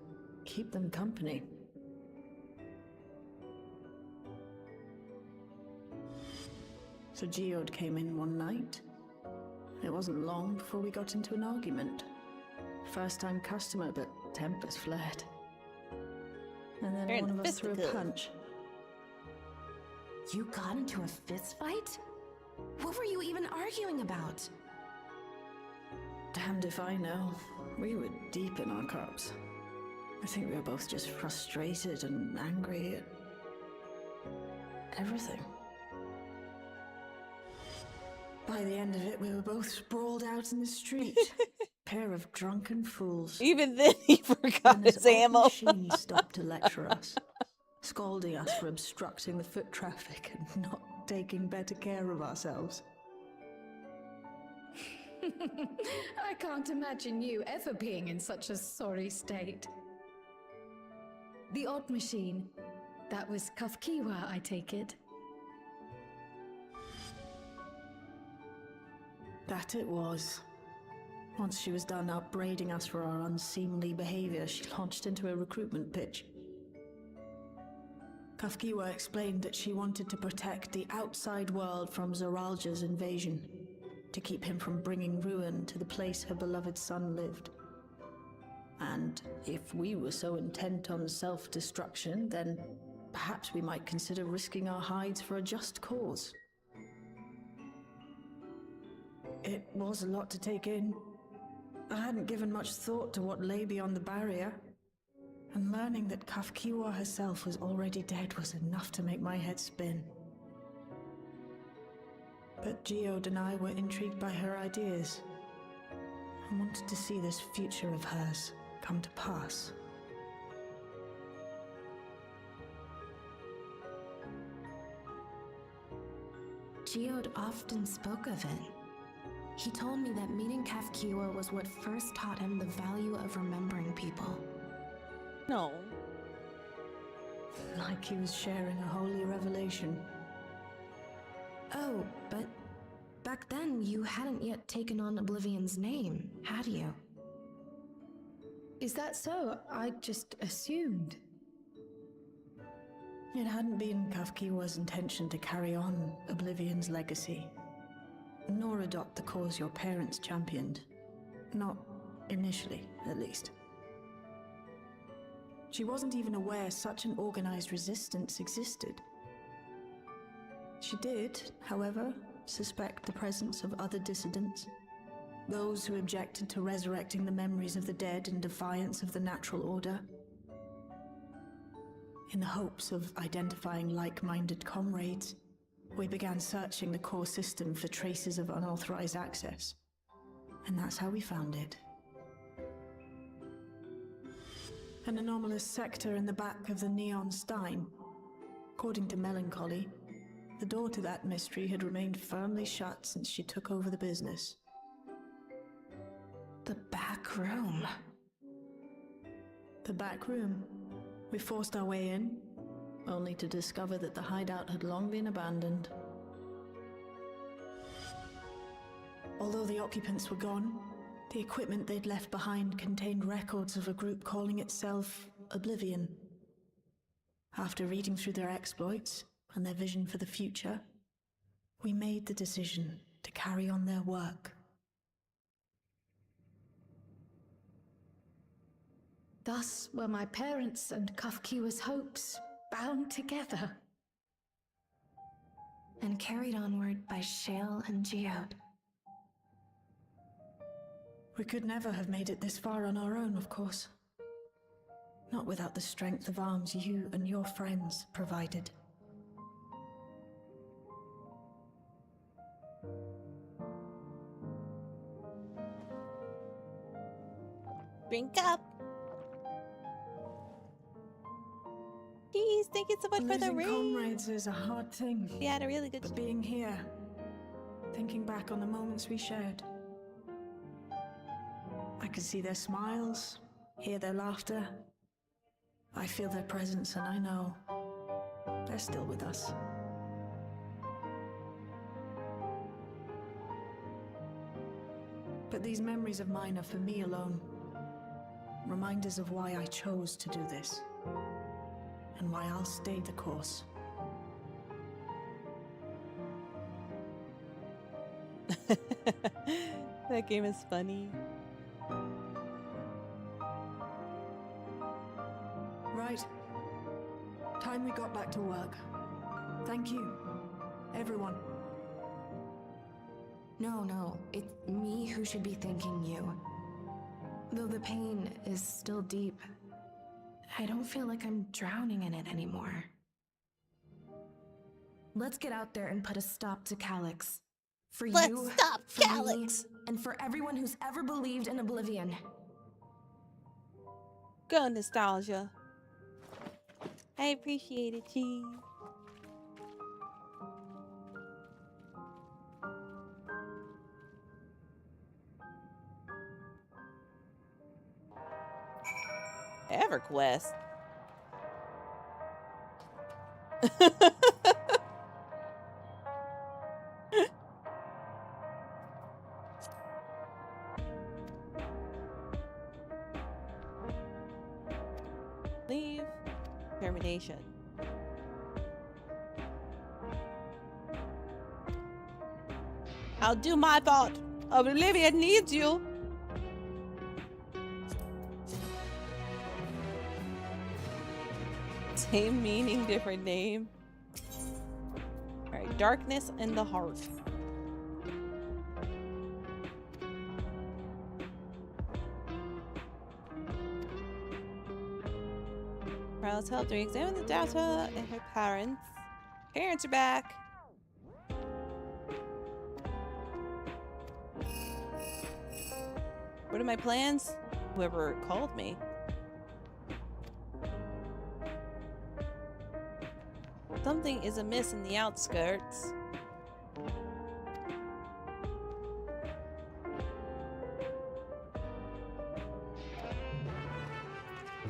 keep them company. So Geode came in one night. It wasn't long before we got into an argument. First-time customer, but tempers flared. And then one of us threw a punch. You got into a fist fight? What were you even arguing about? Damned if I know. We were deep in our cups. I think we were both just frustrated and angry at everything. By the end of it, we were both sprawled out in the street. Pair of drunken fools. Even then, he forgot his ammo. Machine stopped to lecture us, scolding us for obstructing the foot traffic and not taking better care of ourselves. I can't imagine you ever being in such a sorry state. The odd machine. That was Kafkiwa, I take it. That it was. Once she was done upbraiding us for our unseemly behavior, she launched into a recruitment pitch. Kafkiwa explained that she wanted to protect the outside world from Zoralja's invasion, to keep him from bringing ruin to the place her beloved son lived. And if we were so intent on self-destruction, then perhaps we might consider risking our hides for a just cause. It was a lot to take in. I hadn't given much thought to what lay beyond the barrier, and learning that Kafkiwa herself was already dead was enough to make my head spin. But Geode and I were intrigued by her ideas, and wanted to see this future of hers come to pass. Geode often spoke of it. He told me that meeting Kafkiwa was what first taught him the value of remembering people. No. Like he was sharing a holy revelation. Oh, but back then you hadn't yet taken on Oblivion's name, had you? Is that so? I just assumed. It hadn't been Kafkiwa's intention to carry on Oblivion's legacy, nor adopt the cause your parents championed. Not initially, at least. She wasn't even aware such an organized resistance existed. She did, however, suspect the presence of other dissidents, those who objected to resurrecting the memories of the dead in defiance of the natural order. In the hopes of identifying like-minded comrades, we began searching the core system for traces of unauthorized access. And that's how we found it. An anomalous sector in the back of the Neon Stein. According to Melancholy, the door to that mystery had remained firmly shut since she took over the business. The back room. The back room. We forced our way in, only to discover that the hideout had long been abandoned. Although the occupants were gone, the equipment they'd left behind contained records of a group calling itself Oblivion. After reading through their exploits and their vision for the future, we made the decision to carry on their work. Thus were my parents' and Kafkiwa's hopes bound together. And carried onward by Shale and Geode. We could never have made it this far on our own, of course. Not without the strength of arms you and your friends provided. Drink up. Jeez, thank you so much for the Losing ring. comrades is a hard thing. We had a really good. But being here, thinking back on the moments we shared, I can see their smiles, hear their laughter. I feel their presence, and I know they're still with us. But these memories of mine are for me alone. Reminders of why I chose to do this. And why I'll stay the course. That game is funny. Right. Time we got back to work. Thank you, everyone. No, it's me who should be thanking you. Though the pain is still deep, I don't feel like I'm drowning in it anymore. Let's get out there and put a stop to Calyx. For Let's you, stop for Calyx! me, and for everyone who's ever believed in Oblivion. Go, nostalgia. I appreciate it, cheese. EverQuest. Leave. Termination. I'll do my part. Oblivion needs you. Same meaning, different name. Alright, darkness in the heart. Riley's helped her examine the data and her parents. Parents are back. What are my plans? Whoever called me. Something is amiss in the outskirts.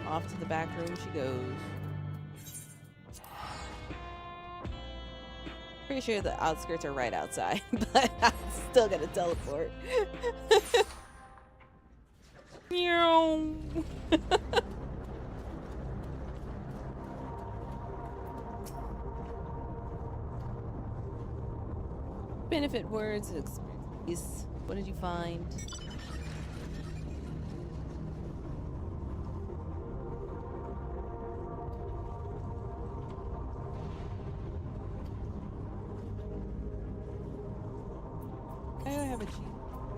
Off to the back room she goes. Pretty sure the outskirts are right outside, but I'm still gonna teleport. Meow. Benefit words, experience. What did you find? I don't have a cheat.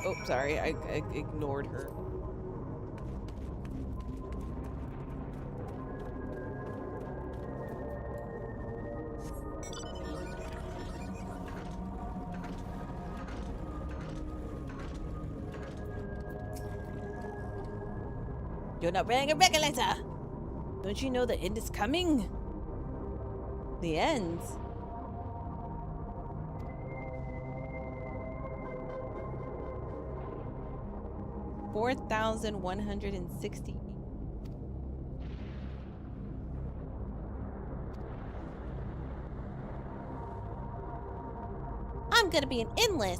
Oh, sorry, I ignored her. You're not wearing a regulator! Don't you know the end is coming? The end? $4,160. I'm gonna be an endless.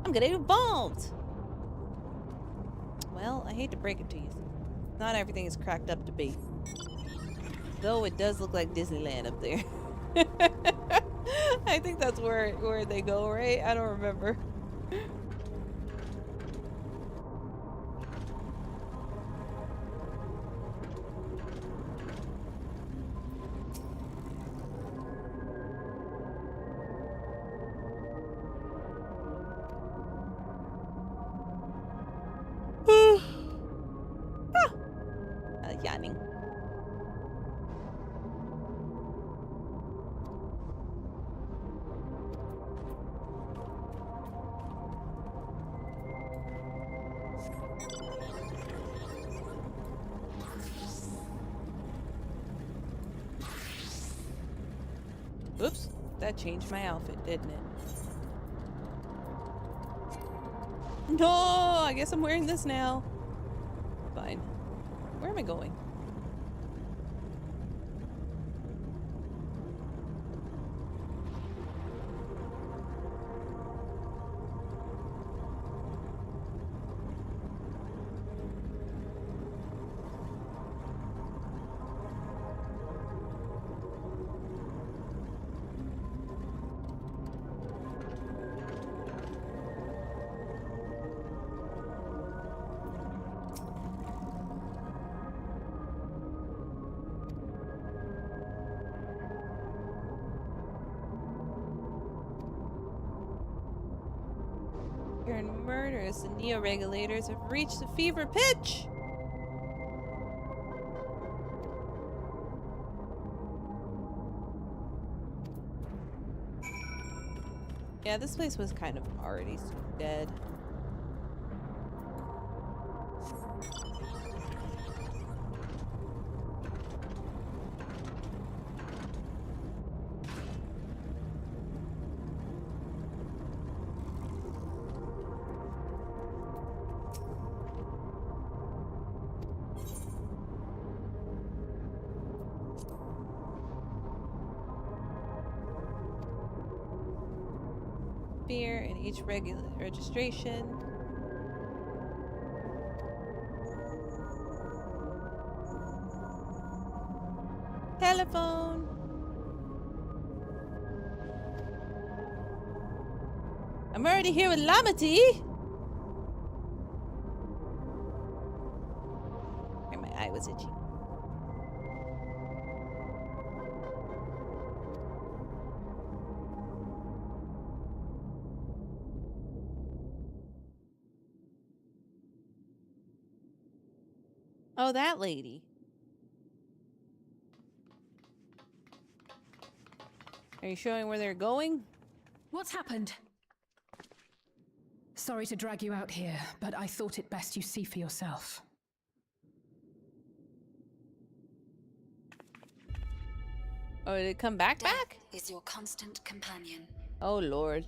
I'm gonna evolve. Well, I hate to break it to you. Not everything is cracked up to be. Though it does look like Disneyland up there. I think that's where they go, right? I don't remember. Yawning. Oops, that changed my outfit, didn't it? No, I guess I'm wearing this now. Fine. Where am I going? You're murderous. The neo-regulators have reached a fever pitch. Yeah, this place was kind of already dead. Fear in each registration. Telephone. I'm already here with Lamity. And my eye was itchy. Oh, that lady. Are you showing where they're going? What's happened? Sorry to drag you out here, but I thought it best you see for yourself. Oh, did it come back? Death is your constant companion. Oh, Lord.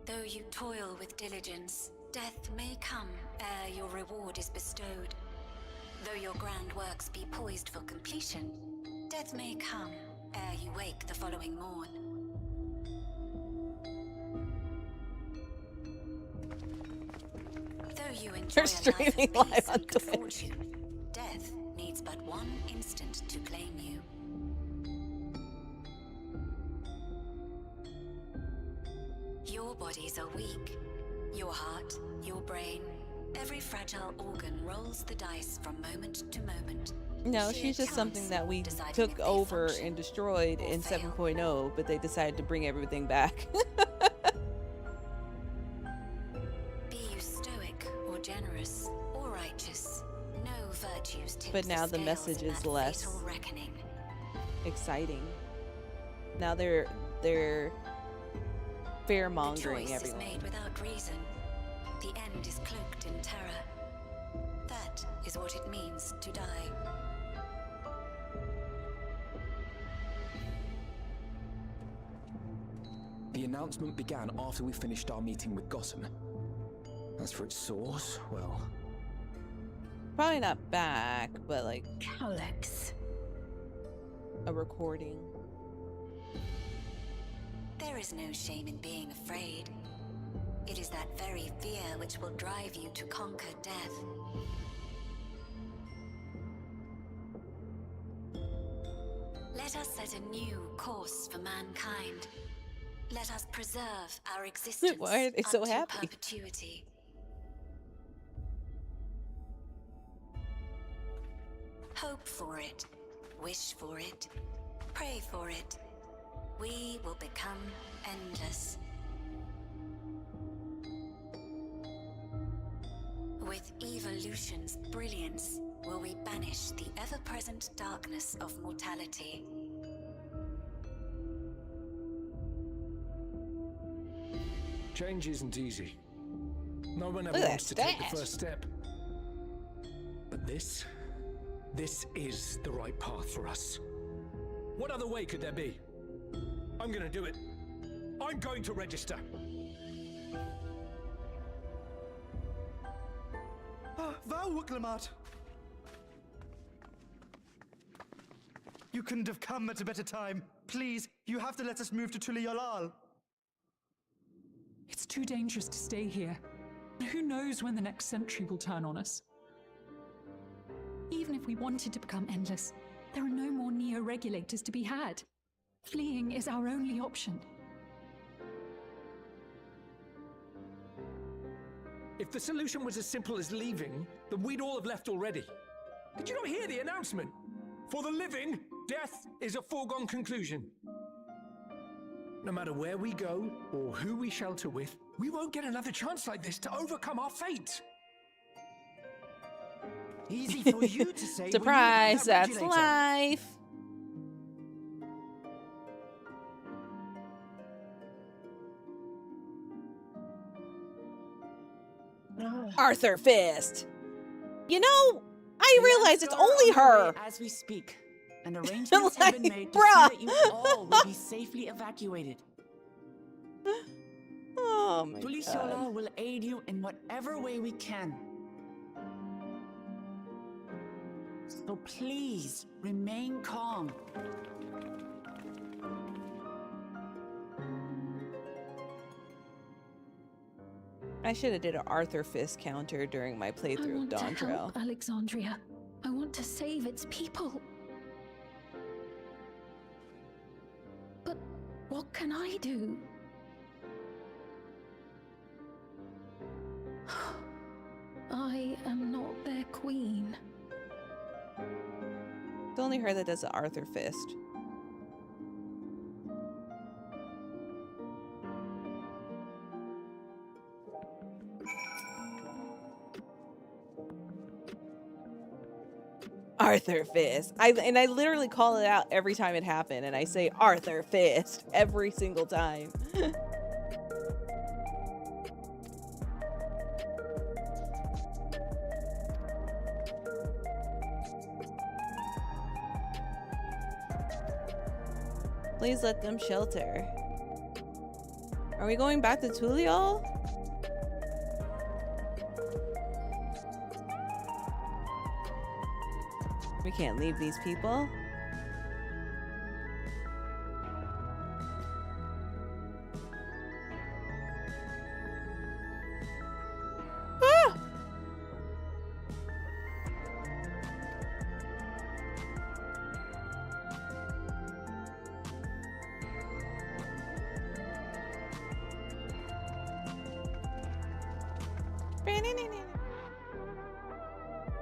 Though you toil with diligence, death may come ere your reward is bestowed. Though your grand works be poised for completion, Death may come ere you wake the following morn. Though you enjoy They're a life streaming of live peace on and good Twitch. fortune, death needs but one instant to claim you. Your bodies are weak. Your heart, your brain, every fragile organ rolls the dice from moment to moment. No, she's just something that we took over and destroyed in 7.0, but they decided to bring everything back. Be you stoic or generous or righteous, no virtues tip But now the scales message in is that less fatal reckoning. exciting. Now they're fear mongering The choice everyone. is made without reason. The end is cloaked in terror. That is what it means to die. The announcement began after we finished our meeting with Gotham. As for its source, well... Probably not back, but like Calyx. A recording. There is no shame in being afraid. It is that very fear which will drive you to conquer death. Let us set a new course for mankind. Let us preserve our existence Why are they so unto happy? perpetuity. Hope for it, wish for it, pray for it. We will become endless. With evolution's brilliance, will we banish the ever-present darkness of mortality. Change isn't easy. No one ever Look at wants to that take the stash. first step. But this is the right path for us. What other way could there be? I'm gonna do it. I'm going to register. Val Wooklamat! You couldn't have come at a better time. Please, you have to let us move to Tuliolal. It's too dangerous to stay here. Who knows when the next century will turn on us? Even if we wanted to become endless, there are no more neo-regulators to be had. Fleeing is our only option. If the solution was as simple as leaving, then we'd all have left already. Did you not hear the announcement? For the living, death is a foregone conclusion. No matter where we go or who we shelter with, we won't get another chance like this to overcome our fate. Easy for you to say. Surprise, that's life. Arthur Fist. You know, I realize it's only her. As we speak, and arrangements have been made to bruh. see that you all will be safely evacuated. Oh my Tulisola god. will aid you in whatever way we can. So please remain calm. I should have did an Arthur Fist counter during my I playthrough of want to Dawn Trail. help Alexandria. I want to save its people. But what can I do? I am not their queen. It's only her that does the Arthur Fist. Arthur Fist. I literally call it out every time it happened, and I say Arthur Fist every single time. Please let them shelter. Are we going back to Tuliol? We can't leave these people.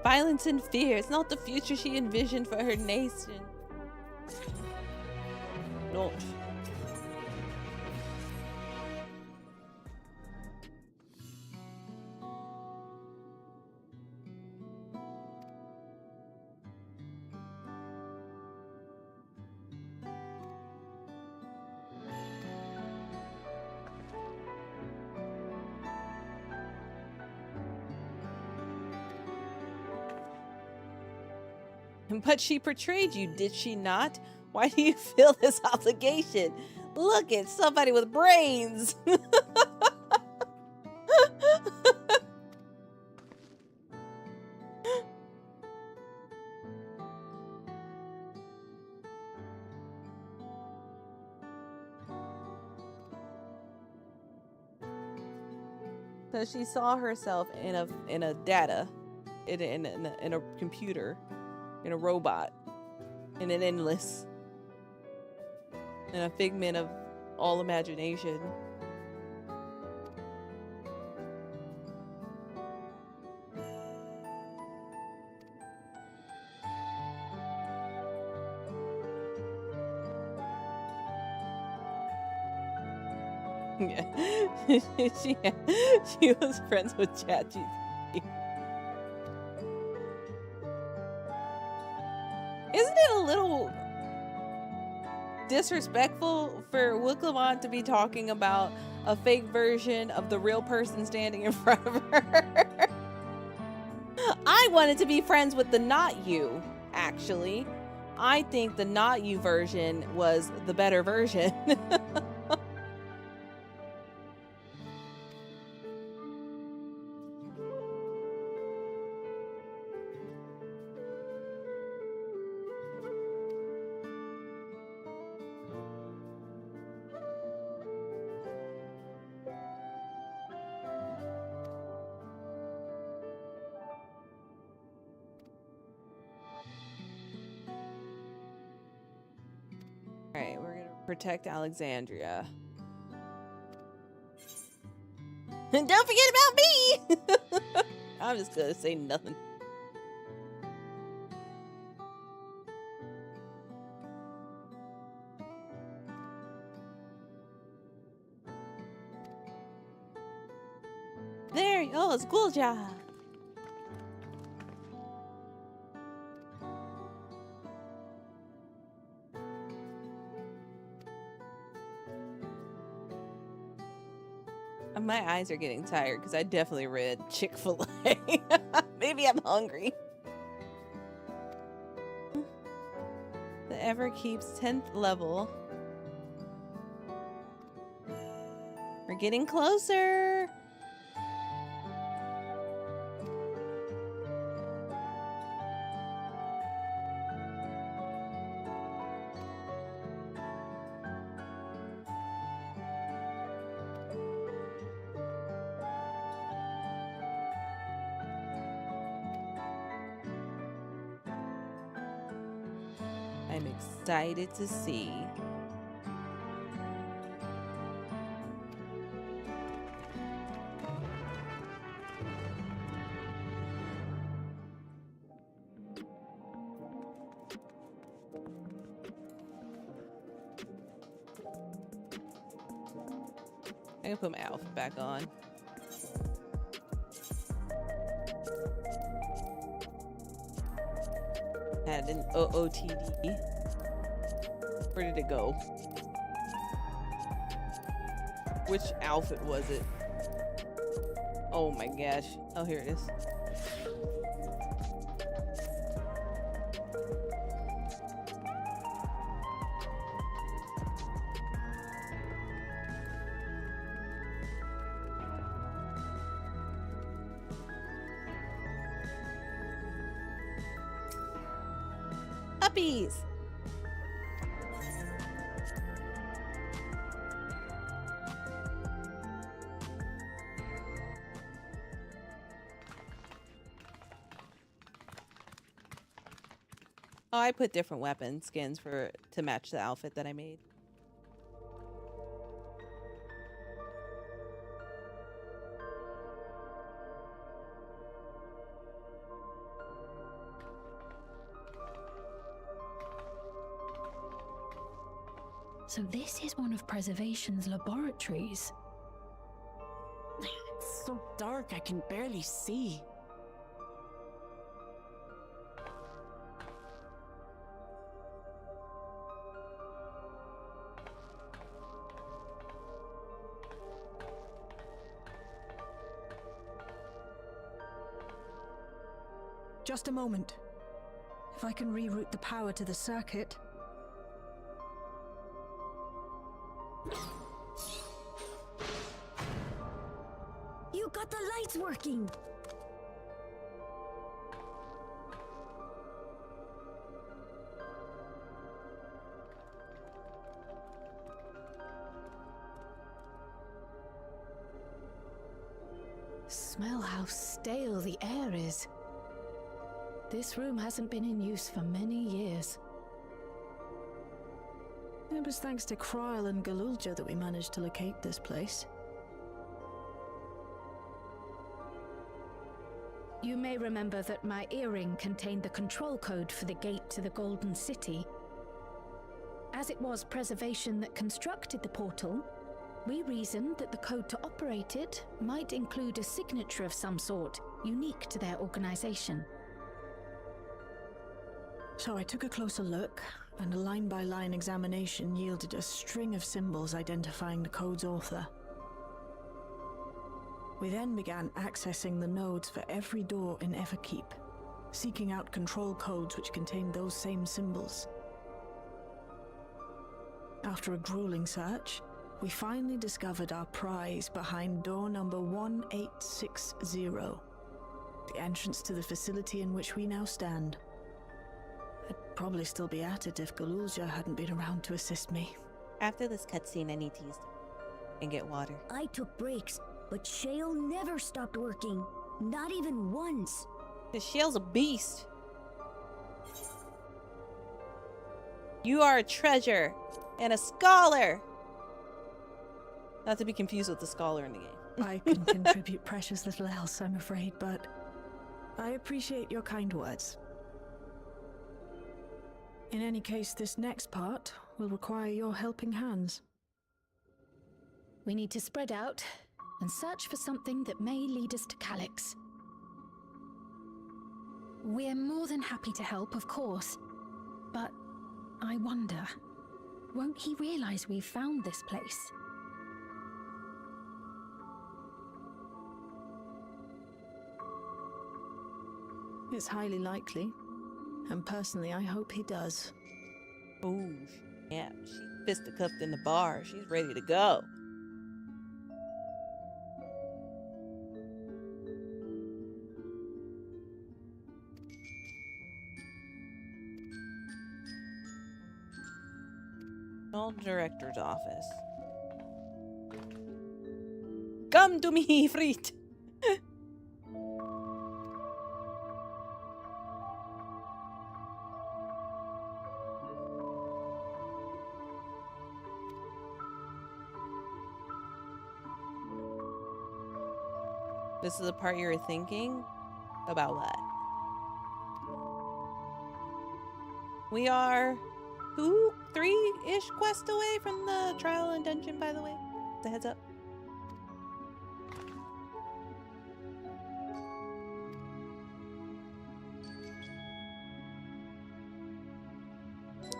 Violence and fear. It's not the future she envisioned for her nation. No. But she portrayed you, did she not? Why do you feel this obligation? Look at somebody with brains. So she saw herself in a data, in a computer, in a robot, in an endless, in a figment of all imagination. Yeah, she was friends with ChatGPT. Isn't it a little disrespectful for Wicklevant to be talking about a fake version of the real person standing in front of her? I wanted to be friends with the not you, actually. I think the not you version was the better version. Alright, we're gonna protect Alexandria. And don't forget about me! I'm just gonna say nothing. There, oh, it's cool job. My eyes are getting tired because I definitely read Chick-fil-A. Maybe I'm hungry. The Everkeep's 10th level. We're getting closer. I'm excited to see. I'm gonna put my outfit back on. Had an OOTD. Where did it go? Which outfit was it? Oh my gosh. Oh, here it is. Puppies! Oh, I put different weapon skins to match the outfit that I made. So this is one of Preservation's laboratories. It's so dark I can barely see. Just a moment. If I can reroute the power to the circuit. You got the lights working! Smell how stale the air is. This room hasn't been in use for many years. It was thanks to Kryl and Galulja that we managed to locate this place. You may remember that my earring contained the control code for the gate to the Golden City. As it was Preservation that constructed the portal, we reasoned that the code to operate it might include a signature of some sort, unique to their organization. So I took a closer look, and a line-by-line examination yielded a string of symbols identifying the code's author. We then began accessing the nodes for every door in Everkeep, seeking out control codes which contained those same symbols. After a grueling search, we finally discovered our prize behind door number 1860, the entrance to the facility in which we now stand. I'd probably still be at it if Galulja hadn't been around to assist me. After this cutscene, I need to use and get water. I took breaks, but Shale never stopped working. Not even once. Because Shale's a beast. You are a treasure and a scholar. Not to be confused with the scholar in the game. I can contribute precious little else, I'm afraid, but I appreciate your kind words. In any case, this next part will require your helping hands. We need to spread out and search for something that may lead us to Calyx. We're more than happy to help, of course. But I wonder, won't he realize we've found this place? It's highly likely, and personally I hope he does. Oh, yeah, she's fisticuffed in the bar. She's ready to go. Old director's office. Come to me, Frit. This is the part you were thinking about. What? We are 2, 3-ish quests away from the trial and dungeon, by the way. The heads up.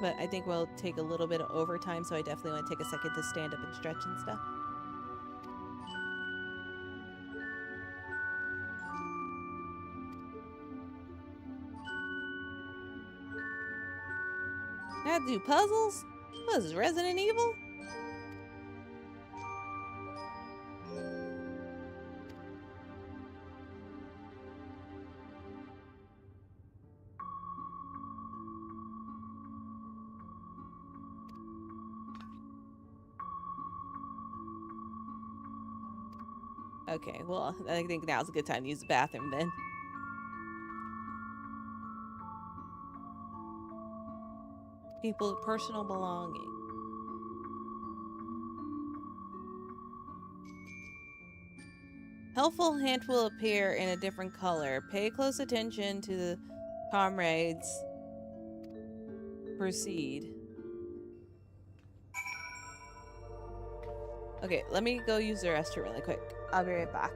But I think we'll take a little bit of overtime, so I definitely want to take a second to stand up and stretch and stuff. I have to do puzzles? What is this, Resident Evil? Okay, well, I think now's a good time to use the bathroom then. People's personal belonging. Helpful hint will appear in a different color. Pay close attention to the comrades. Proceed. Okay, let me go use the restroom really quick. I'll be right back.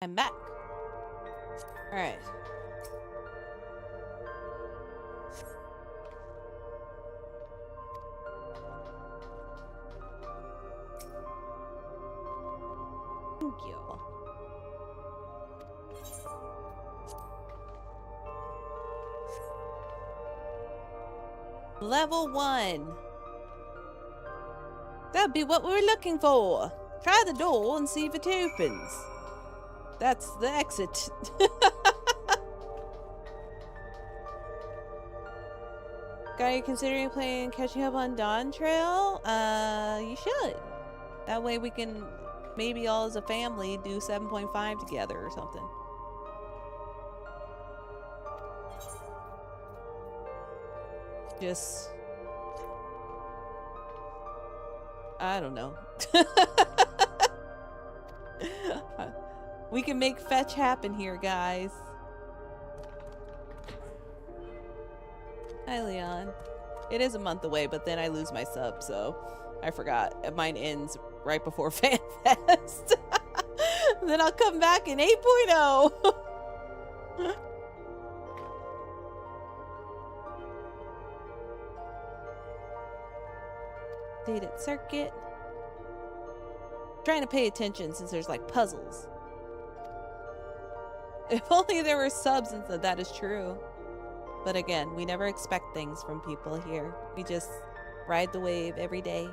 I'm back. All right. Thank you. Level 1. That'd be what we were looking for. Try the door and see if it opens. That's the exit. Are you considering playing Catching Up on Dawn Trail? You should. That way we can maybe all as a family do 7.5 together or something. Just... I don't know. We can make fetch happen here, guys. Hi, Leon. It is a month away, but then I lose my sub, so I forgot. Mine ends right before FanFest. Then I'll come back in 8.0. Dated circuit. Trying to pay attention since there's like puzzles. If only there were subs and said that is true. But again, we never expect things from people here. We just ride the wave every day.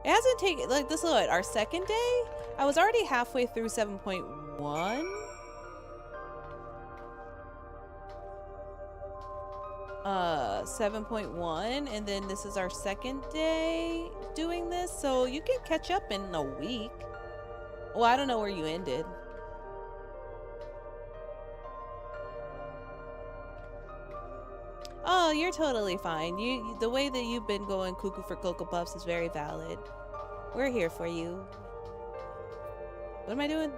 It hasn't taken, like, this is what, our second day? I was already halfway through 7.1. 7.1, and then this is our second day doing this, so you can catch up in a week. Well, I don't know where you ended. Oh, you're totally fine. The way that you've been going cuckoo for Cocoa Puffs is very valid. We're here for you. What am I doing?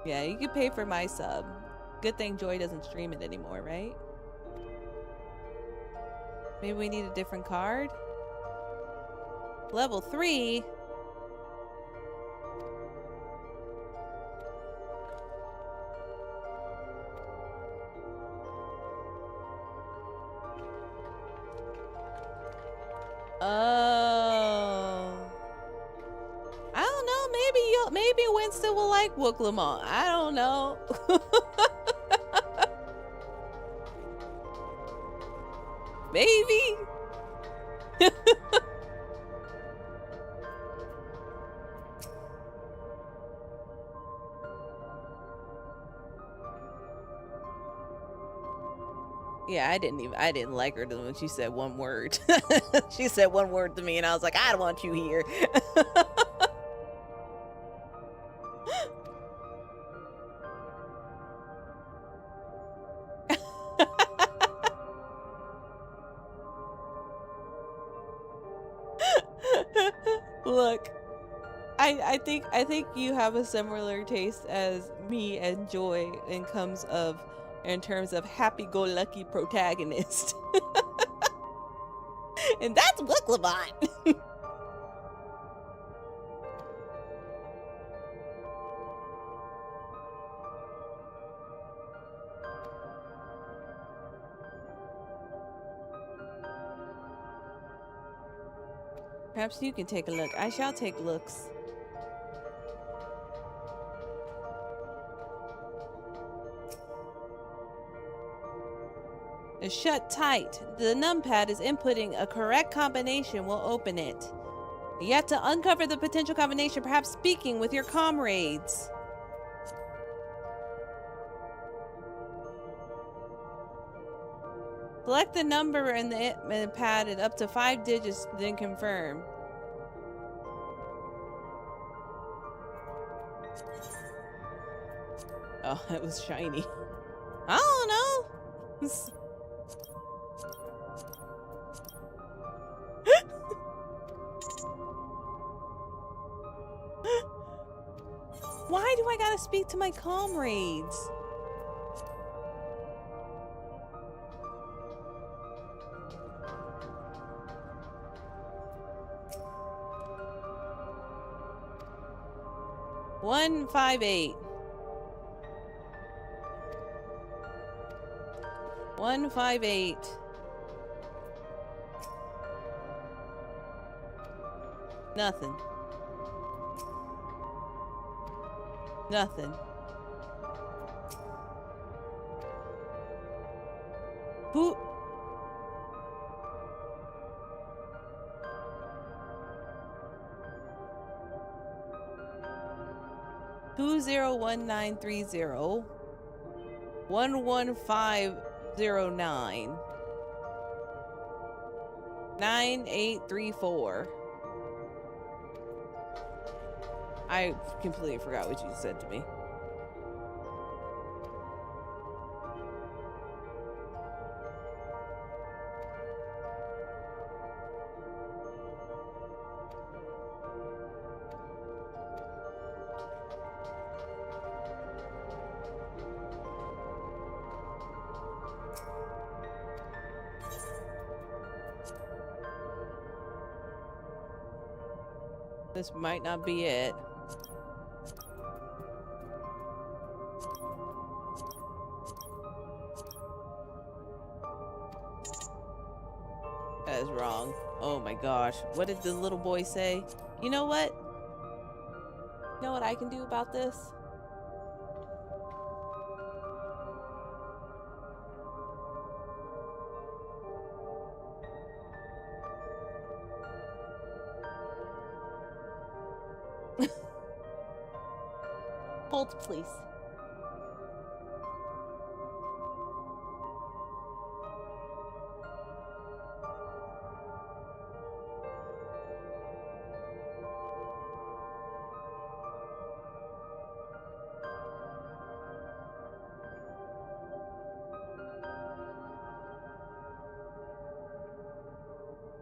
Yeah, you can pay for my sub. Good thing Joy doesn't stream it anymore, right? Maybe we need a different card? Level 3? Oh. I don't know, maybe Winston will like Wooklamon. I don't know. Maybe. Yeah, I didn't like her when she said one word. She said one word to me and I was like, I don't want you here. Look, I think you have a similar taste as me and Joy in terms of happy-go-lucky protagonist. And that's Wooklamon. Perhaps you can take a look. I shall take looks. It's shut tight. The numpad is inputting a correct combination will open it. You have to uncover the potential combination, perhaps speaking with your comrades. Select the number in the pad at up to 5 digits, then confirm. Oh, it was shiny. I don't know. Why do I gotta speak to my comrades? One 5-8. 158. Nothing. Nothing. Who? Two 01930 11509 9834. I completely forgot what you said to me. This might not be it. That is wrong. Oh my gosh. What did the little boy say? You know what? You know what I can do about this? Hold, please.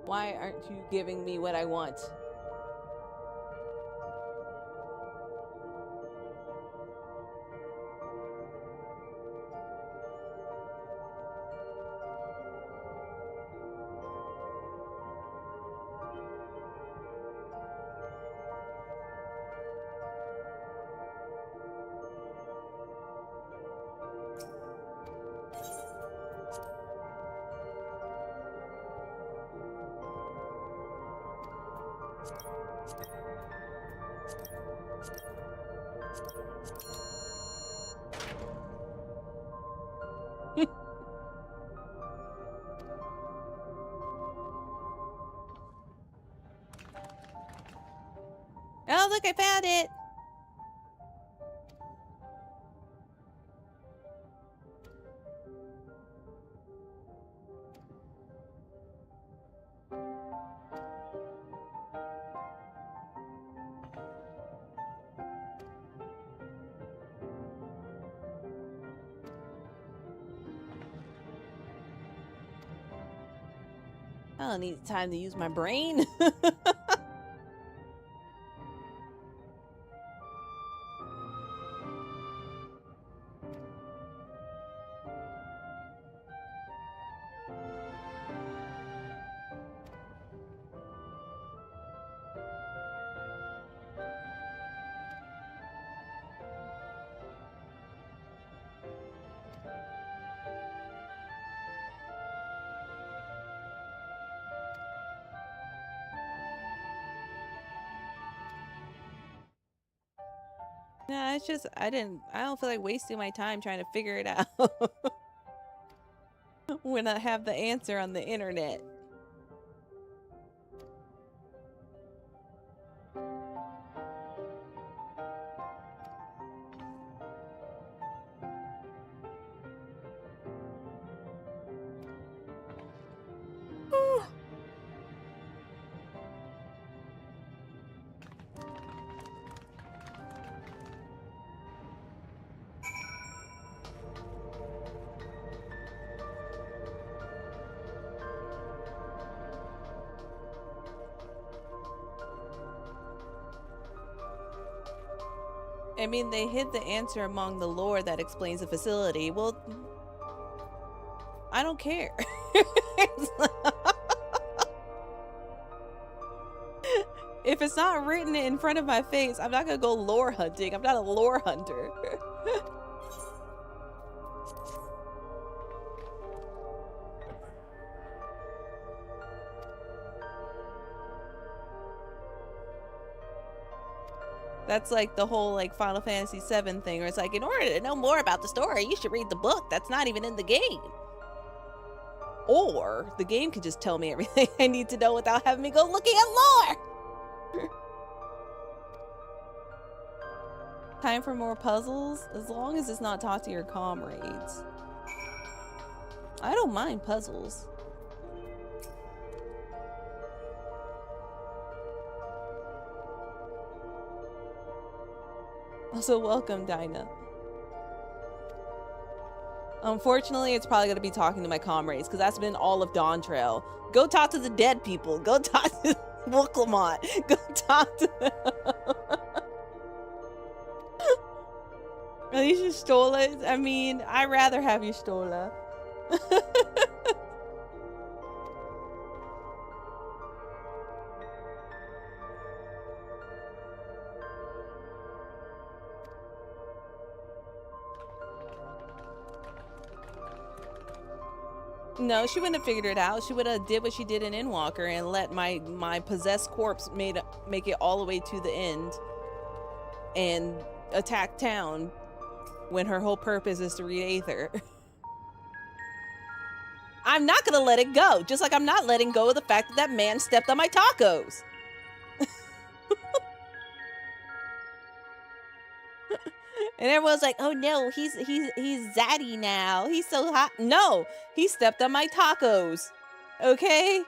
Why aren't you giving me what I want? Oh, look, I found it. I don't need time to use my brain. Nah, it's just I don't feel like wasting my time trying to figure it out when I have the answer on the internet. I mean, they hid the answer among the lore that explains the facility. Well, I don't care. If it's not written in front of my face, I'm not gonna go lore hunting. I'm not a lore hunter. That's like the whole like Final Fantasy VII thing, where it's like, in order to know more about the story, you should read the book that's not even in the game. Or the game could just tell me everything I need to know without having me go looking at lore. Time for more puzzles? As long as it's not talk to your comrades. I don't mind puzzles. Also, welcome, Dinah. Unfortunately, it's probably going to be talking to my comrades, because that's been all of Dawn Trail. Go talk to the dead people. Go talk to Wooklamont. Go talk to them. At least you stole it. I mean, I'd rather have you stolen. No, she wouldn't have figured it out. She would have did what she did in Endwalker and let my possessed corpse make it all the way to the end and attack town when her whole purpose is to read Aether. I'm not gonna let it go, just like I'm not letting go of the fact that that man stepped on my tacos. And everyone's like, oh no, he's zaddy now. He's so hot. No, he stepped on my tacos. Okay?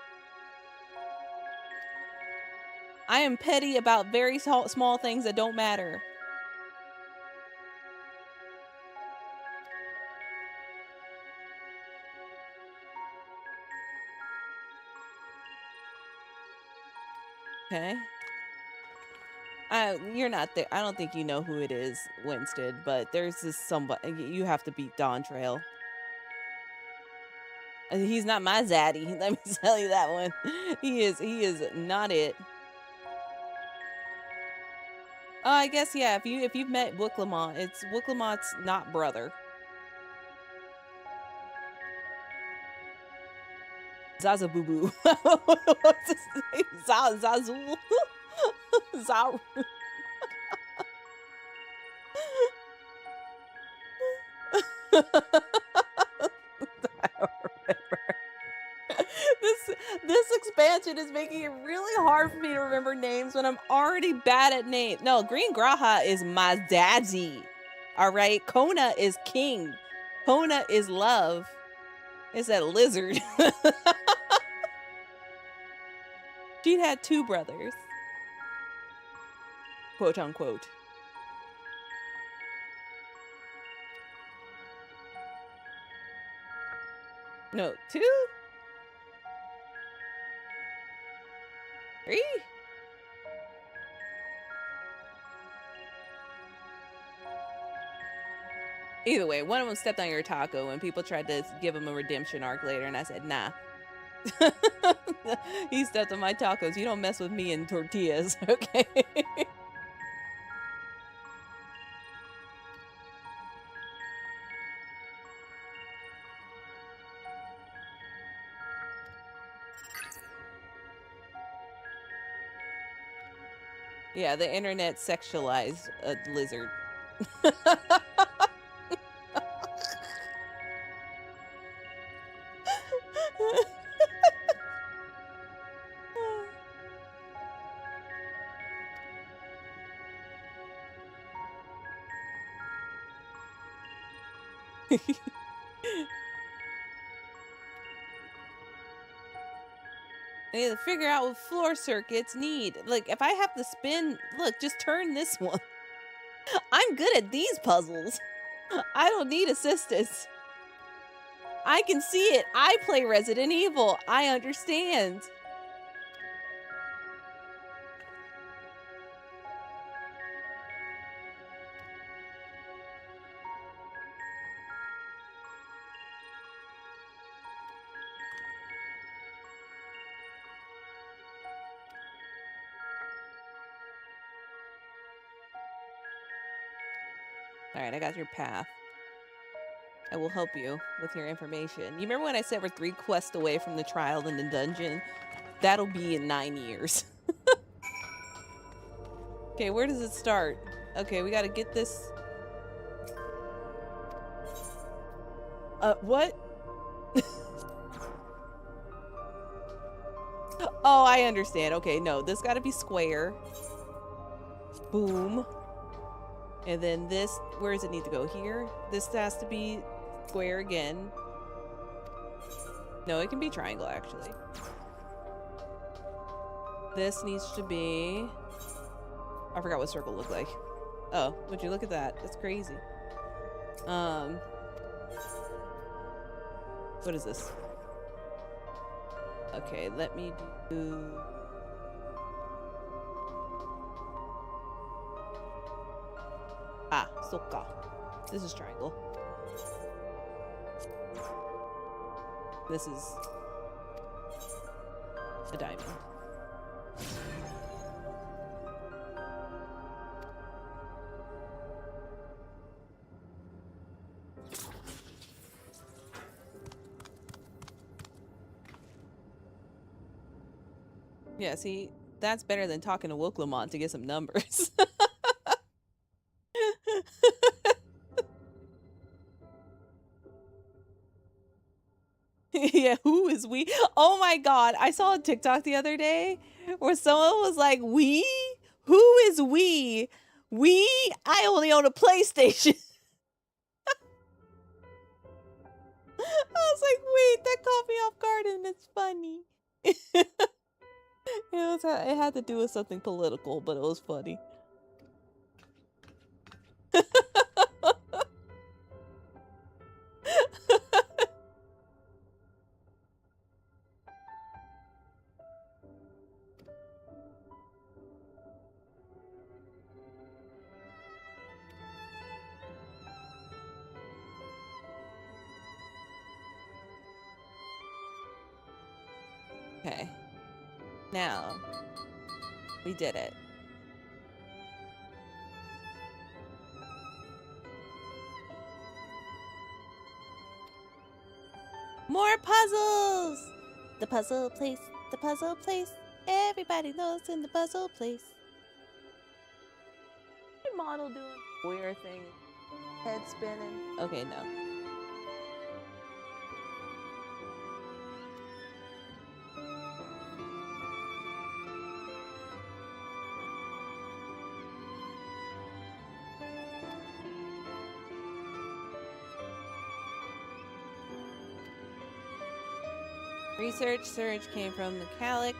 I am petty about very small things that don't matter. Okay. You're not there. I don't think you know who it is, Winston, but there's this somebody. You have to beat Dawn Trail. He's not my zaddy. Let me tell you that one. He is not it. Oh, I guess yeah. If you've met Wooklamont, it's Wooklamant's not brother. Zazaboo. What's his name? Zazul. Zaru. I don't remember. This expansion is making it really hard for me to remember names when I'm already bad at names. No, Green Graha is my daddy. All right, Kona is king. Kona is love. It's that lizard. She had 2 brothers. Quote unquote. No, 2? 3? Either way, one of them stepped on your taco and people tried to give him a redemption arc later, and I said, nah. He stepped on my tacos. You don't mess with me and tortillas, okay? Yeah, the internet sexualized a lizard. I need to figure out what floor circuits need. Like, if I have to spin, look, just turn this one. I'm good at these puzzles. I don't need assistance. I can see it. I play Resident Evil. I understand. Alright, I got your path. I will help you with your information. You remember when I said we're 3 quests away from the trial in the dungeon? That'll be in 9 years. Okay, where does it start? Okay, we gotta get this... what? Oh, I understand. Okay, no, this gotta be square. Boom. And then this, where does it need to go? Here? This has to be square again. No, it can be triangle, actually. This needs to be... I forgot what circle looked like. Oh, would you look at that? That's crazy. What is this? Okay, let me do... Ah, sokka. This is triangle. This is a diamond. Yeah, see, that's better than talking to Wooklamont to get some numbers. Yeah, who is we? Oh my god, I saw a TikTok the other day where someone was like, we? Who is we? I only own a PlayStation. I was like, wait, that caught me off guard and it's funny. It had to do with something political, but it was funny. Okay. Now, we did it. More puzzles! The puzzle place, the puzzle place. Everybody knows in the puzzle place. Your model doing weird thing. Head spinning. Okay, no. Research surge came from the calyx.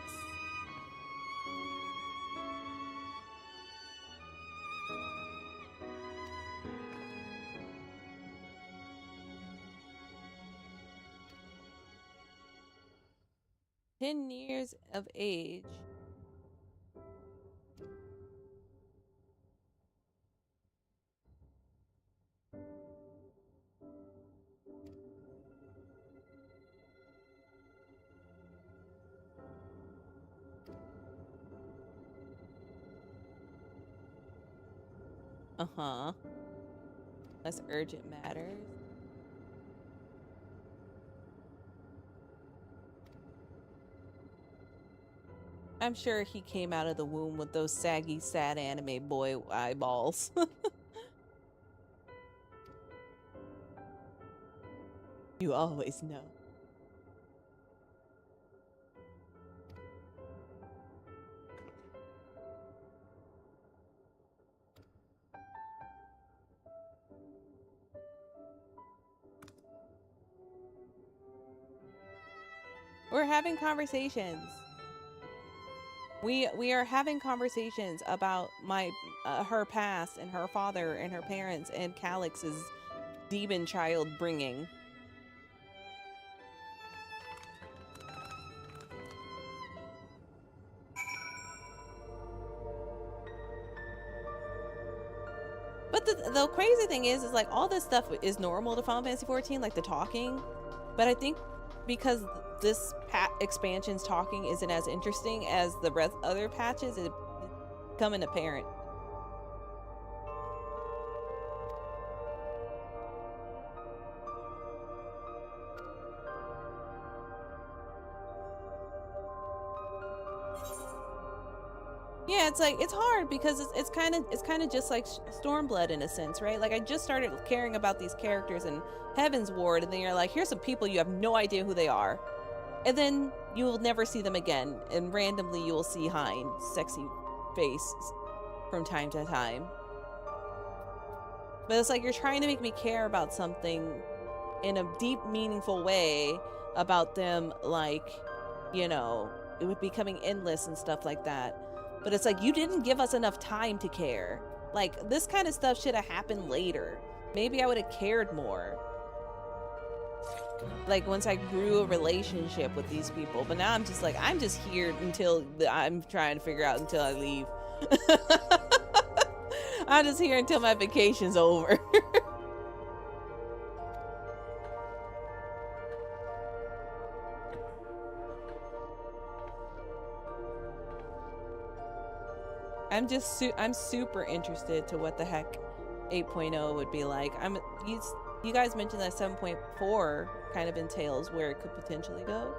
"10 years of age. Uh-huh. Less urgent matters. I'm sure he came out of the womb with those saggy, sad anime boy eyeballs. You always know. We're having conversations. We are having conversations about her past and her father and her parents and Calyx's demon child bringing. But the crazy thing is like all this stuff is normal to Final Fantasy 14, like the talking. But I think because this expansion's talking isn't as interesting as the other patches, it's becoming apparent. Yeah, it's like it's hard because it's kind of just like Stormblood in a sense, right? Like I just started caring about these characters in Heaven's Ward, and then you're like, here's some people you have no idea who they are, and then you will never see them again, and randomly you will see Hind's sexy face from time to time. But it's like you're trying to make me care about something in a deep, meaningful way about them, like, you know, it would becoming endless and stuff like that. But it's like, you didn't give us enough time to care. Like, this kind of stuff should have happened later. Maybe I would have cared more. Like, once I grew a relationship with these people. But now I'm just like, I'm just here until I'm trying to figure out until I leave. I'm just here until my vacation's over. I'm super interested to what the heck 8.0 would be like. You guys mentioned that 7.4 kind of entails where it could potentially go.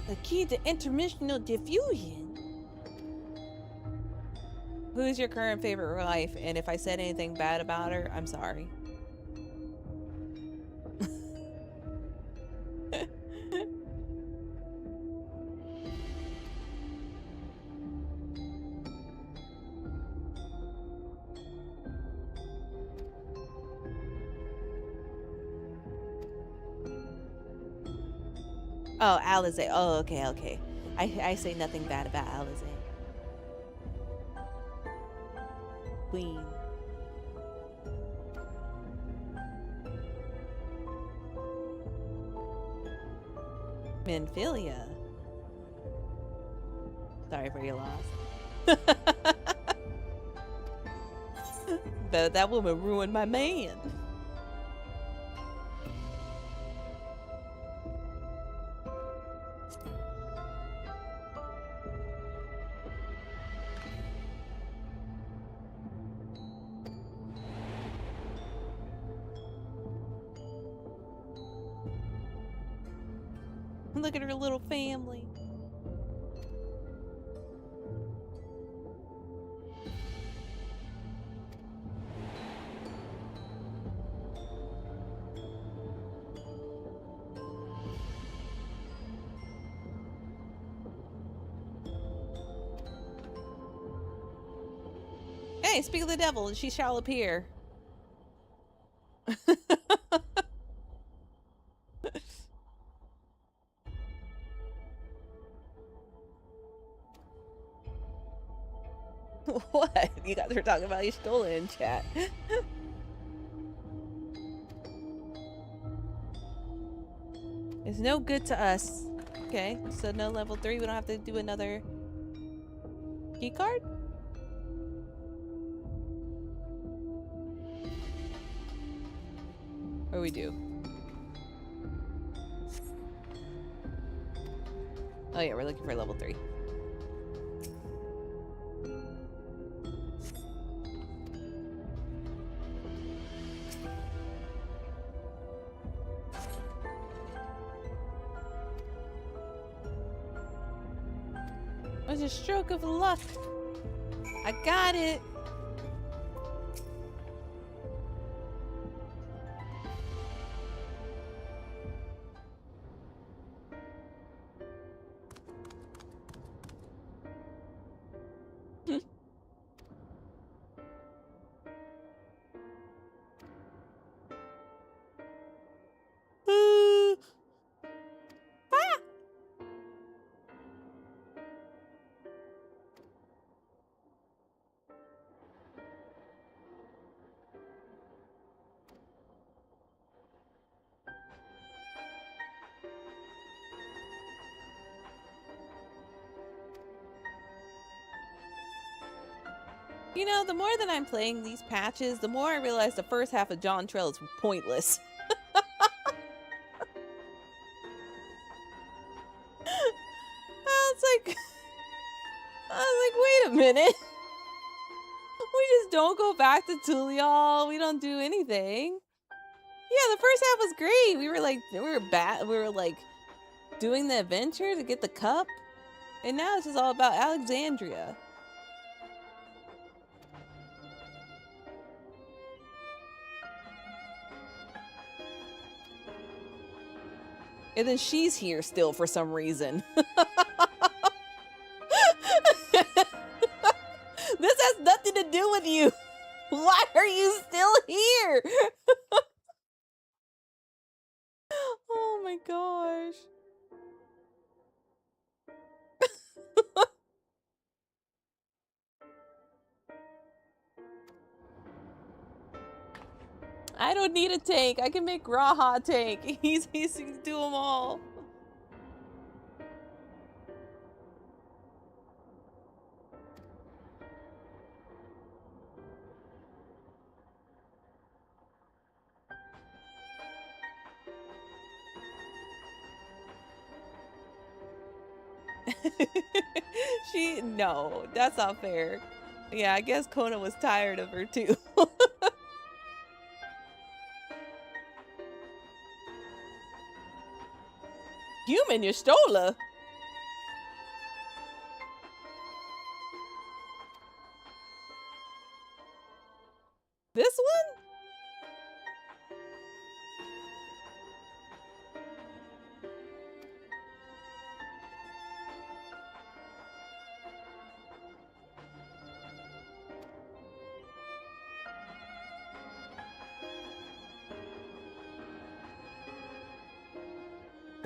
The key to interdimensional diffusion. Who is your current favorite wife? And if I said anything bad about her, I'm sorry. Oh, Alize. Oh, okay, okay. I say nothing bad about Alize. Queen. Manphilia. Sorry for your loss. But that woman ruined my man. Look at her little family. Hey, speak of the devil, and she shall appear. What? You guys were talking about Y'shtola in chat. It's no good to us. Okay, so no level 3. We don't have to do another key card? Or we do? Oh yeah, we're looking for level 3. It was a stroke of luck. I got it. You know, the more that I'm playing these patches, the more I realize the first half of John Trail is pointless. I was like, wait a minute. We just don't go back to Tulial. We don't do anything. Yeah, the first half was great. We were like doing the adventure to get the cup. And now it's just all about Alexandria. And then she's here still for some reason. This has nothing to do with you. Why are you still here? Oh my gosh. I don't need a tank. I can make Raha tank. He's to do them all. No, that's not fair. Yeah, I guess Kona was tired of her too. Human Y'shtola?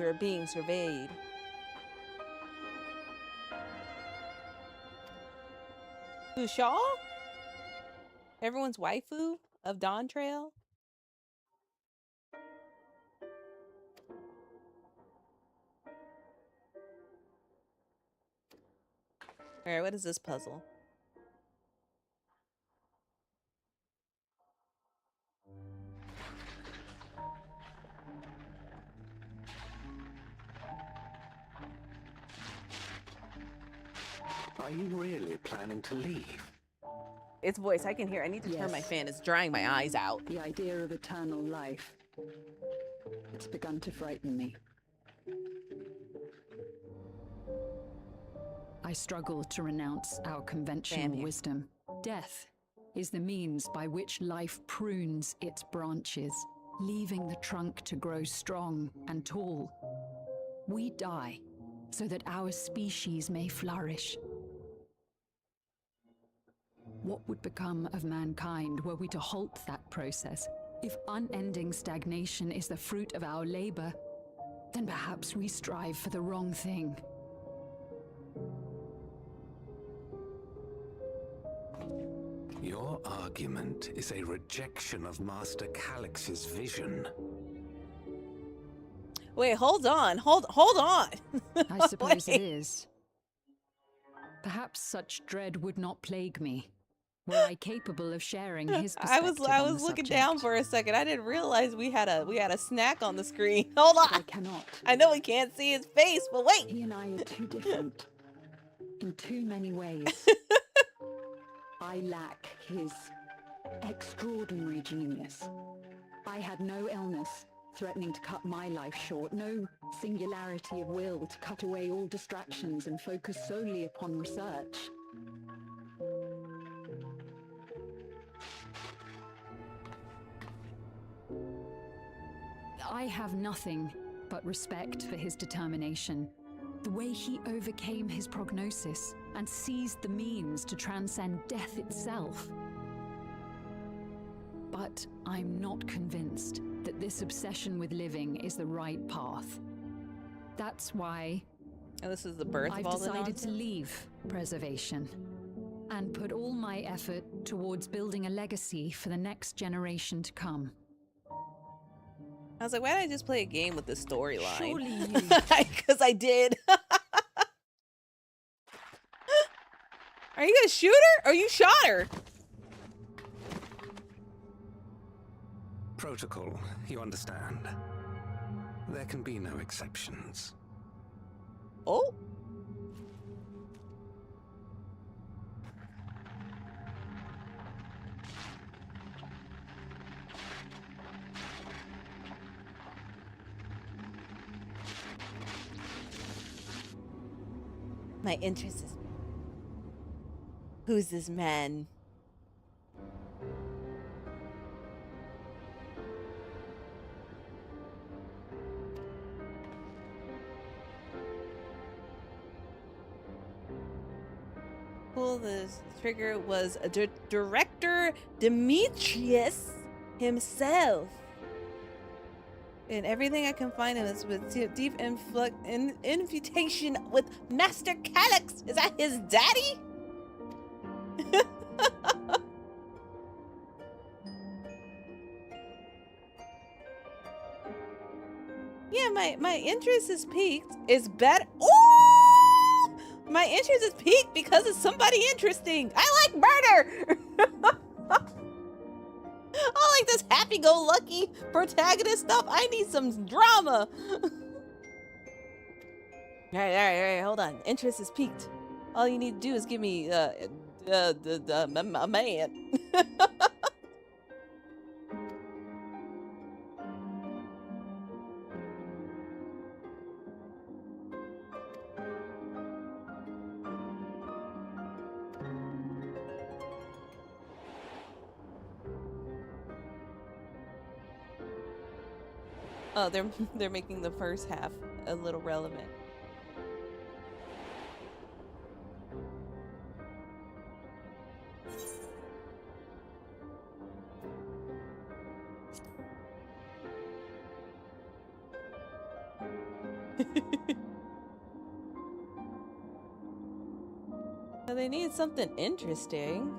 We're being surveyed. Who, Shaw? Everyone's waifu of Dawn Trail? Alright, what is this puzzle? Are you really planning to leave? Its voice, I can hear. I need to turn my fan. It's drying my eyes out. The idea of eternal life. It's begun to frighten me. I struggle to renounce our conventional wisdom. Death is the means by which life prunes its branches, leaving the trunk to grow strong and tall. We die so that our species may flourish. What would become of mankind were we to halt that process? If unending stagnation is the fruit of our labor, then perhaps we strive for the wrong thing. Your argument is a rejection of Master Calix's vision. Wait, hold on. Hold on. I suppose it is. Perhaps such dread would not plague me, were I capable of sharing his perspective. I was looking down for a second. I didn't realize we had a snack on the screen. Hold on. I cannot. I know we can't see his face, but wait. He and I are too different in too many ways. I lack his extraordinary genius. I had no illness threatening to cut my life short, no singularity of will to cut away all distractions and focus solely upon research. I have nothing but respect for his determination. The way he overcame his prognosis and seized the means to transcend death itself. But I'm not convinced that this obsession with living is the right path. That's why this is the birth I've of all the decided nonsense? to leave preservation and put all my effort towards building a legacy for the next generation to come. I was like, why did I just play a game with this storyline? Surely you... Because I did. Are you gonna shoot her? Or you shot her? Protocol, you understand. There can be no exceptions. Oh. My interest is... Who's this man? Pull the trigger was Director Demetrius himself. And everything I can find him is with deep infutation with Master Calix. Is that his daddy? Yeah, my interest is peaked. Is better. Ooh! My interest is peaked because it's somebody interesting. I like murder. I like this happy-go-lucky protagonist stuff. I need some drama. All right, hold on. Interest is peaked. All you need to do is give me a man. Oh, they're making the first half a little relevant. So they need something interesting.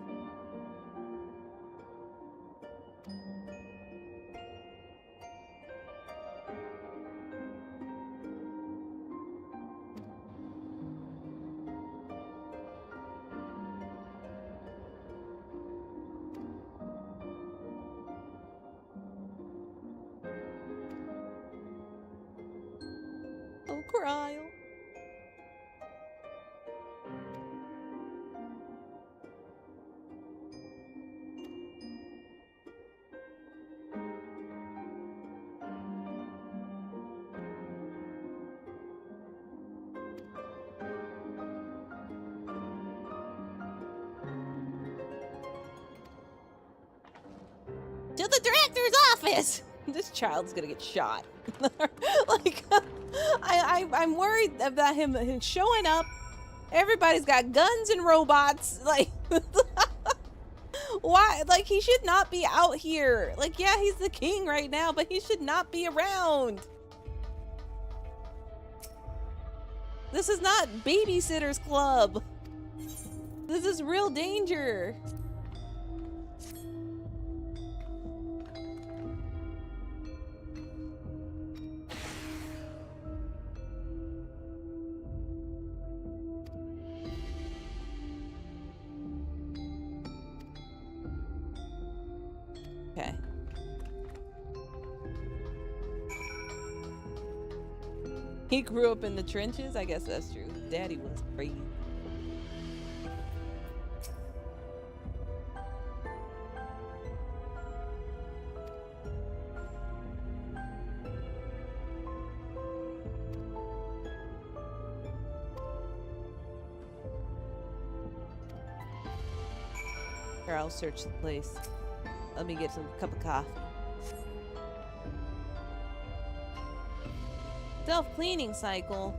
Oh, Cryle. To the director's office! This child's gonna get shot. Like, I'm worried about him showing up. Everybody's got guns and robots. Like, why? Like, he should not be out here. Like, yeah, he's the king right now, but he should not be around. This is not Babysitter's Club. This is real danger. Okay. He grew up in the trenches? I guess that's true. Daddy was crazy. Here, I'll search the place. Let me get some cup of coffee. Self-cleaning cycle.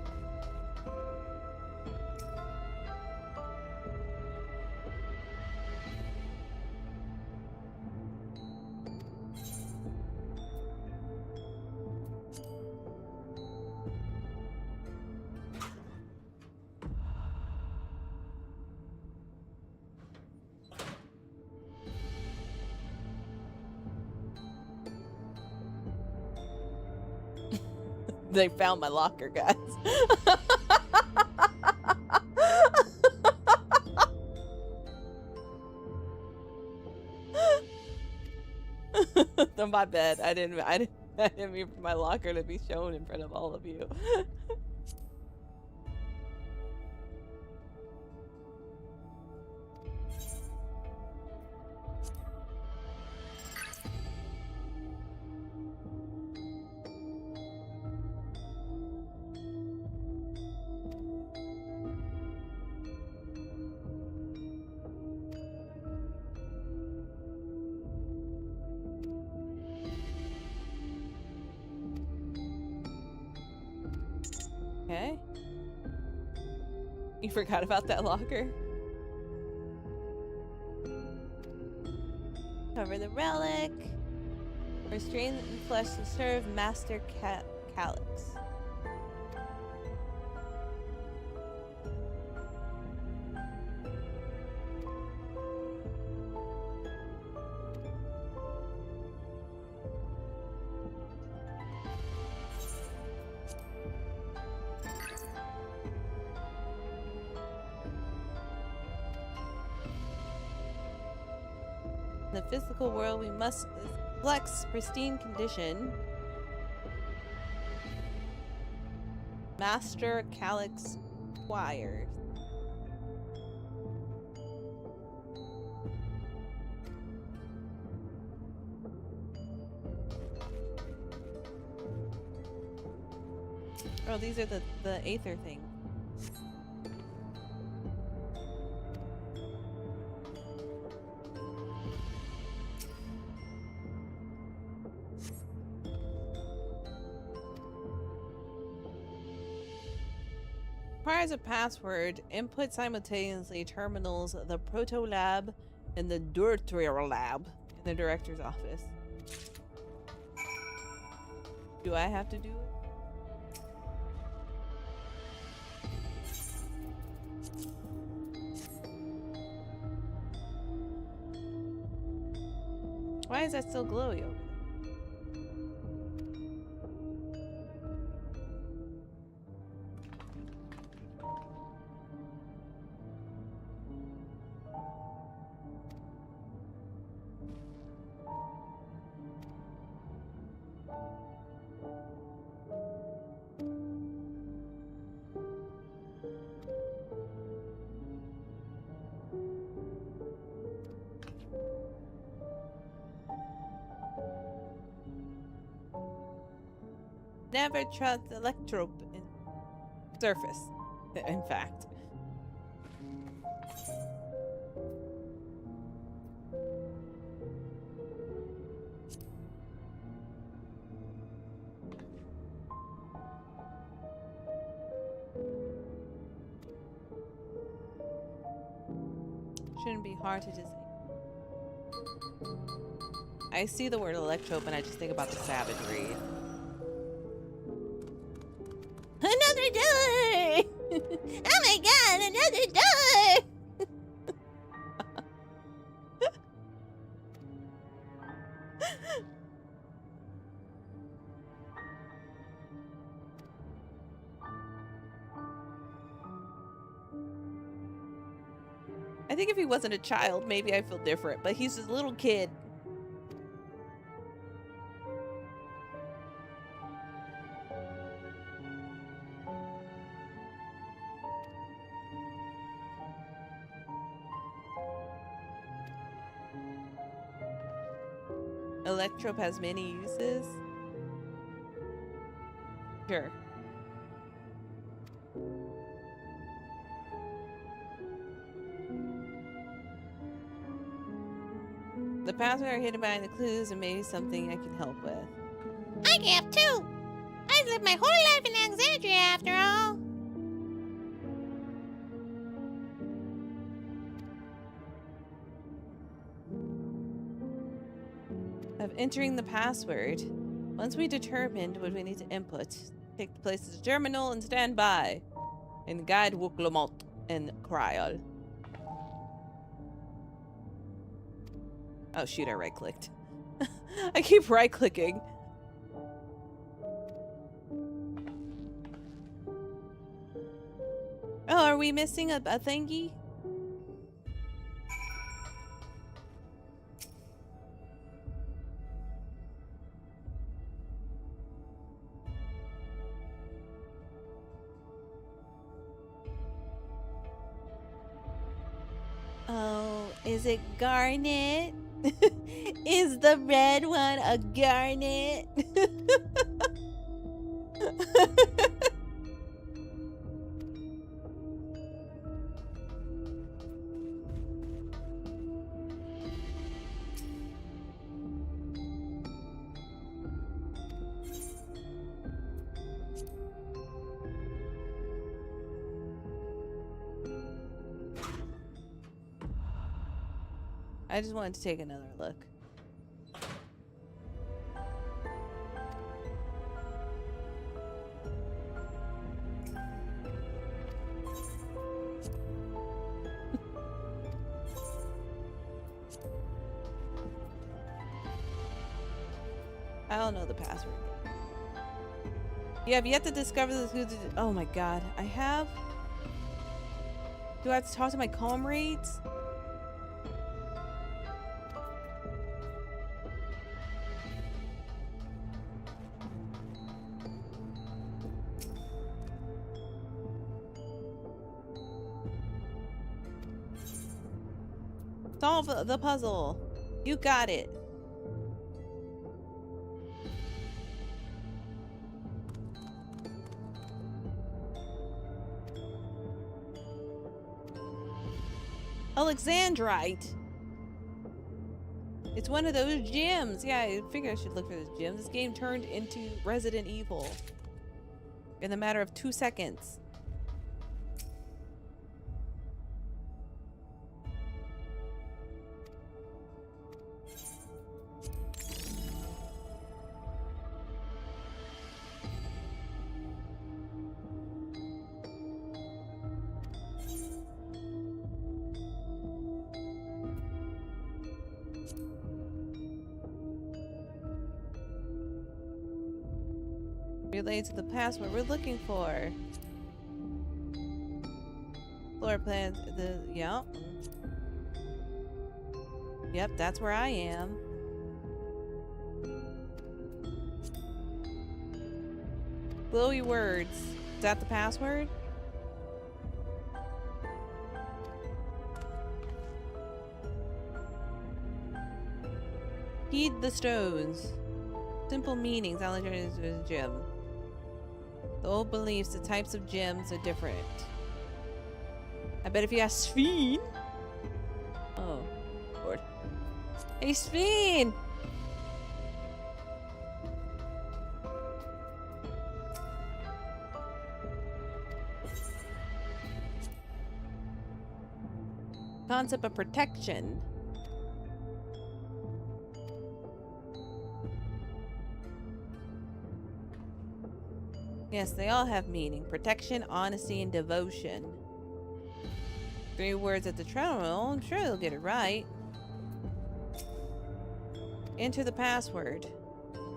They found my locker, guys. My bad. I didn't mean for my locker to be shown in front of all of you. Okay. You forgot about that locker? Cover the relic. Restrain the flesh to serve Master Calyx. In the physical world, we must flex pristine condition. Master Calyx Choir. Oh, these are the Aether thing. Requires a password. Input simultaneously terminals the Proto Lab and the Durtrier Lab in the director's office. Do I have to do it? Why is that still glowy over there? Never trust electrope in surface, in fact. Shouldn't be hard to disable. I see the word electrope and I just think about the savagery. Another door! Oh my god, another door! I think if he wasn't a child, maybe I feel different, but he's a little kid. Electrope has many uses. Sure. The pathway are hidden behind the clues and maybe something I can help with. I have too! I've lived my whole life in Alexandria after all! Of entering the password. Once we determined what we need to input, take the place of the terminal and stand by. And guide Wuklamot and Kryal. Oh shoot, I right-clicked. I keep right-clicking. Oh, are we missing a thingy? Oh, is it garnet? Is the red one a garnet? I just wanted to take another look. I don't know the password. You have yet to discover the clues. Oh my god. I have? Do I have to talk to my comrades? Solve the puzzle. You got it. Alexandrite. It's one of those gems. Yeah, I figured I should look for those gems. This game turned into Resident Evil in the matter of 2 seconds. Related to the password we're looking for. Floor plans. Yep. Yep, that's where I am. Glowy words. Is that the password? Heed the stones. Simple meanings. Alexander's gem. The old beliefs, the types of gems are different. I bet if you ask Sphene. Oh, Lord. Hey, Sphene! Concept of protection. Yes, they all have meaning. Protection, honesty, and devotion. 3 words at the terminal. I'm sure they'll get it right. Enter the password.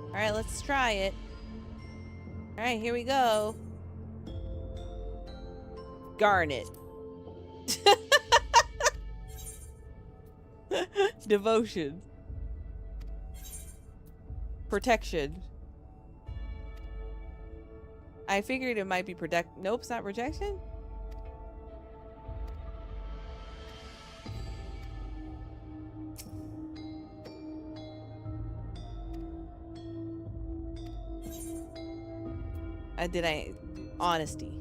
Alright, let's try it. Alright, here we go. Garnet. Devotion. Protection. I figured it might be nope, it's not protection? Honesty.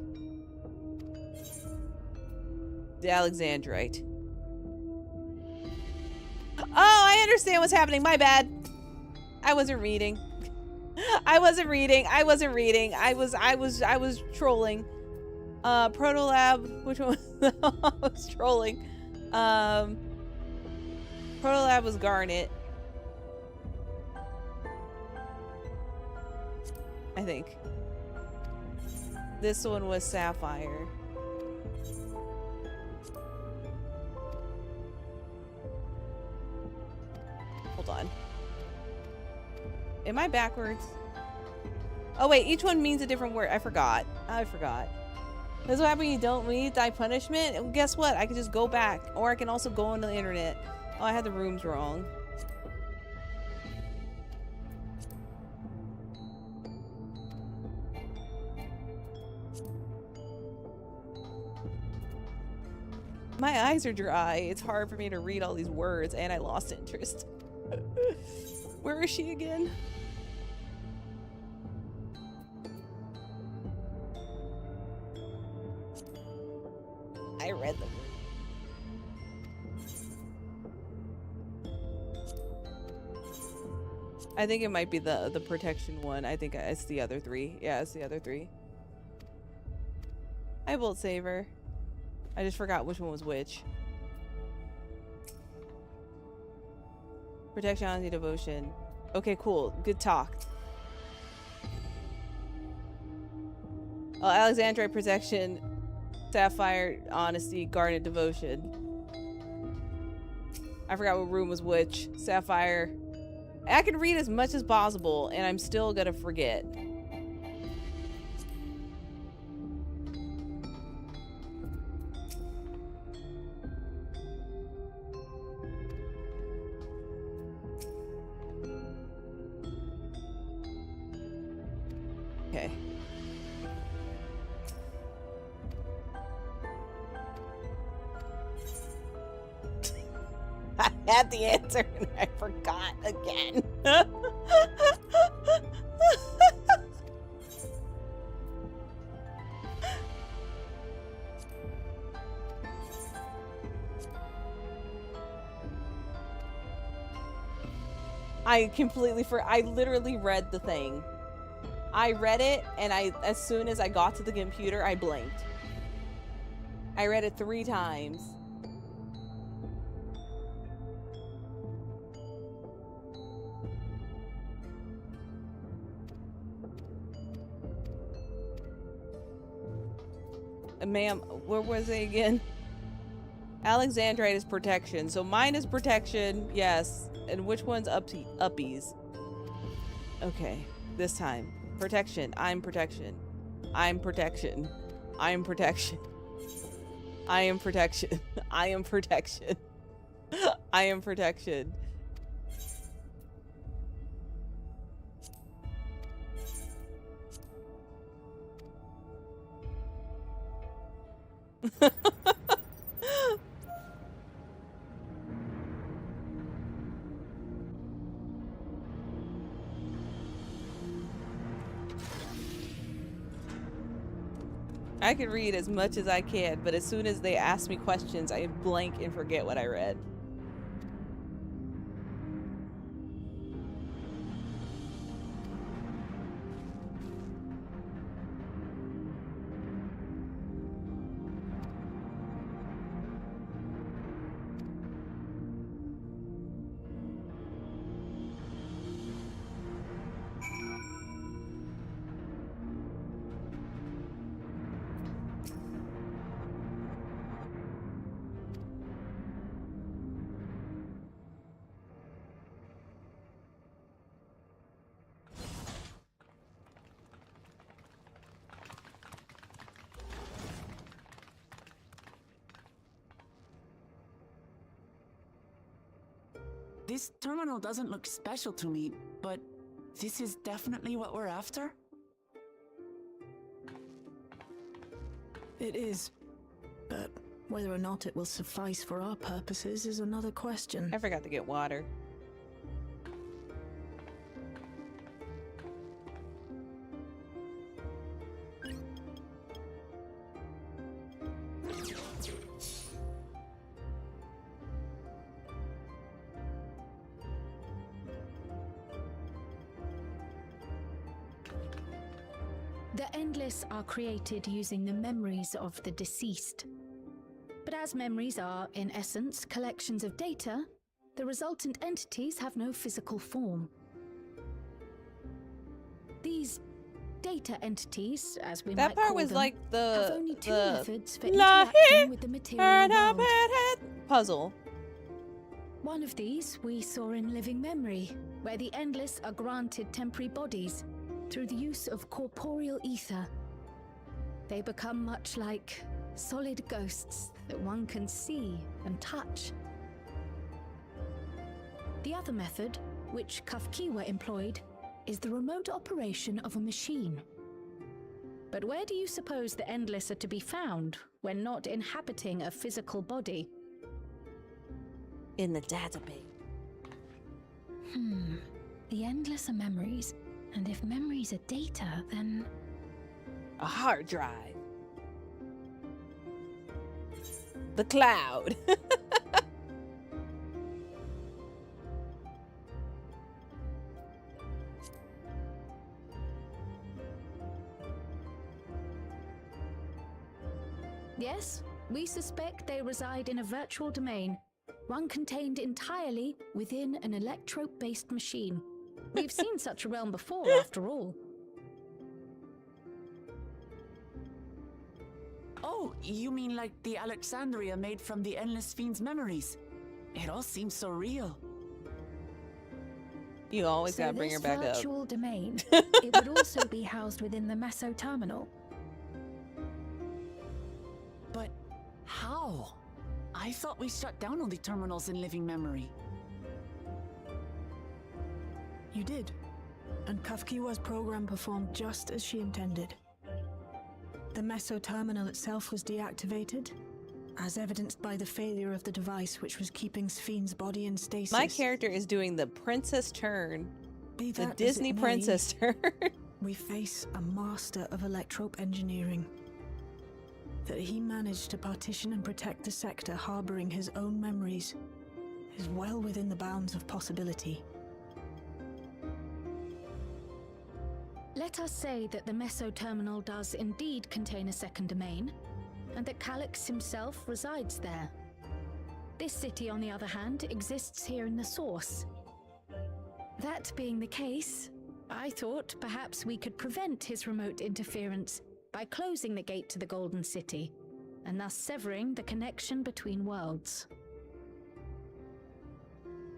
The Alexandrite. Oh, I understand what's happening. My bad. I wasn't reading. I wasn't reading. I was trolling. Protolab, which one? I was trolling. Protolab was Garnet. I think. This one was Sapphire. Hold on. Am I backwards? Oh wait, each one means a different word. I forgot. That's what happens when you don't die punishment. And guess what? I can just go back. Or I can also go on the internet. Oh, I had the rooms wrong. My eyes are dry. It's hard for me to read all these words, and I lost interest. Where is she again? I read them. I think it might be the protection one. I think it's the other 3. Yeah, it's the other 3. Hi, Bolt Saver. I just forgot which one was which. Protection, honesty, devotion. Okay, cool. Good talk. Oh, Alexandrite protection, Sapphire, honesty, Garnet, devotion. I forgot what room was which. Sapphire. I can read as much as possible, and I'm still gonna forget. Okay. I had the answer and I forgot again. I literally read the thing. I read it, and as soon as I got to the computer, I blinked. I read it 3 times. Ma'am, where was it again? Alexandrite is protection. So mine is protection, yes. And which one's uppies? Okay, this time. Protection. I'm protection. I'm protection. I am protection. I am protection. I am protection. I am protection. I can read as much as I can, but as soon as they ask me questions, I blank and forget what I read. This terminal doesn't look special to me, but this is definitely what we're after? It is. But whether or not it will suffice for our purposes is another question. I forgot to get water. The Endless are created using the memories of the deceased. But as memories are, in essence, collections of data, the resultant entities have no physical form. These data entities, as we might call them, That part was like have only two methods for La interacting with the material world. puzzle. One of these we saw in Living Memory, where the Endless are granted temporary bodies through the use of corporeal ether. They become much like solid ghosts that one can see and touch. The other method, which Kafkiwa employed, is the remote operation of a machine. But where do you suppose the Endless are to be found when not inhabiting a physical body? In the database. The Endless are memories. And if memories are data, then... A hard drive. The cloud. Yes, we suspect they reside in a virtual domain, one contained entirely within an electrope-based machine. We've seen such a realm before, after all. Oh, you mean like the Alexandria made from the Endless Fiend's memories? It all seems so real. You always gotta bring her back up. This virtual domain, it would also be housed within the Meso terminal. But how? I thought we shut down all the terminals in Living Memory. You did. And Kafkiwa's program performed just as she intended. The Meso terminal itself was deactivated, as evidenced by the failure of the device which was keeping Spheen's body in stasis. My character is doing the princess turn. Be The that as Disney it may, princess turn. we face a master of electrope engineering. That he managed to partition and protect the sector harboring his own memories is well within the bounds of possibility. Let us say that the Meso terminal does indeed contain a second domain, and that Calix himself resides there. This city, on the other hand, exists here in the source. That being the case, I thought perhaps we could prevent his remote interference by closing the gate to the Golden City, and thus severing the connection between worlds.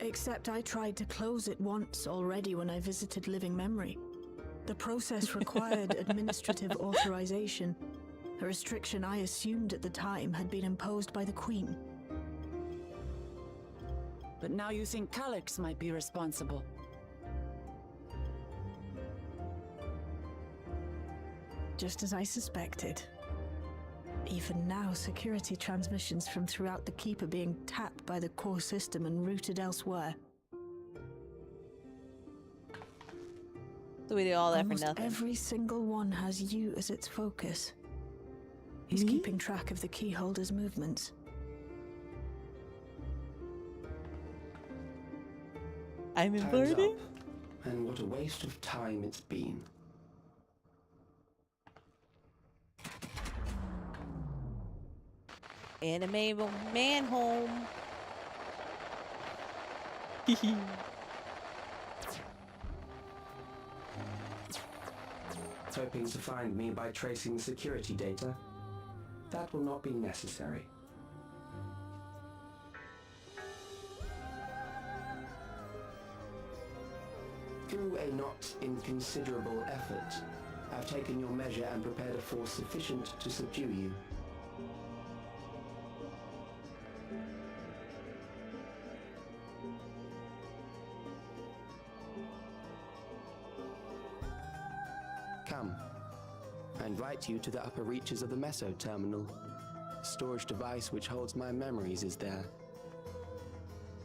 Except I tried to close it once already when I visited Living Memory. The process required administrative authorization, a restriction I assumed at the time had been imposed by the Queen. But now you think Calyx might be responsible. Just as I suspected. Even now, security transmissions from throughout the keep are being tapped by the core system and routed elsewhere. So we do all that Almost for nothing. every single one has you as its focus. He's keeping track of the keyholder's movements. I'm Time's importing? up, and what a waste of time it's been. Anime man home. Hoping to find me by tracing security data? That will not be necessary. Through a not inconsiderable effort, I've taken your measure and prepared a force sufficient to subdue you. Come. I invite you to the upper reaches of the Meso Terminal. The storage device which holds my memories is there.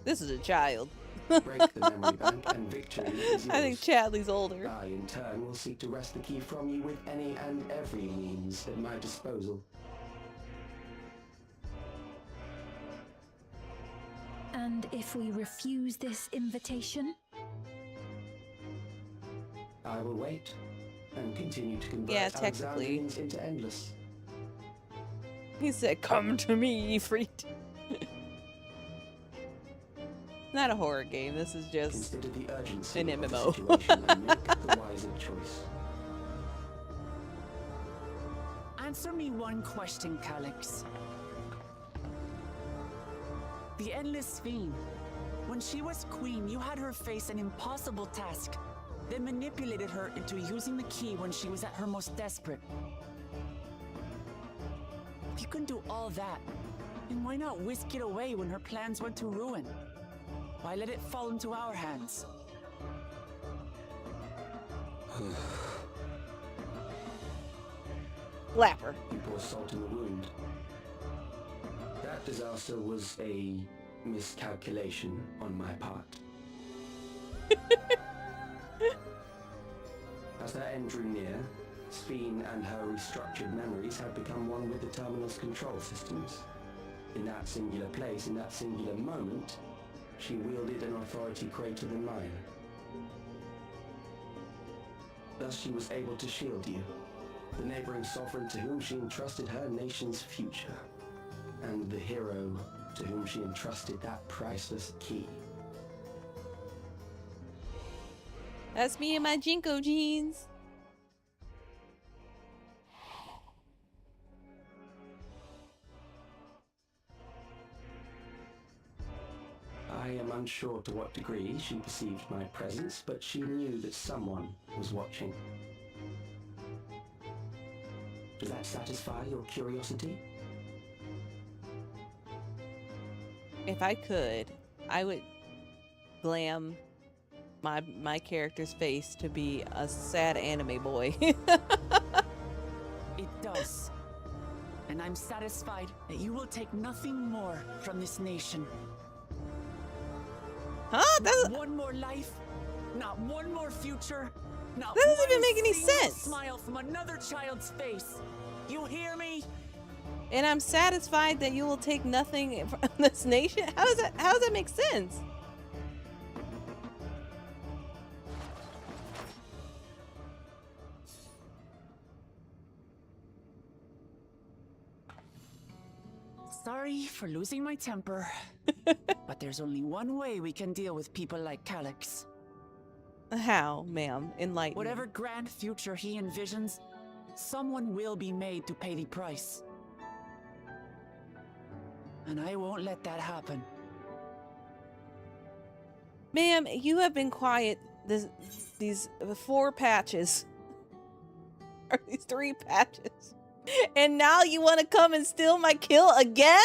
This is a child. Break the memory bank and victory is yours. I think Chadley's older. I, in turn, will seek to wrest the key from you with any and every means at my disposal. And if we refuse this invitation? I will wait and continue to convert Yeah, technically. Alexandrians into endless. He said, "Come to me, Ifrit." Not a horror game. This is just Consider the urgency an of the MMO. situation and make the wiser choice. Answer me one question, Calyx. The Endless Fiend. When she was queen, you had her face an impossible task, then manipulated her into using the key when she was at her most desperate. If you can do all that, then why not whisk it away when her plans went to ruin? Why let it fall into our hands? Lapper. You pour salt in the wound. That disaster was a miscalculation on my part. As that end drew near, Speen and her restructured memories had become one with the terminal's control systems. In that singular place, in that singular moment, she wielded an authority greater than mine. Thus she was able to shield you, the neighboring sovereign to whom she entrusted her nation's future, and the hero to whom she entrusted that priceless key. That's me and my Jinko jeans. I am unsure to what degree she perceived my presence, but she knew that someone was watching. Does that satisfy your curiosity? If I could, I would glam my character's face to be a sad anime boy. It does. And I'm satisfied that you will take nothing more from this nation. Huh? That's one more life, not one more future, not That doesn't one even make any single sense. smile from another child's face. You hear me? And I'm satisfied that you will take nothing from this nation. How does that make sense? Sorry for losing my temper, but there's only one way we can deal with people like Calyx. How, ma'am? Enlighten me. Whatever grand future he envisions, someone will be made to pay the price. And I won't let that happen. Ma'am, you have been quiet these 4 patches. Are these 3 patches? And now you want to come and steal my kill again?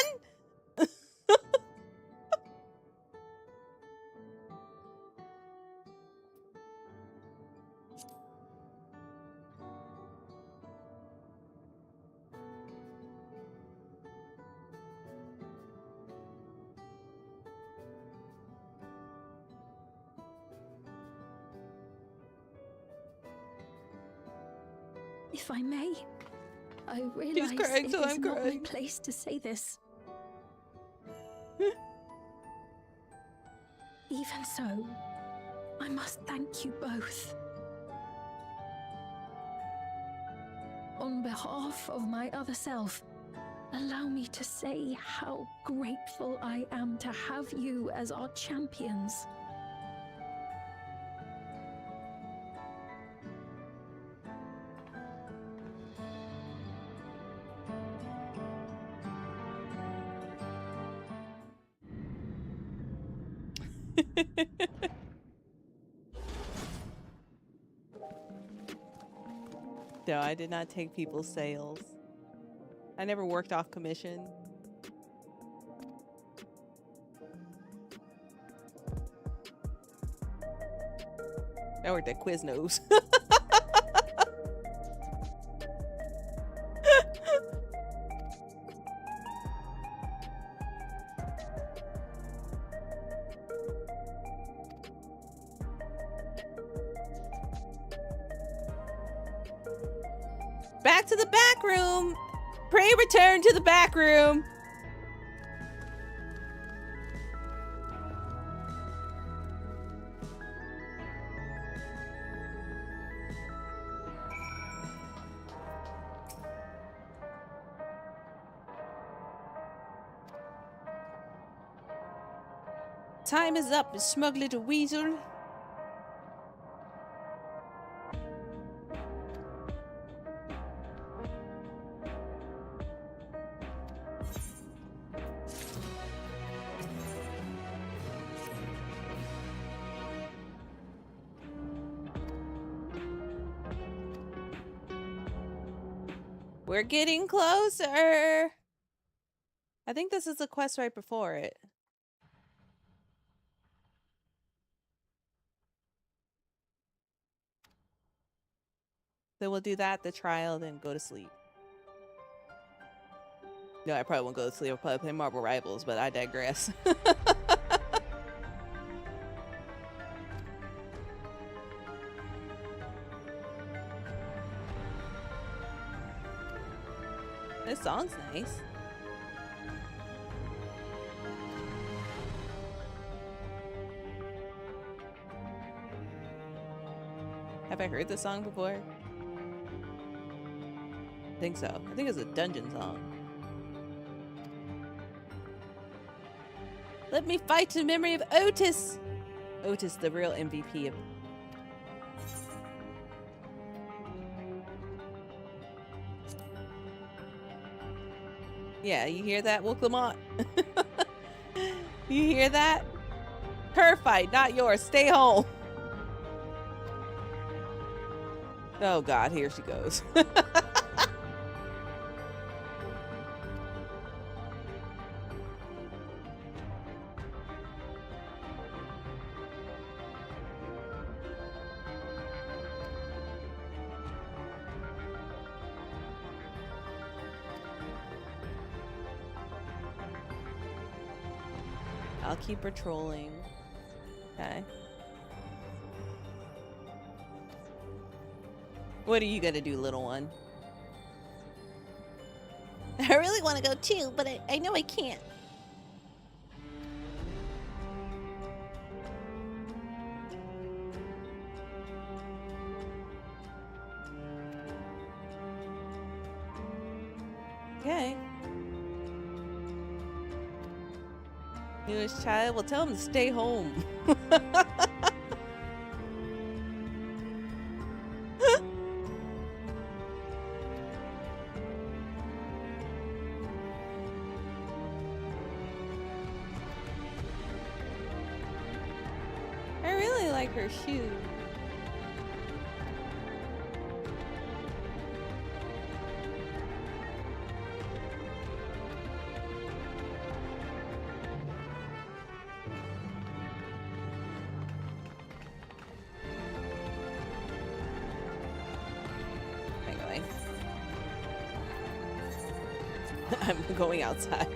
If I may, I realize crying, it so is I'm not my crying. place to say this. Even so, I must thank you both. On behalf of my other self, allow me to say how grateful I am to have you as our champions. No, I did not take people's sales. I never worked off commission. I worked at Quiznos. Back to the back room. Pray return to the back room. Time is up, you smug little weasel. We're getting closer. I think this is the quest right before it. Then we'll do that, the trial, then go to sleep. No, I probably won't go to sleep. I'll probably play Marble Rivals, but I digress. This song's nice. Have I heard this song before? I think so. I think it's a dungeon song. Let me fight in memory of Otis. Otis, the real MVP of... Yeah, you hear that, Will Clement? You hear that? Her fight, not yours. Stay home. Oh God, here she goes. I'll keep patrolling. Okay. What are you gonna do, little one? I really want to go too, but I know I can't. Okay. Newest child, well, tell him to stay home. I really like her shoe. I'm going outside.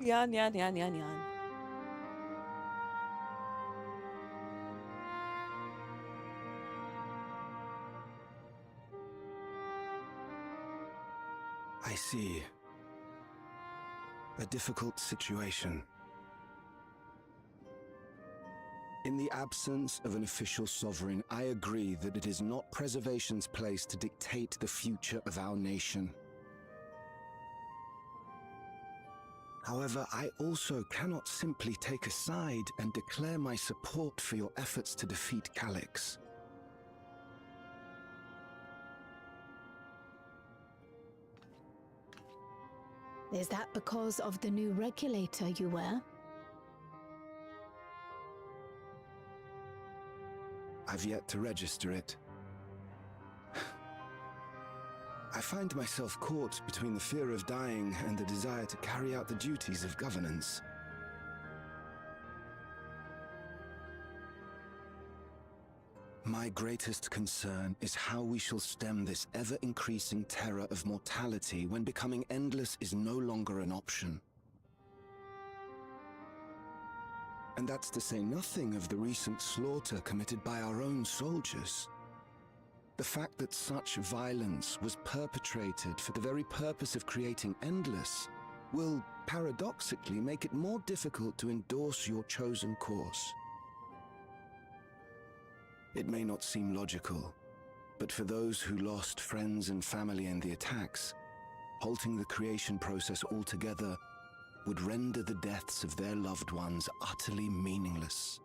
Yan, yan, yan, yan, yan. I see. A difficult situation. In the absence of an official sovereign, I agree that it is not Preservation's place to dictate the future of our nation. However, I also cannot simply take a side and declare my support for your efforts to defeat Calix. Is that because of the new regulator you wear? I've yet to register it. I find myself caught between the fear of dying and the desire to carry out the duties of governance. My greatest concern is how we shall stem this ever-increasing terror of mortality when becoming endless is no longer an option. And that's to say nothing of the recent slaughter committed by our own soldiers. The fact that such violence was perpetrated for the very purpose of creating endless will, paradoxically, make it more difficult to endorse your chosen course. It may not seem logical, but for those who lost friends and family in the attacks, halting the creation process altogether would render the deaths of their loved ones utterly meaningless.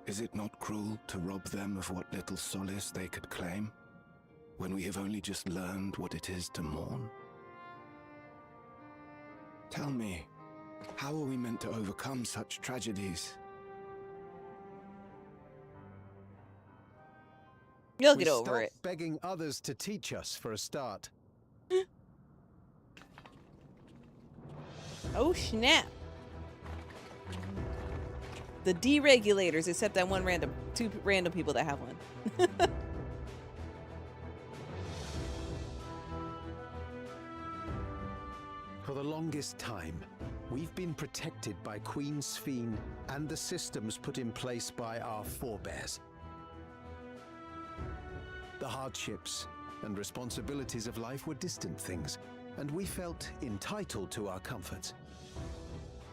Is it not cruel to rob them of what little solace they could claim, when we have only just learned what it is to mourn? Tell me, how are we meant to overcome such tragedies? You'll get over it. Begging others to teach us for a start. Oh snap. The deregulators, except that two random people that have one. For the longest time, we've been protected by Queen Sphene and the systems put in place by our forebears. The hardships and responsibilities of life were distant things, and we felt entitled to our comforts,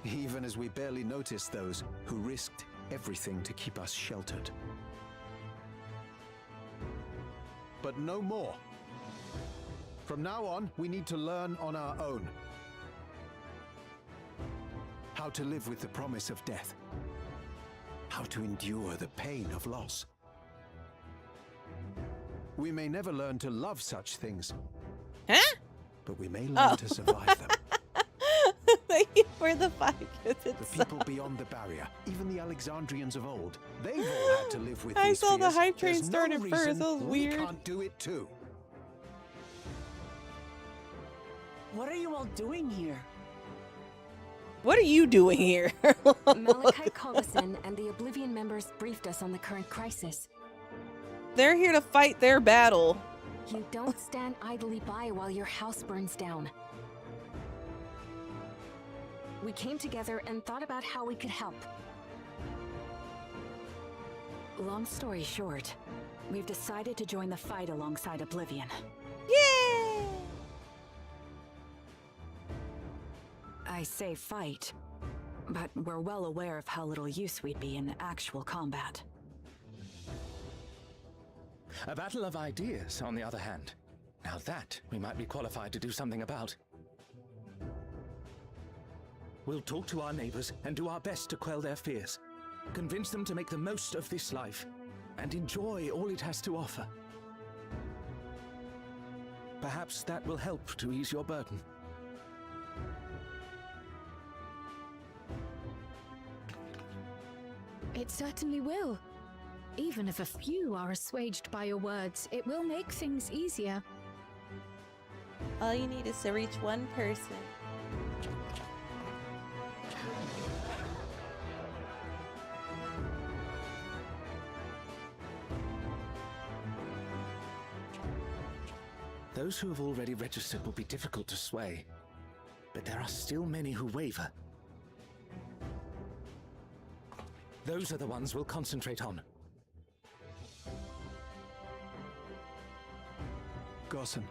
even as we barely noticed those who risked everything to keep us sheltered. But no more. From now on, we need to learn on our own. How to live with the promise of death. How to endure the pain of loss. We may never learn to love such things. Huh? But we may learn to survive them. Thank you for the 5 gifted The people beyond the barrier, even the Alexandrians of old, they've all had to live with I these saw the fears. hype train There's started no first. reason That was we weird. can't do it too. What are you all doing here? What are you doing here? Malachite Collison and the Oblivion members briefed us on the current crisis. They're here to fight their battle. You don't stand idly by while your house burns down. We came together and thought about how we could help. Long story short, we've decided to join the fight alongside Oblivion. Yay! I say fight, but we're well aware of how little use we'd be in actual combat. A battle of ideas, on the other hand. Now that we might be qualified to do something about. We'll talk to our neighbors and do our best to quell their fears. Convince them to make the most of this life and enjoy all it has to offer. Perhaps that will help to ease your burden. It certainly will. Even if a few are assuaged by your words, it will make things easier. All you need is to reach one person. Those who have already registered will be difficult to sway, but there are still many who waver. Those are the ones we'll concentrate on. Gossen,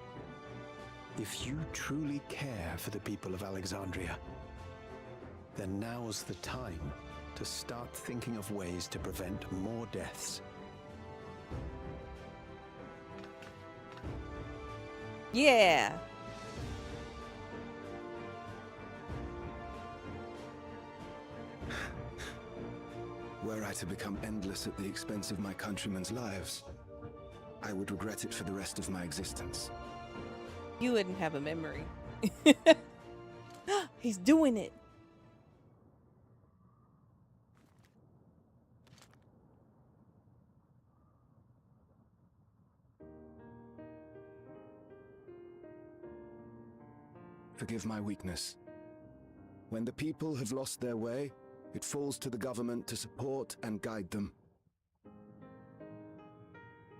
if you truly care for the people of Alexandria, then now's the time to start thinking of ways to prevent more deaths. Yeah. Were I to become endless at the expense of my countrymen's lives, I would regret it for the rest of my existence. You wouldn't have a memory. He's doing it. Forgive my weakness. When the people have lost their way, it falls to the government to support and guide them.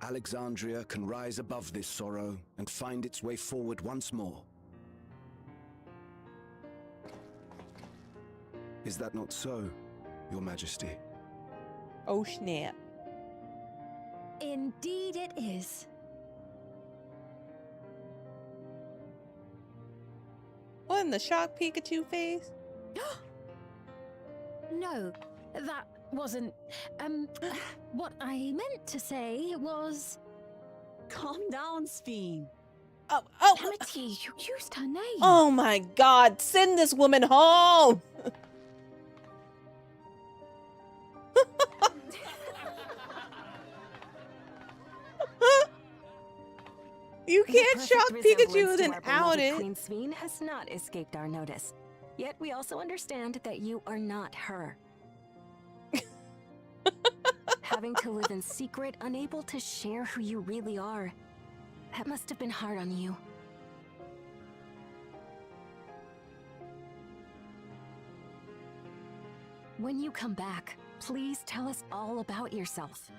Alexandria can rise above this sorrow and find its way forward once more. Is that not so, Your Majesty? Oh, snap. Indeed it is. What in the shock Pikachu face? No, that wasn't. What I meant to say was. Calm down, Speen. Oh. Amity, you used her name. Oh my God! Send this woman home. You can't shock Pikachu then out it. Queen Sveen has not escaped our notice. Yet we also understand that you are not her. Having to live in secret, unable to share who you really are. That must have been hard on you. When you come back, please tell us all about yourself.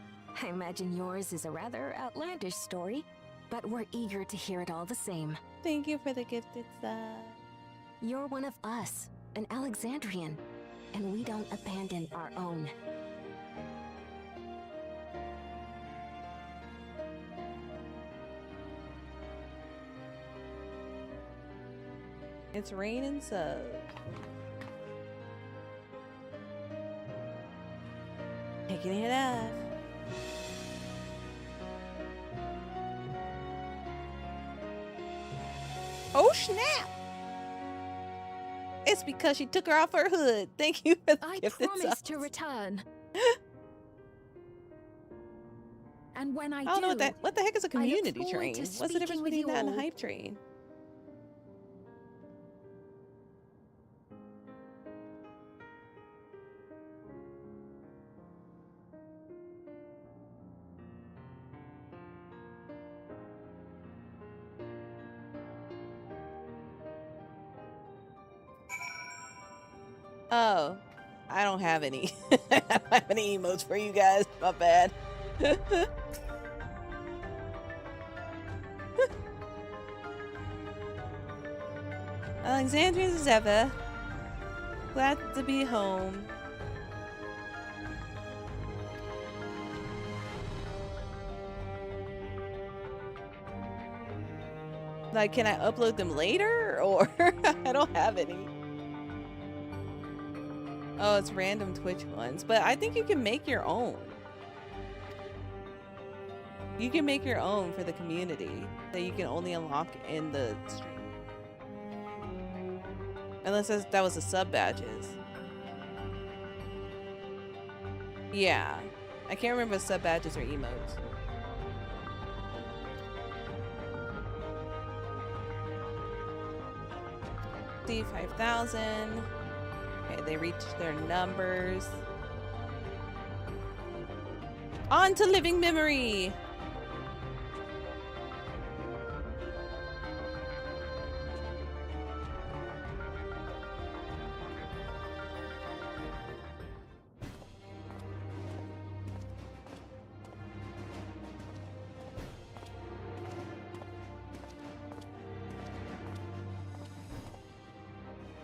I imagine yours is a rather outlandish story, but we're eager to hear it all the same. Thank you for the gifted sub. You're one of us, an Alexandrian, and we don't abandon our own. It's raining sub. Taking it off. Oh snap! It's because she took her off her hood. Thank you for the I gifted promised sub. to return. And when I don't know do, what the heck is a I look community forward train? to What's the difference speaking with between you that and a all. hype train? Oh, I don't have any. I don't have any emotes for you guys. My bad. Alexandria as ever. Glad to be home. Like, can I upload them later? Or I don't have any. Oh, it's random Twitch ones. But I think you can make your own. You can make your own for the community that you can only unlock in the stream. Unless that was the sub badges. Yeah. I can't remember if sub badges or emotes. D5,000. Okay, they reached their numbers. On to living memory.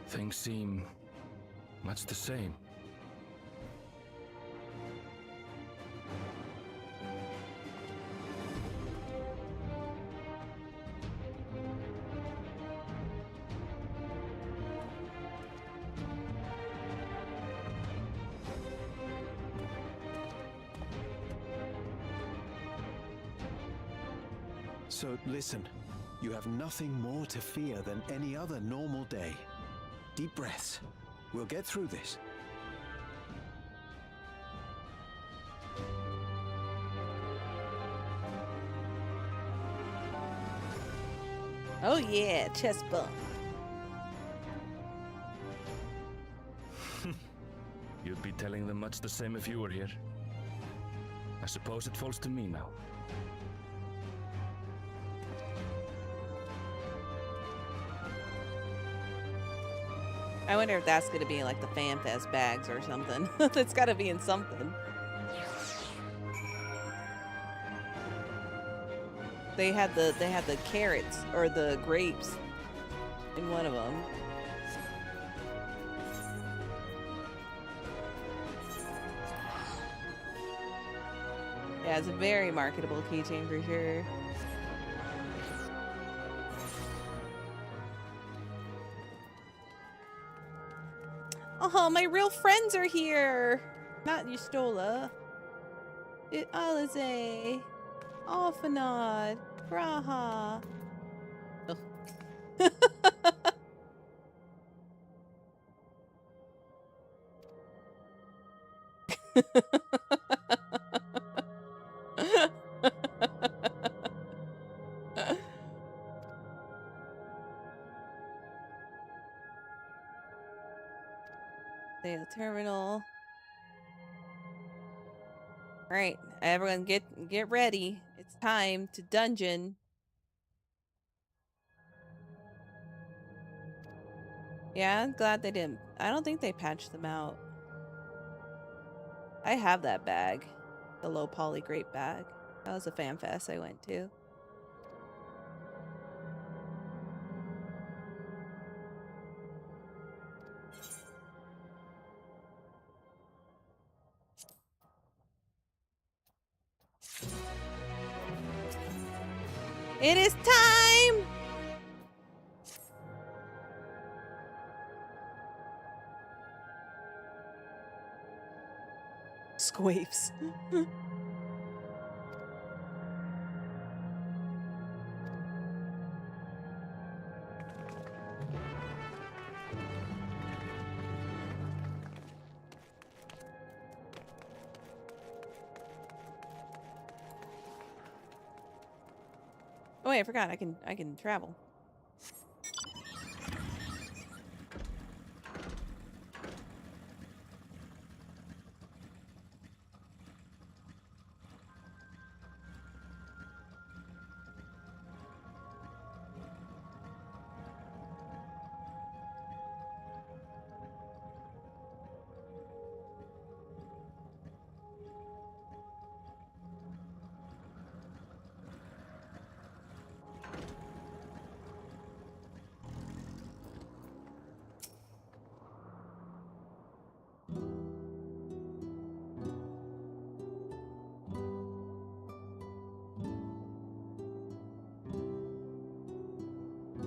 Things seem much the same. So listen, you have nothing more to fear than any other normal day. Deep breaths. We'll get through this. Oh yeah, chest bump. You'd be telling them much the same if you were here. I suppose it falls to me now. I wonder if that's gonna be like the FanFest bags or something. That's gotta be in something. They had the carrots or the grapes in one of them. Yeah, it's a very marketable keychain for sure. Oh, my real friends are here. Not Yustola. Alize. Alfanad. Graha. Oh. The terminal. All right, everyone, get ready. It's time to dungeon. Yeah, I'm glad they didn't. I don't think they patched them out. I have that bag, the low poly grape bag. That was a FanFest I went to. It is time! Squeeps. Oh wait, I forgot. I can travel.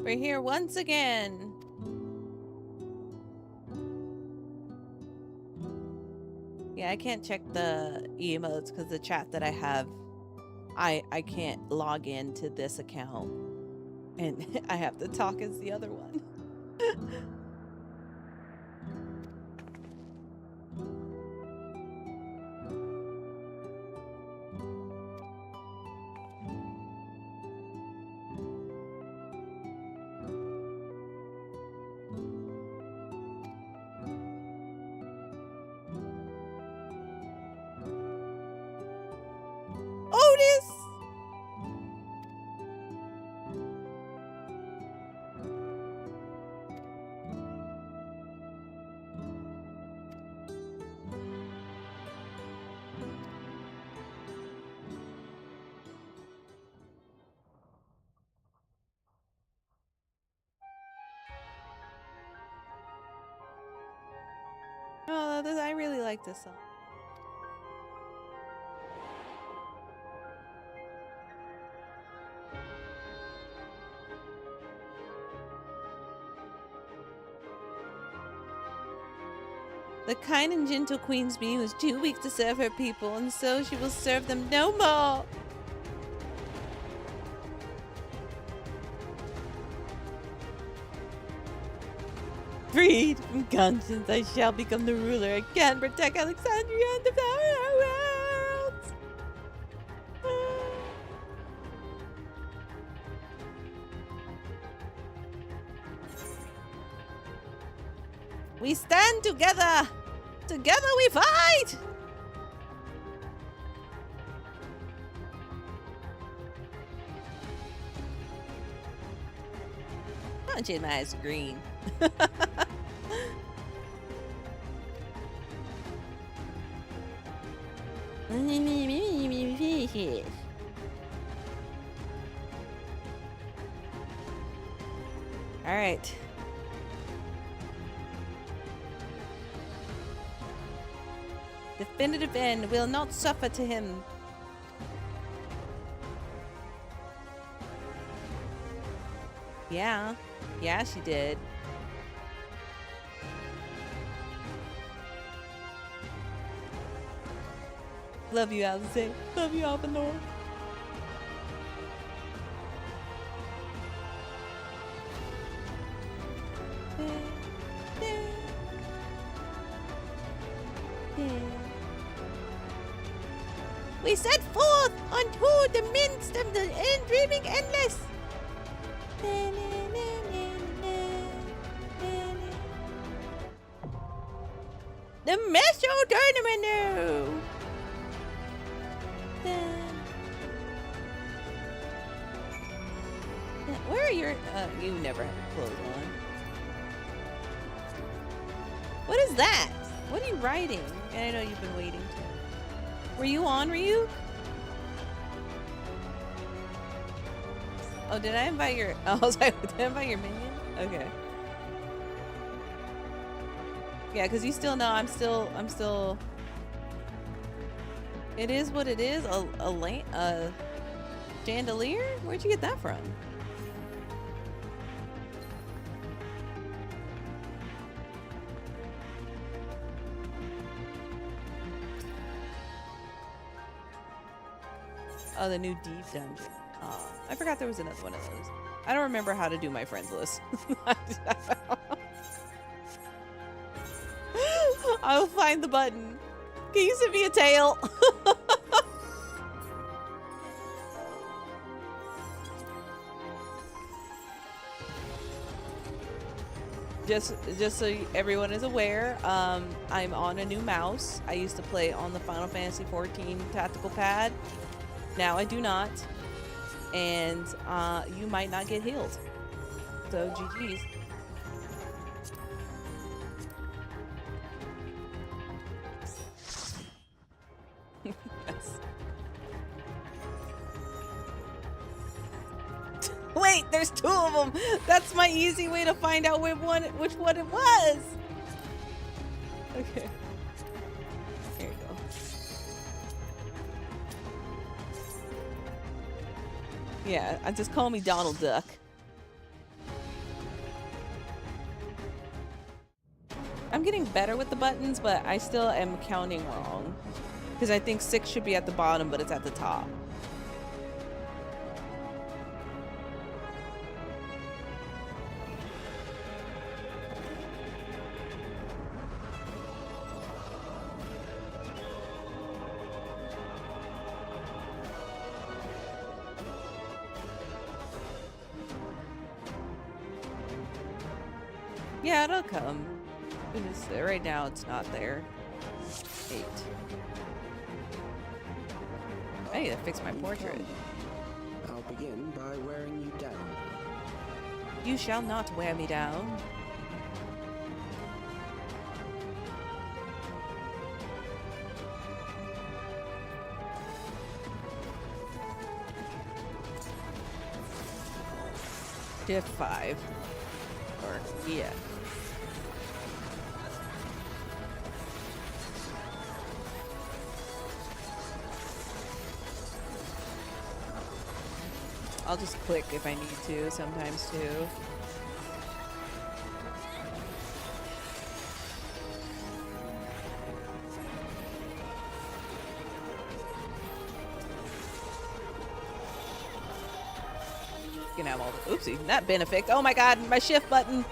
We're here once again. Yeah, I can't check the emotes because the chat that I have, I can't log into this account. And I have to talk as the other one. like this song. The kind and gentle Queen's Bee was too weak to serve her people, and so she will serve them no more. Freed from conscience, I shall become the ruler. I can protect Alexandria and devour our worlds. We stand together. Together we fight. I'm changing my eyes green. All right. Definitive end will not suffer to him. Yeah. Yeah, she did. Love you, Alice. Love you, Albanor. We set forth unto the midst of the end, dreaming endless. The Metro Tournament. Where are your? You never have your clothes on. What is that? What are you writing? And I know you've been waiting to. Were you on, Ryuk? Oh, did I invite your? Oh, I was like, did I invite your minion? Okay. Yeah, because you still know I'm still. It is what it is. A chandelier? Where'd you get that from? Oh, the new deep dungeon. I forgot there was another one of those. I don't remember how to do my friends list. I'll find the button. Can you send me a tail? Just so everyone is aware, I'm on a new mouse. I used to play on the Final Fantasy XIV tactical pad. Now I do not. And you might not get healed. So GG's. Yes. Wait, there's two of them. That's my easy way to find out which one it was. Okay. Here you go. Yeah, just call me Donald Duck. I'm getting better with the buttons, but I still am counting wrong. Because I think 6 should be at the bottom, but it's at the top. Yeah, it'll come. Right now, it's not there. 8. I need to fix my portrait. I'll begin by wearing you down. You shall not wear me down. Diff 5. Or, yeah. I'll just click if I need to sometimes too. You can have all the oopsie, that benefic. Oh my god, my shift button.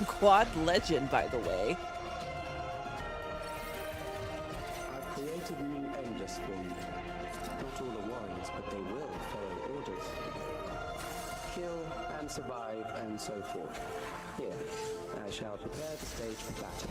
Quad legend, by the way. I've created new endless for you. Not all are warriors, but they will follow orders. Kill and survive and so forth. Here, I shall prepare the stage for battle.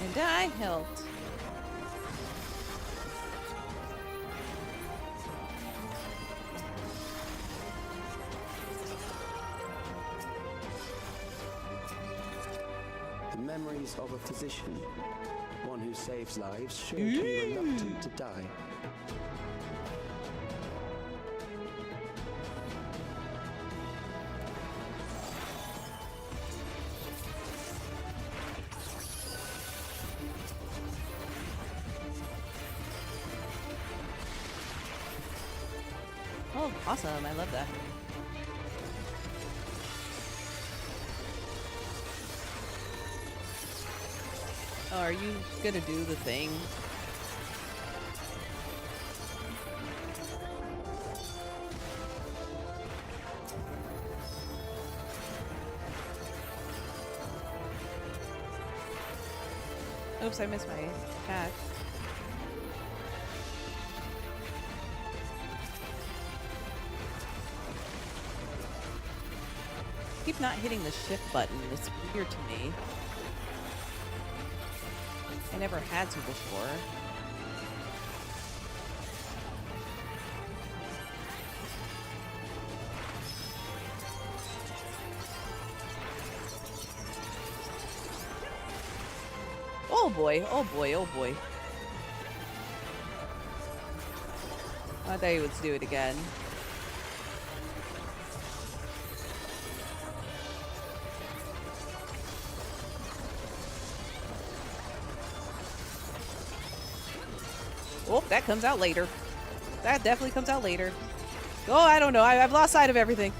And I helped. The memories of a physician. One who saves lives, sure to be reluctant to die. Oh, awesome. I love that. Oh, are you gonna do the thing? Oops, I missed my attack. Keep not hitting the shift button. It's weird to me. I never had to before. Oh boy, oh boy, oh boy. I thought he would do it again. Oh, that comes out later. That definitely comes out later. Oh, I don't know. I've lost sight of everything.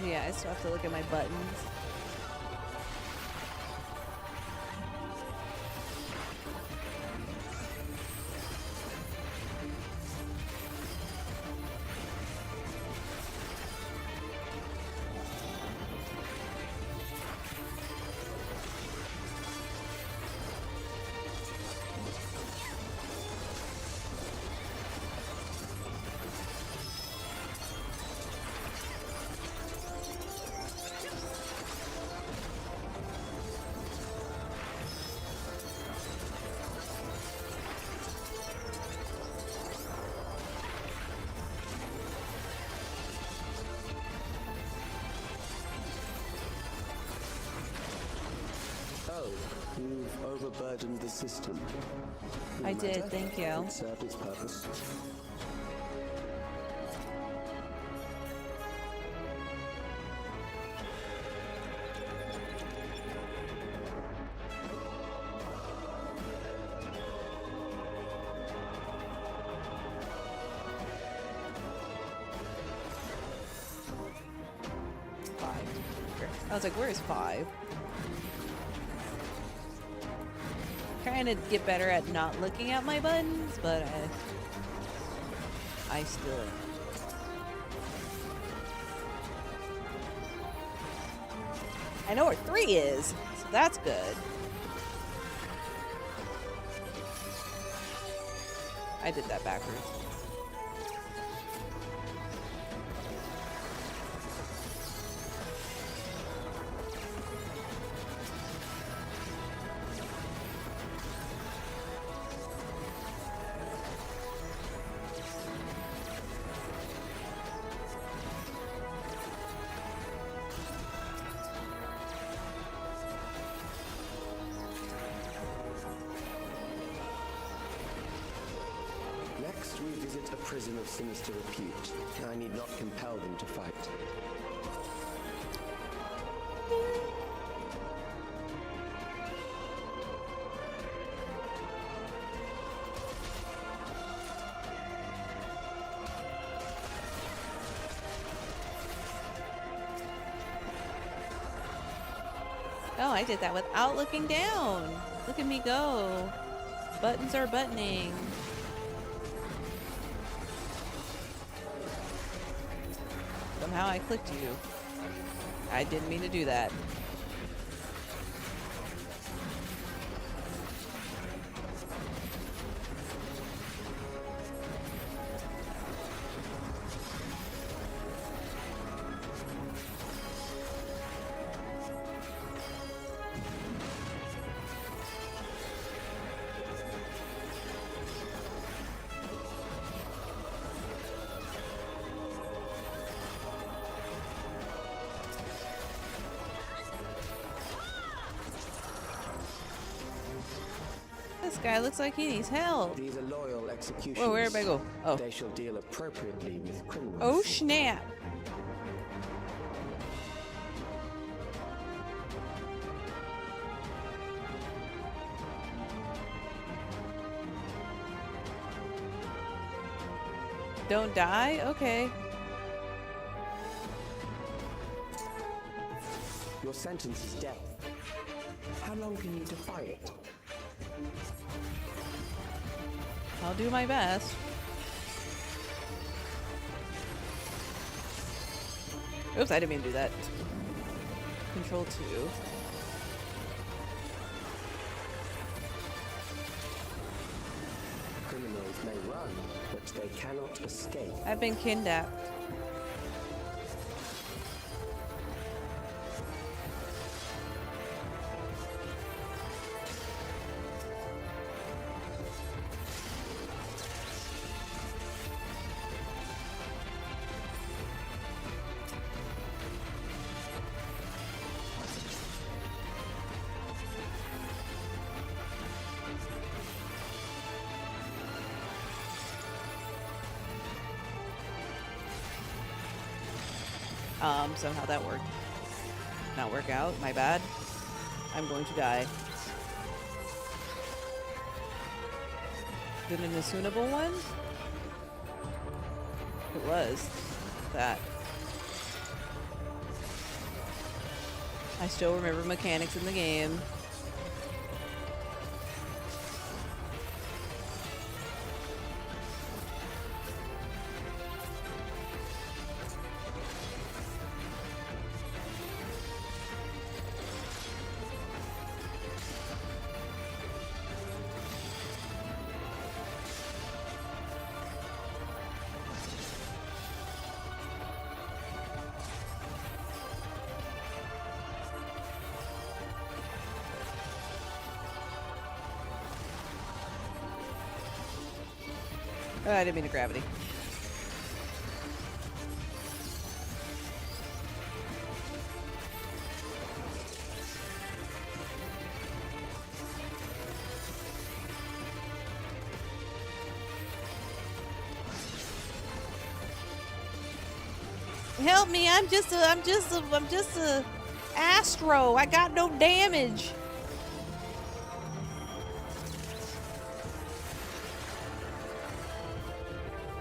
Yeah, I still have to look at my buttons. You've overburdened the system. I did, thank you. It served its purpose. I was like, where's 5? Trying to get better at not looking at my buttons, but I still am. I know where 3 is, so that's good. I did that backwards. Next, we visit a prison of sinister repute. I need not compel them to fight. Oh, I did that without looking down. Look at me go. Buttons are buttoning. Somehow I clicked you. I didn't mean to do that. This guy looks like he needs help. These are loyal executions. Whoa, where'd I go? Oh. They shall deal appropriately with criminals. Oh, snap. Don't die? Okay. Your sentence is death. How long can you defy it? I'll do my best. Oops, I didn't mean to do that. Control 2. Criminals may run, but they cannot escape. I've been kidnapped. Somehow that worked. Not work out, my bad. I'm going to die. Is it an Asunable one? It was. That. I still remember mechanics in the game. Oh, I didn't mean to gravity. Help me, I'm just a Astro. I got no damage.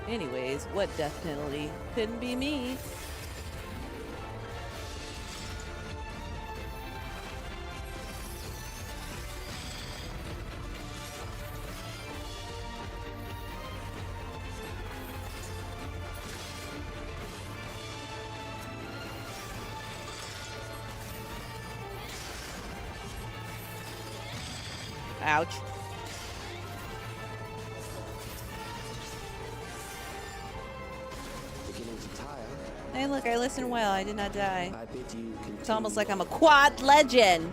Anyways, what death penalty? Couldn't be me. Ouch. Beginning to tire. Hey, look, I listened well. I did not die. I bid you continue. It's almost like I'm a quad legend.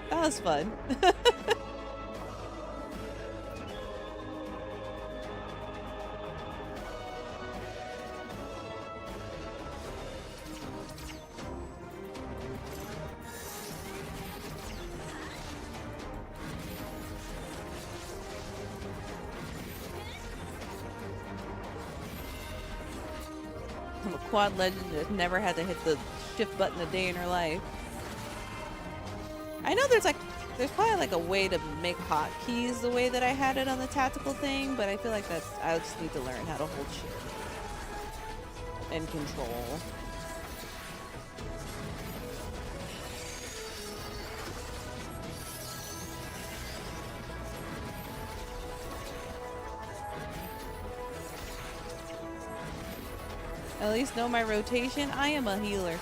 That was fun. I'm a quad legend that never had to hit the shift button a day in her life. I know there's probably like a way to make hotkeys the way that I had it on the tactical thing, but I feel like I just need to learn how to hold shift and control. At least know my rotation. I am a healer.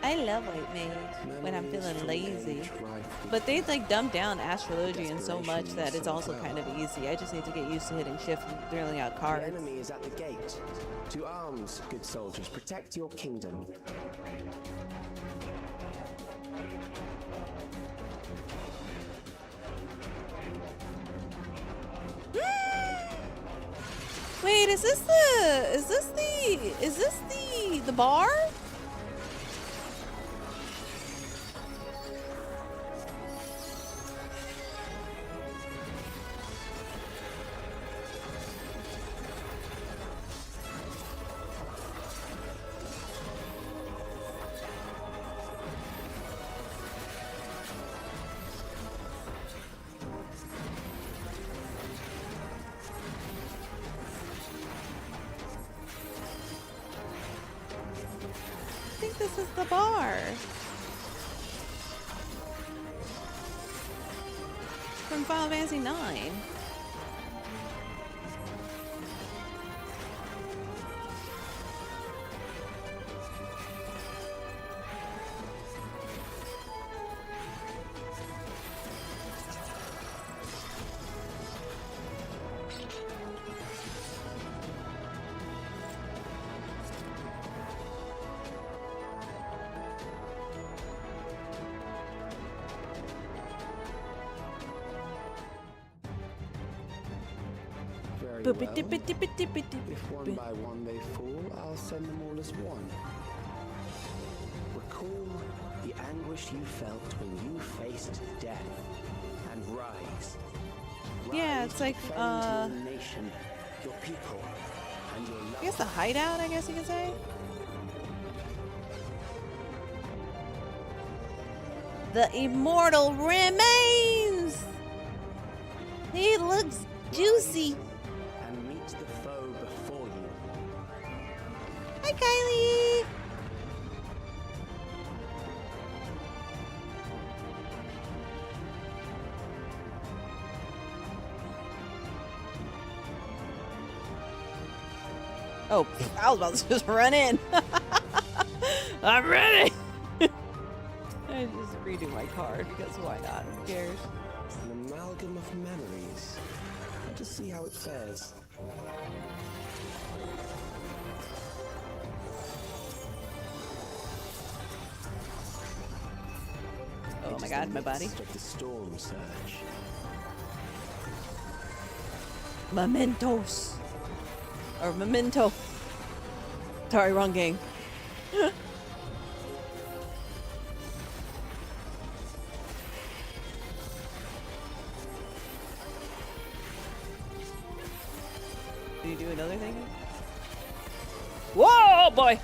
I love White Mage when I'm feeling lazy. But they like dumb down Astrologian so much that it's also kind of easy. I just need to get used to hitting shift and throwing out cards. The enemy is at the gate. To arms, good soldiers. Protect your kingdom. Wait, is this the bar? I think this is the bar. From Final Fantasy 9. Very well. If one by one they fall, I'll send them all as one. Recall the anguish you felt when you faced death, and rise. Yeah, it's like Your nation, your people, and your I guess the hideout, I guess you could say. The immortal remains. He looks juicy. and meet the foe before you. Hi, Kylie. Oh, I was about to just run in. I'm ready. I just redo my card because why not? Who cares? An amalgam of memories. Let us see how it fares. Oh my god, my body. Of the storm surge. Mementos. Or memento. Sorry, wrong game. Do you do another thing? Whoa, boy!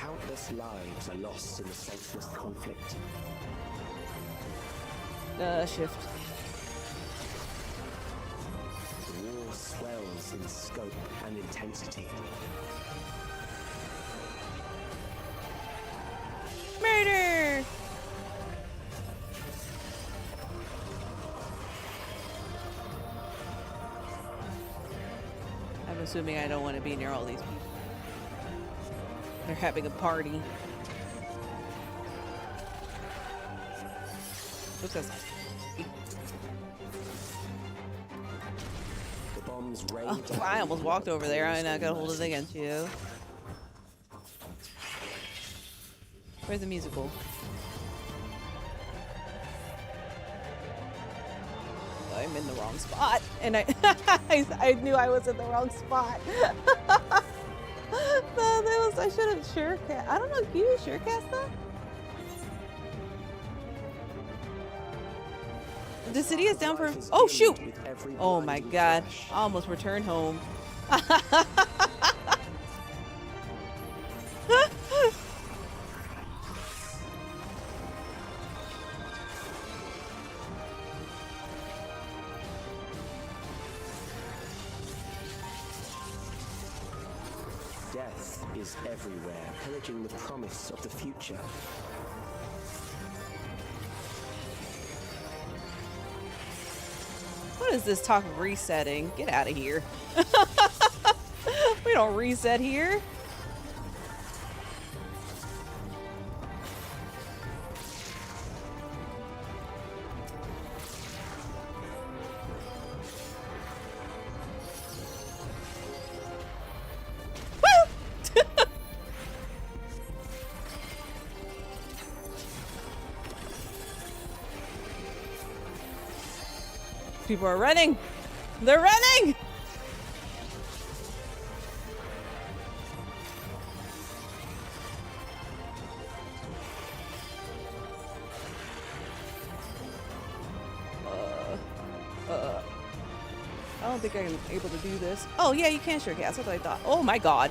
Countless lives are lost in the senseless conflict. Shift. The war swells in scope and intensity. Murder! I'm assuming I don't want to be near all these people. They're having a party. Oops, that's The bombs rain oh, down. I almost walked over there and I got a hold of it against you. Where's the musical? I'm in the wrong spot, and I knew I was in the wrong spot. No, I should have sure cast. I don't know. Can you sure cast that? The city is down for. Oh shoot! Oh my god! I almost returned home. Death is everywhere, pillaging the promise of the future. What is this talk of resetting? Get out of here. We don't reset here. People are running. They're running. I don't think I'm able to do this. Oh yeah, you can sure gas. That's what I thought. Oh my god.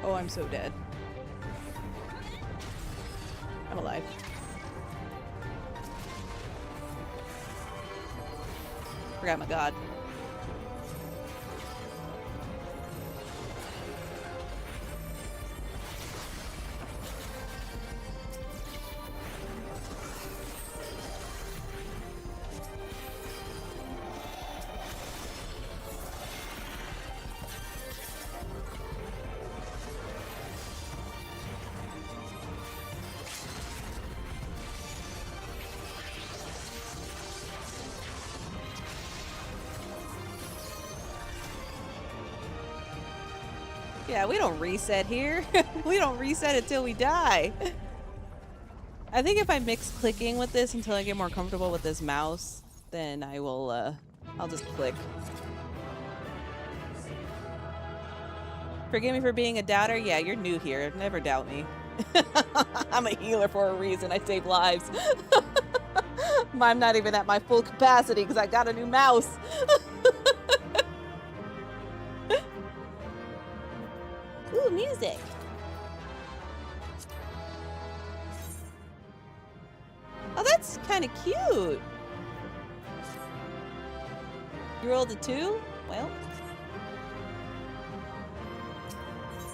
Oh, I'm so dead. I'm alive. Forgot my god. Yeah, we don't reset here. We don't reset until we die. I think if I mix clicking with this until I get more comfortable with this mouse, then I will, I'll just click. Forgive me for being a doubter. Yeah, you're new here. Never doubt me. I'm a healer for a reason. I save lives. I'm not even at my full capacity because I got a new mouse. Ooh, music. Oh, that's kind of cute. You rolled a 2? Well,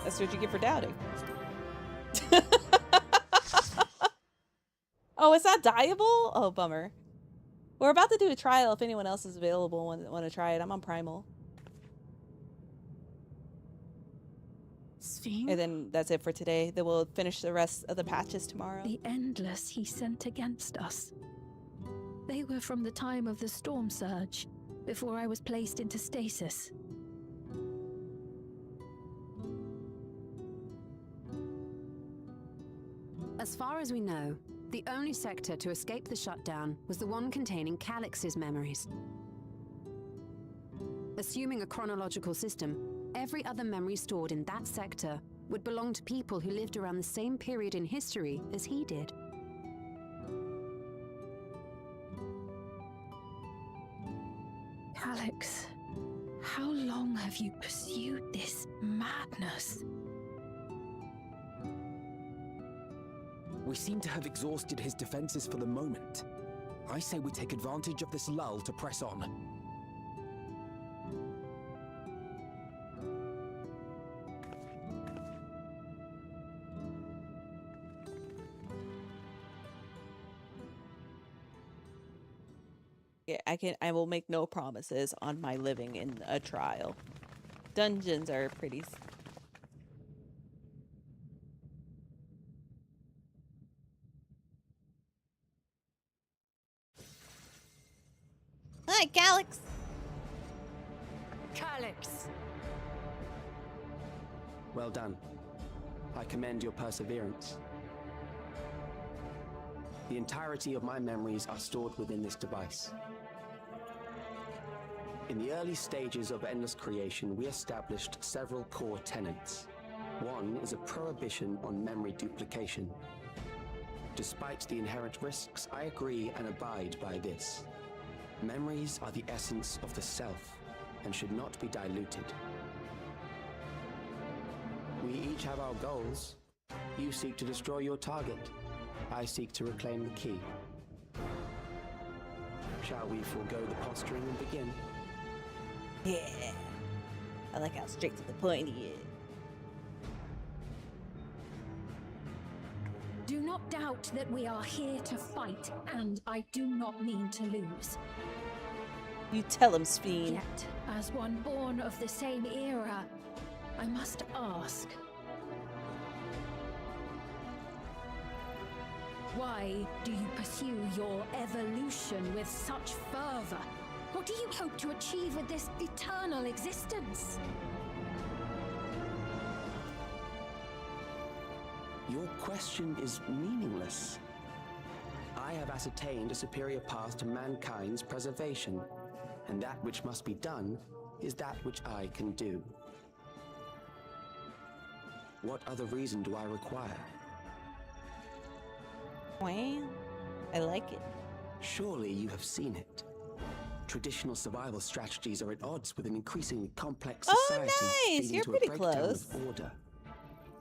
that's what you get for doubting. Oh, it's not dyeable? Oh, bummer. We're about to do a trial if anyone else is available and want to try it. I'm on Primal. Sphinx? And then that's it for today. Then we'll finish the rest of the patches tomorrow. The endless he sent against us. They were from the time of the storm surge, before I was placed into stasis. As far as we know, the only sector to escape the shutdown was the one containing Calix's memories. Assuming a chronological system, every other memory stored in that sector would belong to people who lived around the same period in history as he did. Calix, how long have you pursued this madness? We seem to have exhausted his defenses for the moment. I say we take advantage of this lull to press on. Yeah, I will make no promises on my living in a trial. Dungeons are pretty... Hi, Calix. Calix! Well done. I commend your perseverance. The entirety of my memories are stored within this device. In the early stages of Endless Creation, we established several core tenets. One is a prohibition on memory duplication. Despite the inherent risks, I agree and abide by this. Memories are the essence of the self and should not be diluted. We each have our goals. You seek to destroy your target. I seek to reclaim the key. Shall we forego the posturing and begin? Yeah. I like how straight to the point he is. Do not doubt that we are here to fight, and I do not mean to lose. You tell him, Speen. Yet, as one born of the same era, I must ask. Why do you pursue your evolution with such fervor? What do you hope to achieve with this eternal existence? Your question is meaningless. I have ascertained a superior path to mankind's preservation, and that which must be done is that which I can do. What other reason do I require? Well, I like it. Surely you have seen it. Traditional survival strategies are at odds with an increasingly complex society. Oh, nice! Leading You're to pretty a breakdown close. of order.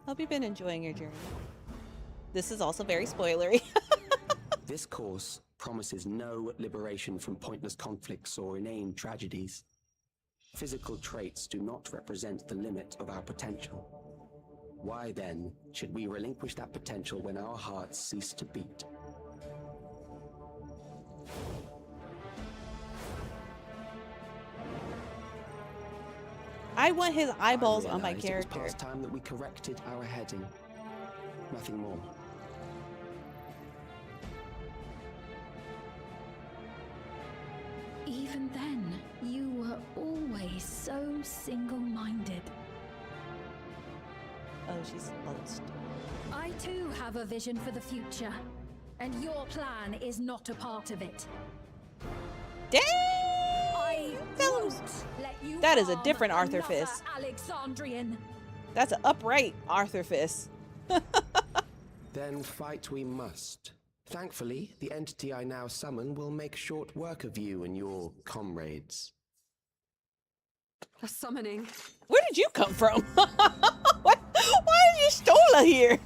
Hope you've been enjoying your journey. This is also very spoilery. This course promises no liberation from pointless conflicts or inane tragedies. Physical traits do not represent the limit of our potential. Why then should we relinquish that potential when our hearts cease to beat? I want his eyeballs on my realized character. It was past time that we corrected our heading. Nothing more. Even then, you were always so single-minded. Oh, she's lost. I too have a vision for the future, and your plan is not a part of it. Dang! I won't let you That is a harm different Arthur another Fist. Alexandrian. That's an upright Arthur Fist. Then fight we must. Thankfully, the entity I now summon will make short work of you and your comrades. A summoning. Where did you come from? Why did you Stola here?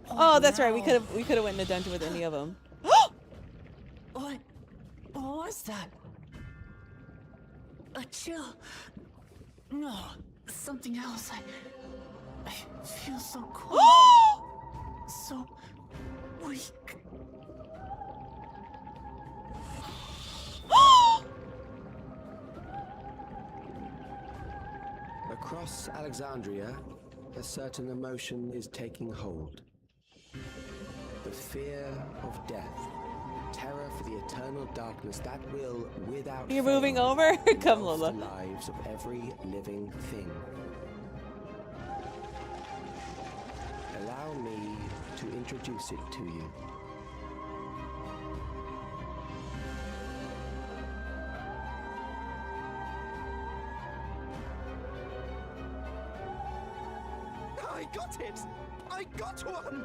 Oh, that's right. We could have went in the dungeon with any of them. What was that? A chill? No, something else. I feel so cold. So weak. Across Alexandria, a certain emotion is taking hold. The fear of death. Terror for the eternal darkness that will, without You're fail, moving over? Come, engulf Lola. the lives of every living thing. Allow me to introduce it to you. I got it! I got one!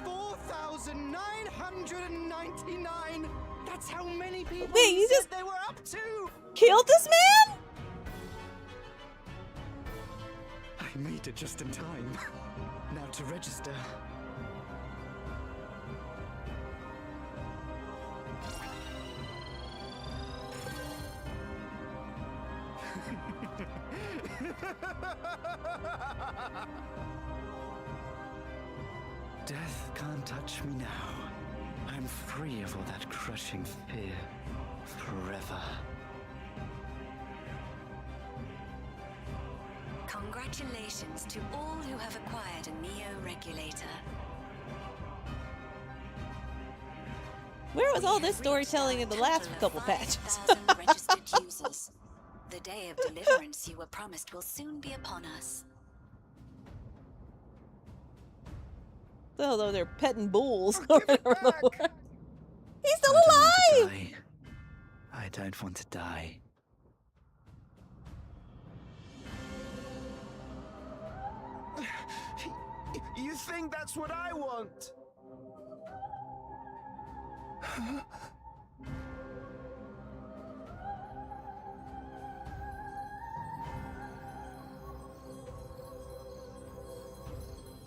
4,999! That's how many people Wait, you said just they were up to! killed this man? I made it just in time. Now to register. Death can't touch me now. I'm free of all that crushing fear. Forever. Congratulations to all who have acquired a Neo-Regulator. Where was all this storytelling in the last couple patches? 5,000 registered users. The day of deliverance you were promised will soon be upon us. Although they're petting bulls. He's still alive! I don't want to die. You think that's what I want?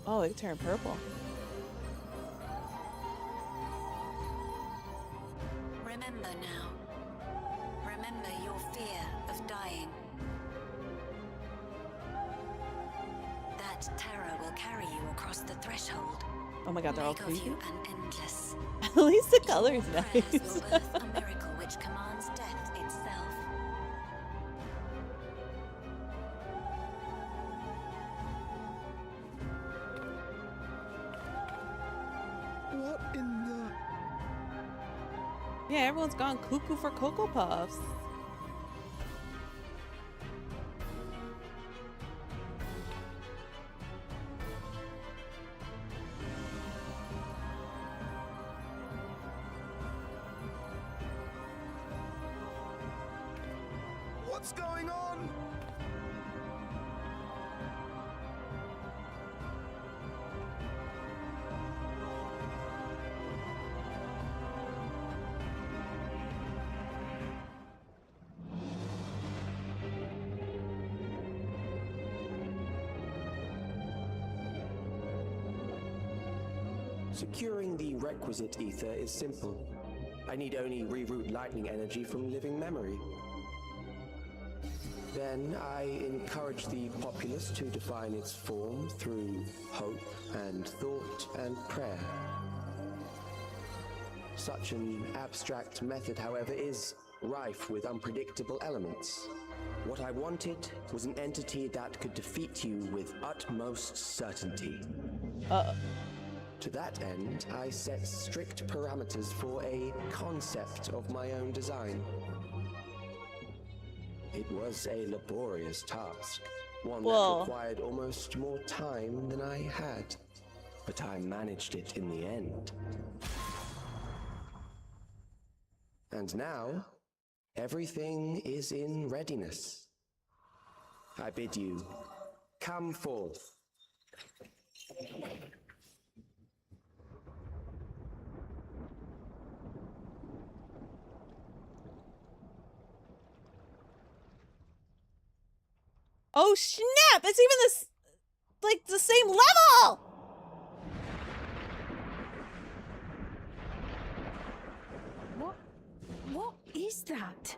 Oh, it turned purple. Remember now. Remember your fear of dying. That terror will carry you across the threshold. Oh my god, they're all Make of creepy. you an endless. At least the color is Prayers nice. will birth a miracle which commands death itself. What in the... Yeah, everyone's gone cuckoo for Cocoa Puffs. What's going on? Securing the requisite ether is simple. I need only reroute lightning energy from living memory. Then I encourage the populace to define its form through hope and thought and prayer. Such an abstract method, however, is rife with unpredictable elements. What I wanted was an entity that could defeat you with utmost certainty. To that end, I set strict parameters for a concept of my own design. It was a laborious task, one that required almost more time than I had, but I managed it in the end. And now, everything is in readiness. I bid you, come forth. Oh snap! It's even this, like, the same level! What is that?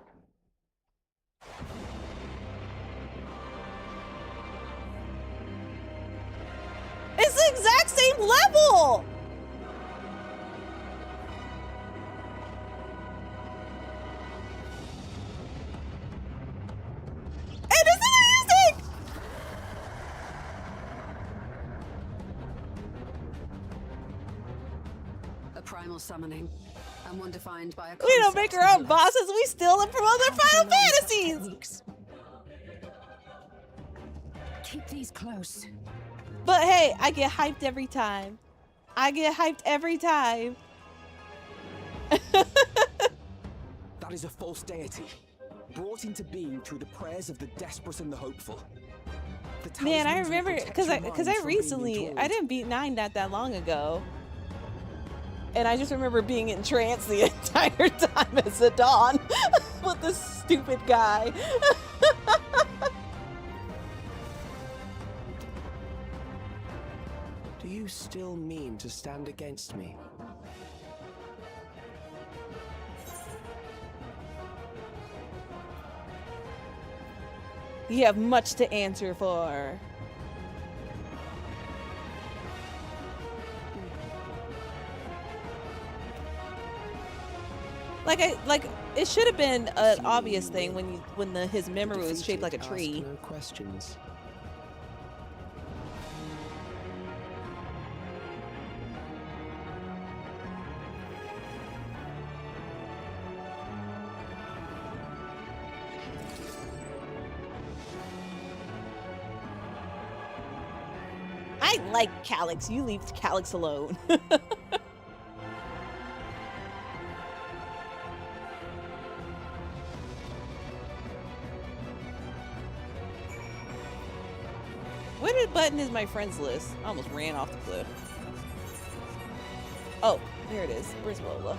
It's the exact same level! It is amazing! A primal summoning, and one defined by a We don't concept make our of own lust. bosses, we steal them from other Final Fantasies! Keep these close. But hey, I get hyped every time. I get hyped every time. That is a false deity, brought into being through the prayers of the desperate and the hopeful. The Man, I talismans will remember, protect because your I minds from being recently, I enthralled. didn't beat 9 not that long ago. And I just remember being entranced the entire time as a Dawn with this stupid guy. Do you still mean to stand against me? You have much to answer for. Like it should have been an obvious thing when his memory was shaped like a tree. Ask no questions. I like Calyx. You leave Calyx alone. What button is my friends list? I almost ran off the cliff. Oh, there it is. Where's Lola?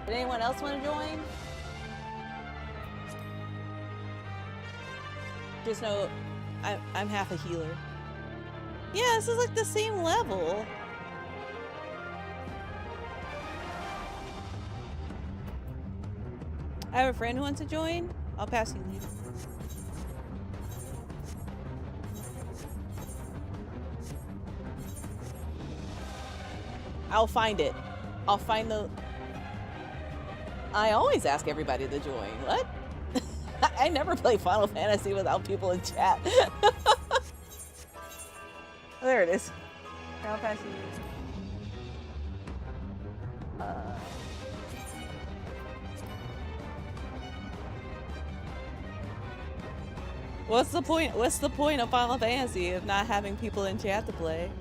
Did anyone else want to join? Just know I'm half a healer. Yeah, this is like the same level. I have a friend who wants to join. I'll pass you lead. I'll find it. I'll find the... I always ask everybody to join. What? I never play Final Fantasy without people in chat. There it is. I'll pass you. What's the point? What's the point of Final Fantasy if not having people in chat to play?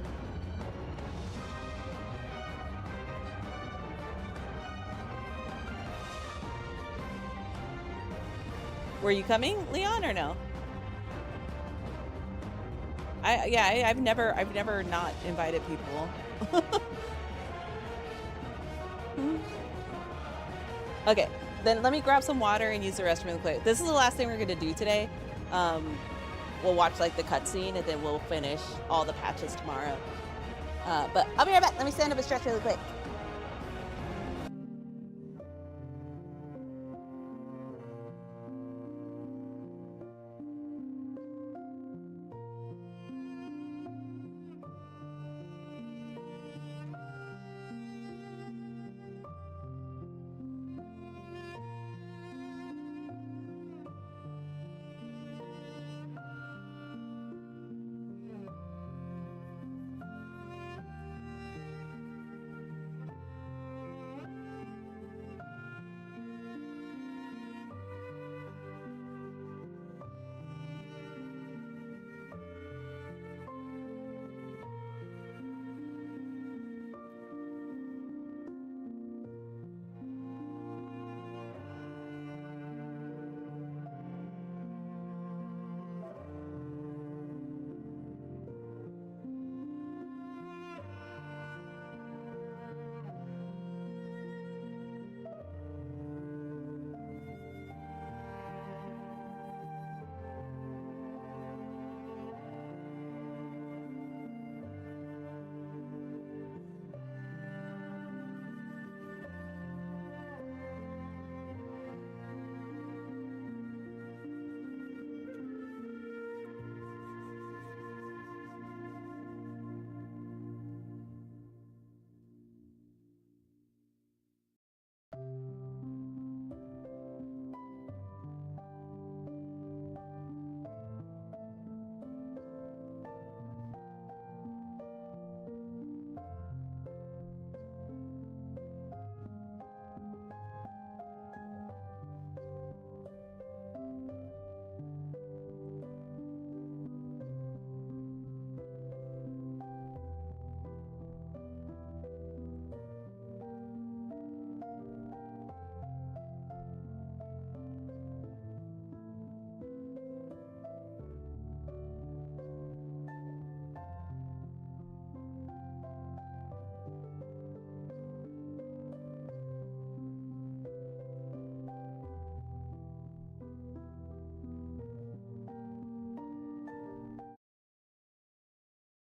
Were you coming, Leon, or no? I've never not invited people. Okay, then let me grab some water and use the restroom real quick. This is the last thing we're gonna do today. We'll watch like the cutscene and then we'll finish all the patches tomorrow. But I'll be right back. Let me stand up and stretch really quick.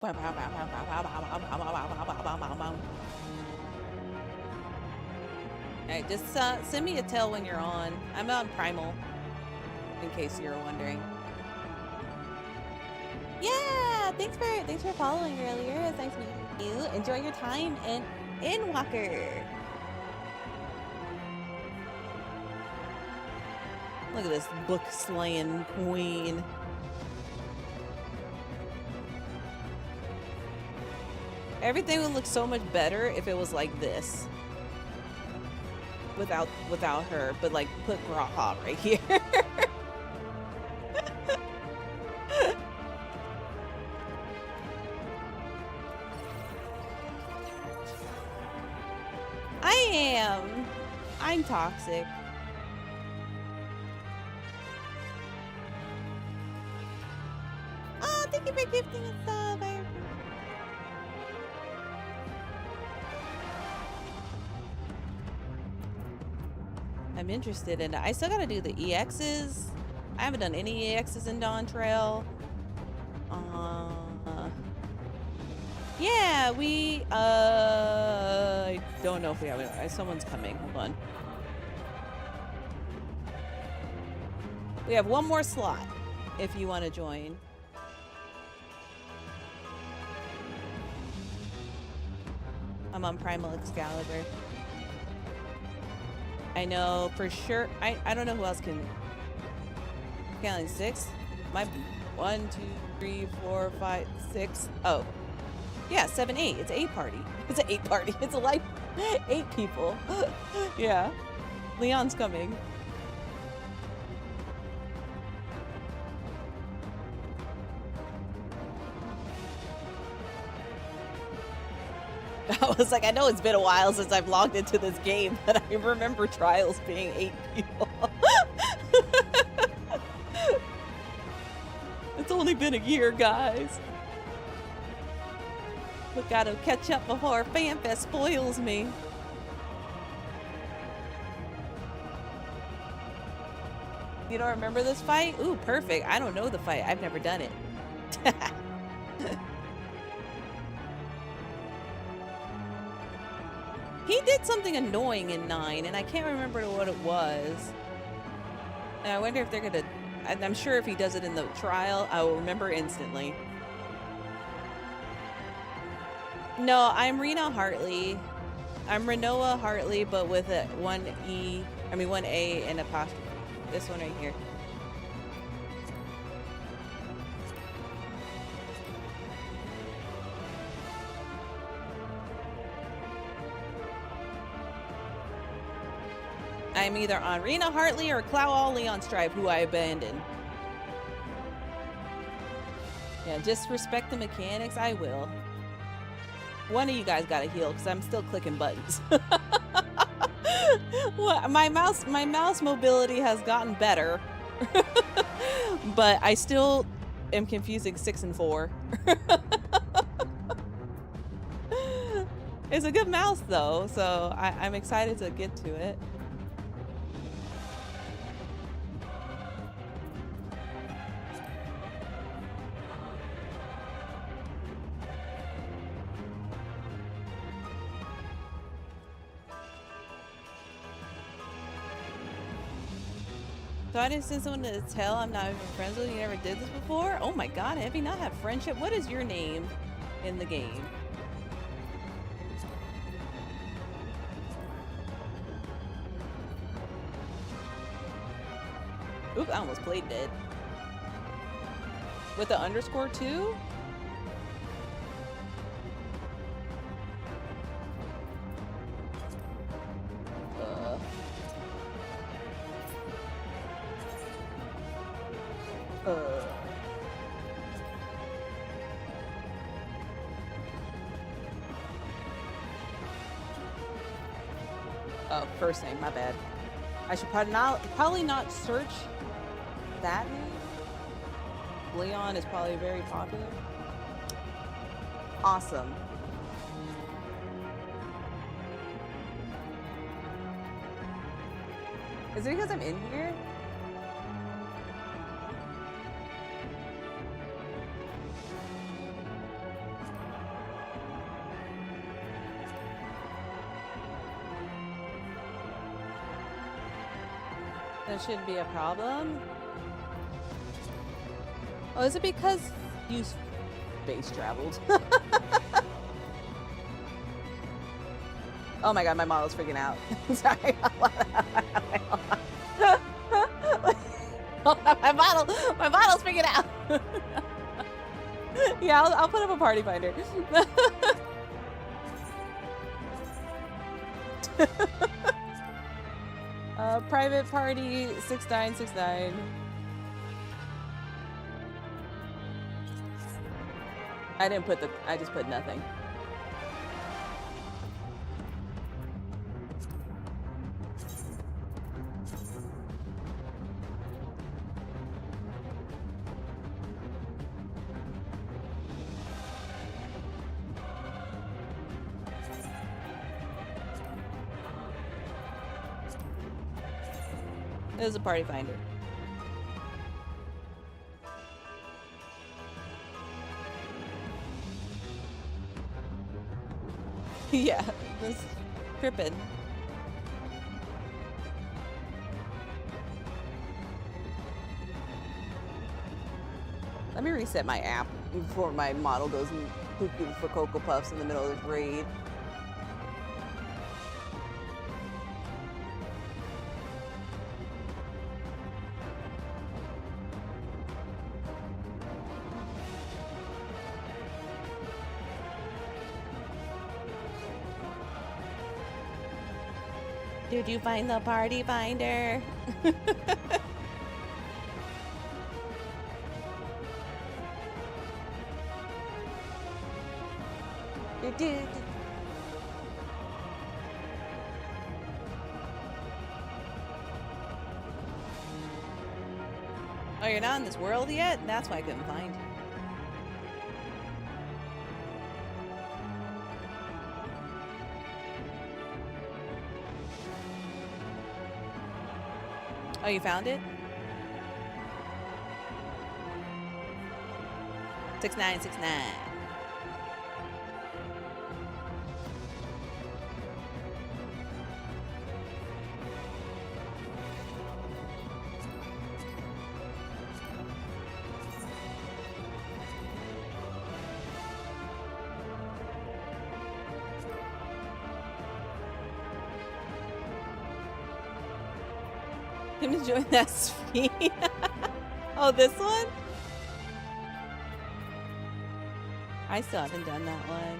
Alright, just send me a tell when you're on. I'm on Primal, in case you're wondering. Yeah, thanks for following earlier. It's nice meeting you. Enjoy your time in Walker. Look at this book slaying queen. Everything would look so much better if it was like this. Without her, but like put Graha right here. I'm toxic. Oh, thank you for gifting a sub. I'm interested in it. I still gotta do the EXs. I haven't done any EXs in Dawn Trail. Yeah, I don't know if we have it. Someone's coming. Hold on. We have one more slot if you want to join. I'm on Primal Excalibur. I know for sure. I don't know who else can. Scaling 6. My 1, 2, 3, 4, 5, 6. Oh. Yeah, 7, 8. It's 8 party. It's an 8 party. It's a life. 8 people. Yeah. Leon's coming. I was like, I know it's been a while since I've logged into this game, but I remember Trials being 8 people. It's only been a year, guys. We gotta catch up before FanFest spoils me. You don't remember this fight? Ooh, perfect. I don't know the fight. I've never done it. He did something annoying in 9, and I can't remember what it was. And I wonder if they're gonna... I'm sure if he does it in the trial, I will remember instantly. No, I'm Rena Hartley. I'm Renoa Hartley, but with a 1E, I mean 1A and apostrophe. This one right here. I'm either on Rena Hartley or Clow Leon Stripe, who I abandoned. Yeah, just respect the mechanics. I will. One of you guys gotta heal because I'm still clicking buttons. What? My mouse mobility has gotten better, but I still am confusing 6 and 4. It's a good mouse though, so I'm excited to get to it. So I didn't send someone to tell I'm not even friends with you. You never did this before? Oh my god, have you not had friendship? What is your name in the game? Oop, I almost played dead. With the underscore too? Oh, first name, my bad. I should probably not search that name. Leon is probably very popular. Awesome. Is it because I'm in here? That shouldn't be a problem. Oh, is it because you space traveled? Oh my god, my model's freaking out. Sorry. My model's freaking out. Yeah, I'll put up a party finder. Private party 6969. I didn't put I just put nothing. It was a party finder. Yeah, this tripping. Let me reset my app before my model goes cuckoo for Cocoa Puffs in the middle of this raid. Did you find the party finder? Oh, you're not in this world yet? That's why I couldn't find you. Oh, you found it? 6969. Him to join that speed. Oh, this one? I still haven't done that one.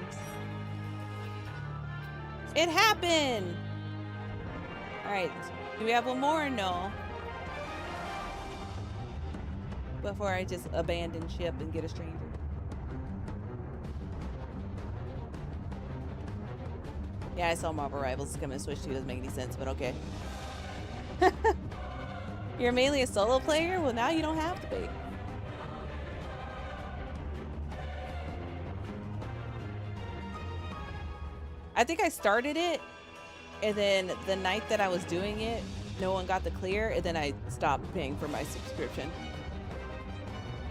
It happened! Alright, do we have one more or no? Before I just abandon ship and get a stranger. Yeah, I saw Marvel Rivals coming to Switch 2. Doesn't make any sense, but okay. You're mainly a solo player? Well, now you don't have to be. I think I started it, and then the night that I was doing it, no one got the clear, and then I stopped paying for my subscription.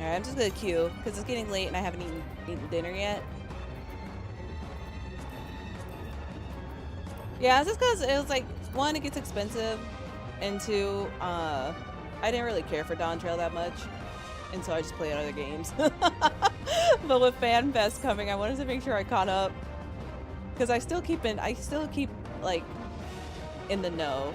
Alright, I'm just gonna queue, because it's getting late and I haven't eaten dinner yet. Yeah, it's just because it was like, one, it gets expensive, and two, I didn't really care for Dawn Trail that much, and so I just played other games. But with FanFest coming, I wanted to make sure I caught up, because I still keep like in the know.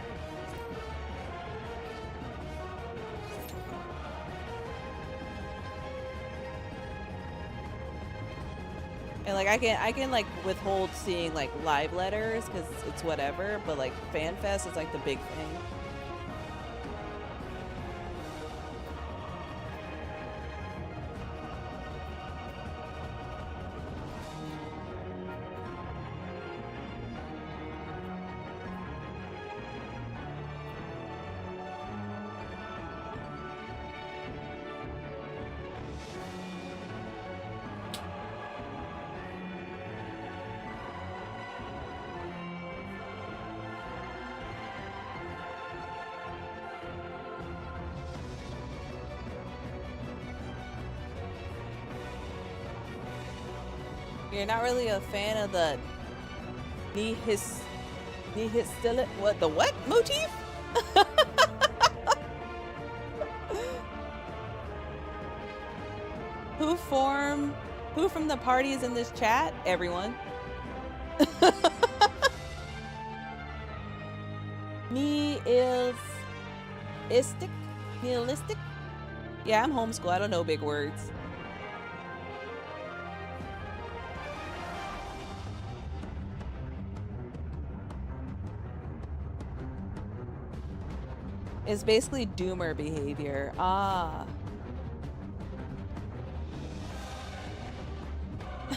And like I can like withhold seeing like live letters because it's whatever, but like FanFest is like the big thing. You're not really a fan of the what motif? from the party is in this chat? Everyone. Nihilistic? Yeah, I'm homeschool. I don't know big words. It's basically doomer behavior. Ah.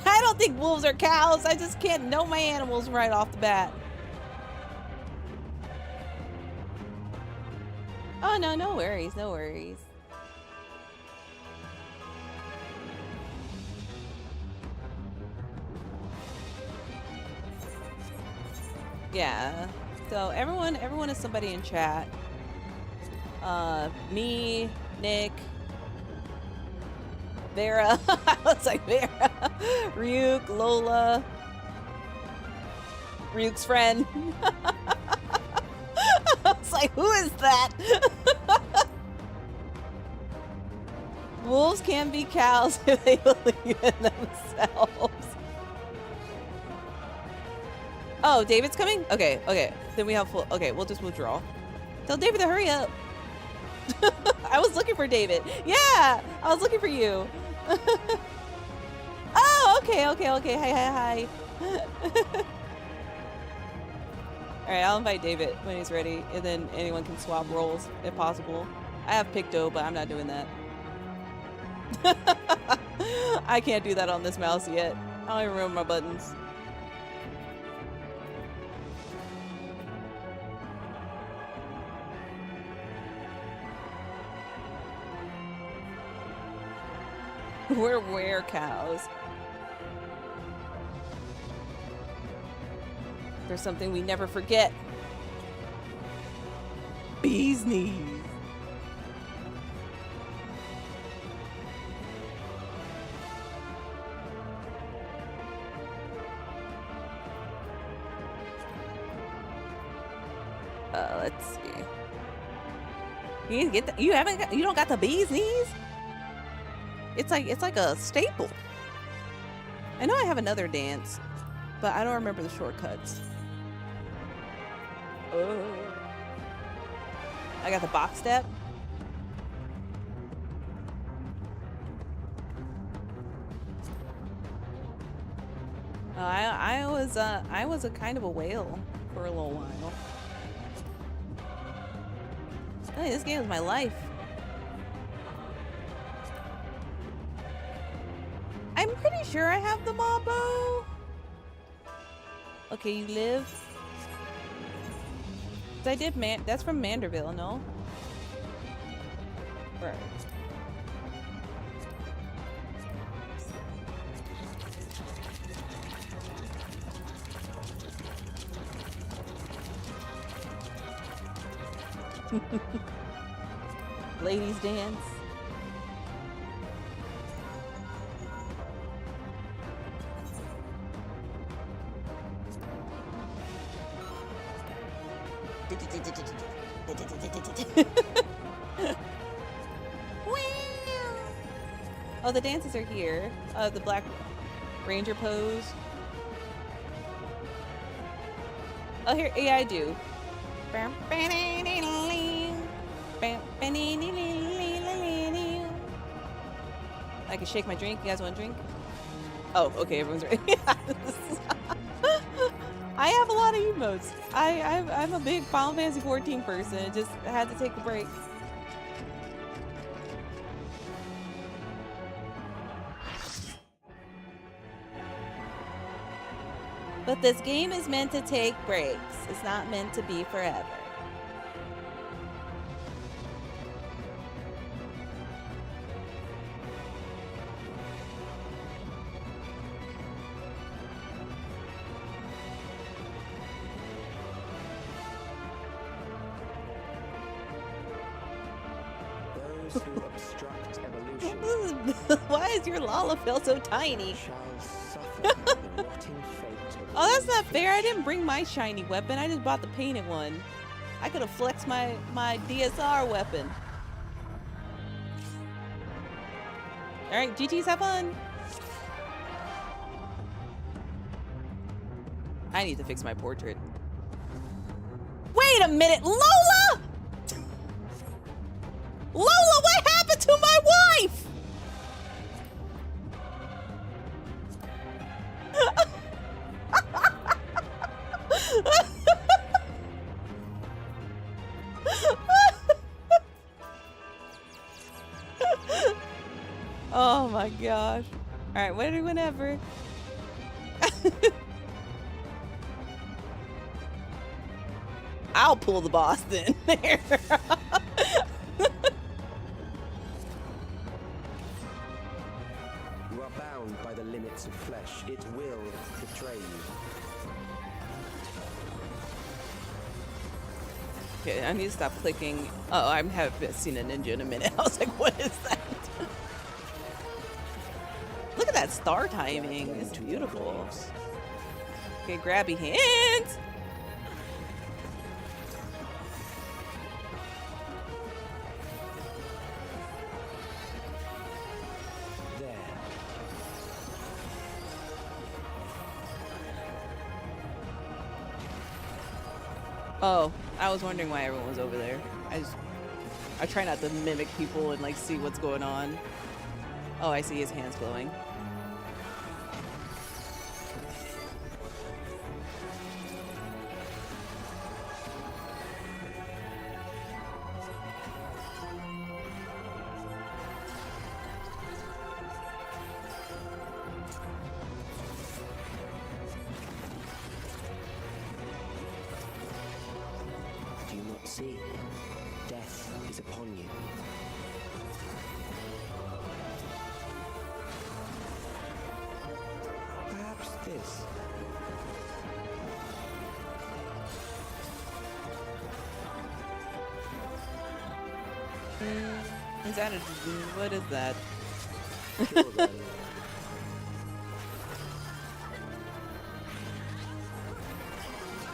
I don't think wolves are cows. I just can't know my animals right off the bat. Oh, no, no worries, no worries. Yeah. So everyone is somebody in chat. Me, Nick, Vera. I was like Vera. Ryuk, Lola. Ryuk's friend. I was like, who is that? Wolves can be cows if they believe in themselves. Oh, David's coming? Okay, okay. Then we have full. Okay, we'll just withdraw. Tell David to hurry up. I was looking for David. Yeah, I was looking for you. Oh, okay, okay, okay. Hi, hi, hi. All right, I'll invite David when he's ready, and then anyone can swap roles if possible. I have Picto, but I'm not doing that. I can't do that on this mouse yet. I don't even remember my buttons. We're were-cows. There's something we never forget. Bee's knees. Let's see. You didn't get the, you don't got the bee's knees? It's like a staple. I know I have another dance, but I don't remember the shortcuts. I got the box step. I was a kind of a whale for a little while. Hey, this game is my life. I'm pretty sure I have the Mabo. Okay, you live. I did that's from Manderville, no? Right. Ladies dance. Oh, the dances are here. The Black Ranger pose. Oh, here, yeah, I do. I can shake my drink. You guys want a drink? Oh, okay, everyone's ready. I have a lot of emotes. I'm a big Final Fantasy 14 person. I just had to take a break. But this game is meant to take breaks. It's not meant to be forever. Those who obstruct evolution Why is your Lalafell so tiny? shall suffer the rotting fate of Oh, that's not fair. I didn't bring my shiny weapon. I just bought the painted one. I could have flexed my DSR weapon. Alright, GG's, have fun. I need to fix my portrait. Wait a minute, Lola! Lola, what happened to my wife? Oh my gosh. Alright, whenever. I'll pull the boss then. There. You are bound by the limits of flesh. It will betray you. Okay, I need to stop clicking. Oh, I haven't seen a ninja in a minute. I was like, what is that? Look at that star timing. It's beautiful. Okay, grabby hands. Oh, I was wondering why everyone was over there. I try not to mimic people and like see what's going on. Oh, I see his hands glowing. Do you not see? Death is upon you. Perhaps this. Is that a... what is that?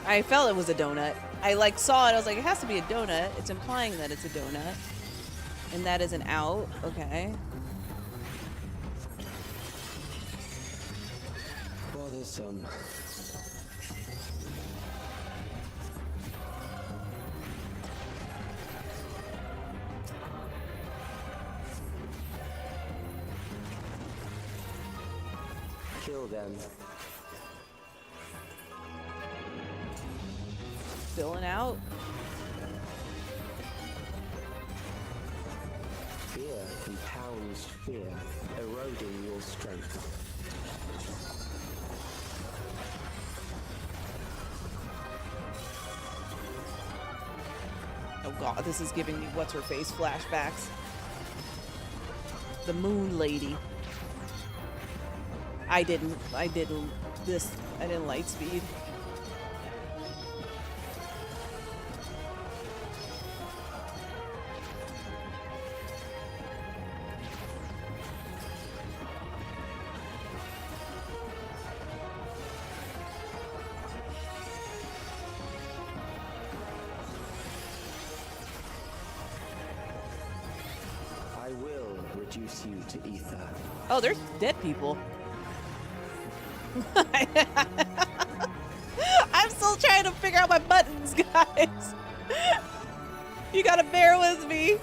I felt it was a donut. I like saw it, I was like, it has to be a donut. It's implying that it's a donut. And that is an out, okay. Bothersome. Kill them. Filling out. Fear compounds fear, eroding your strength. Oh god, this is giving me what's her face flashbacks. The moon lady. I didn't light speed. I will reduce you to ether. Oh, there's dead people. I'm still trying to figure out my buttons, guys. You gotta bear with me.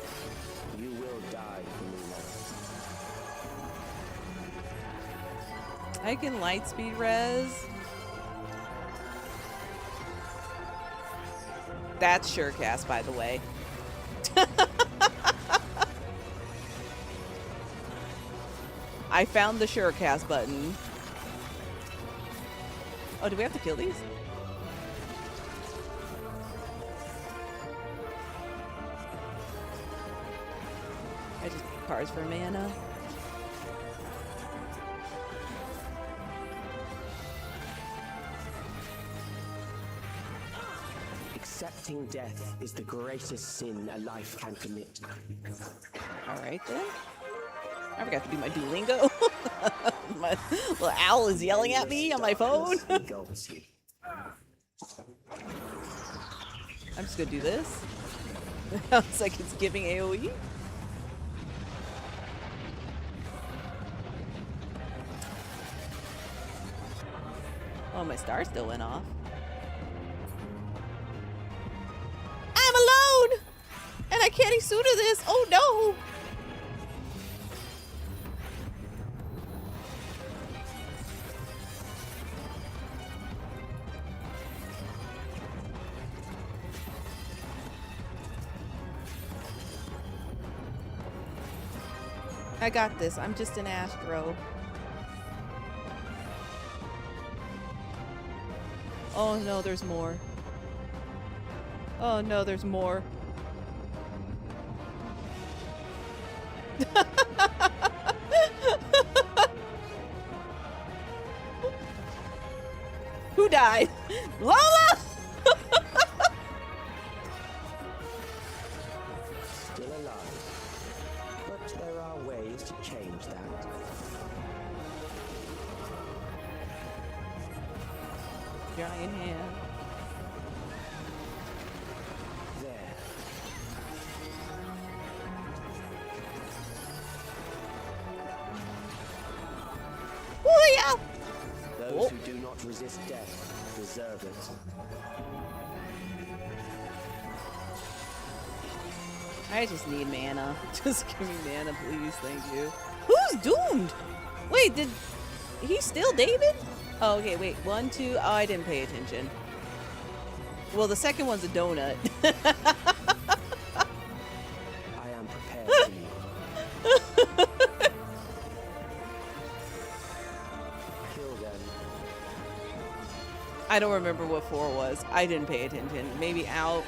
You will die for me now. I can light speed res. That's Surecast, by the way. I found the Surecast button. Oh, do we have to kill these? I just need cards for mana. Accepting death is the greatest sin a life can commit. Alright then. I forgot to do my Duolingo. My little owl is yelling at me on my phone. I'm just gonna do this. Sounds like it's giving AoE. Oh, my star still went off. I'm alone! And I can't Isuda this! Oh no! I got this. I'm just an Astro. Oh no, there's more. Oh no, there's more. Who died? Lola! Still alive. But there are ways to change that. Giant hand. There. Oh yeah! Those who do not resist death deserve it. I just need mana. Just give me mana, please. Thank you. Who's doomed? Wait, did he steal David? Oh, okay, wait. 1, 2. Oh, I didn't pay attention. Well, the second one's a donut. I am prepared for you. Kill them. I don't remember what 4 was. I didn't pay attention. Maybe out.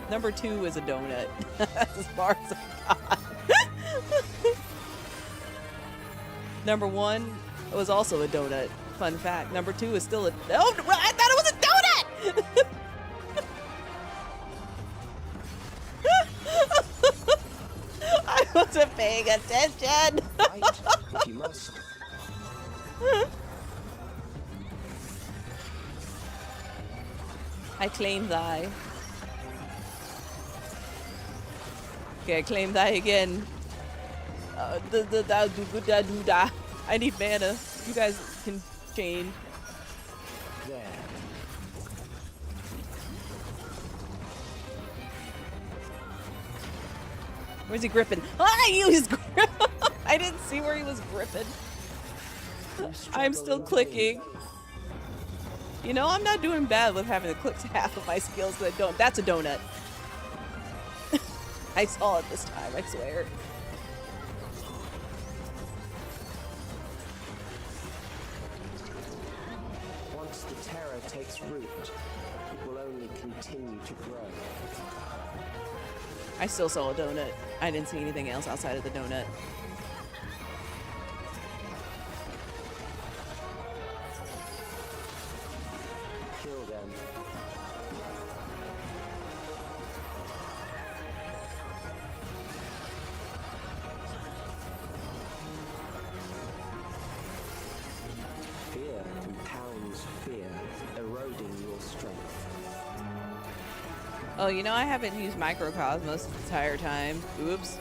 Number 2 is a donut. As far as I got. Number 1 was also a donut. Fun fact. Number 2 is still a... Oh, I thought it was a donut! I wasn't paying attention. Fight if you must. I claim thy. Okay, I claim thy again. I need mana. You guys can change. There. Where's he gripping? Ah, he was gripping. I didn't see where he was gripping. I'm still clicking. You know, I'm not doing bad with having to click half of my skills, but I don't. That's a donut. I saw it this time, I swear. Once the terror takes root, it will only continue to grow. I still saw a donut. I didn't see anything else outside of the donut. Kill them. Fear compounds fear, eroding your strength. Oh, you know, I haven't used Microcosmos the entire time. Oops.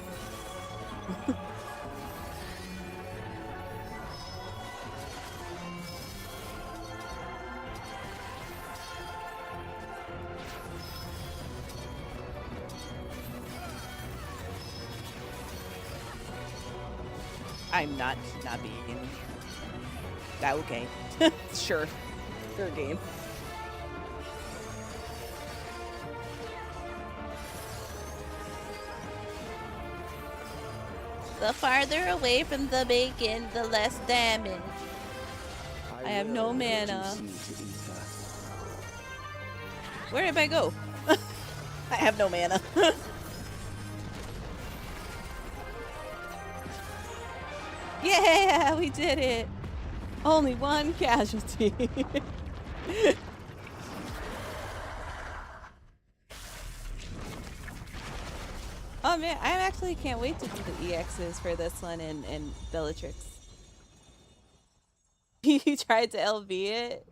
I'm not being that okay. Sure. Sure game. The farther away from the bacon, the less damage. I have no mana. Where did I go? I have no mana. Yeah, we did it. Only one casualty. Oh man, I actually can't wait to do the EXs for this one and Bellatrix. You tried to LV it?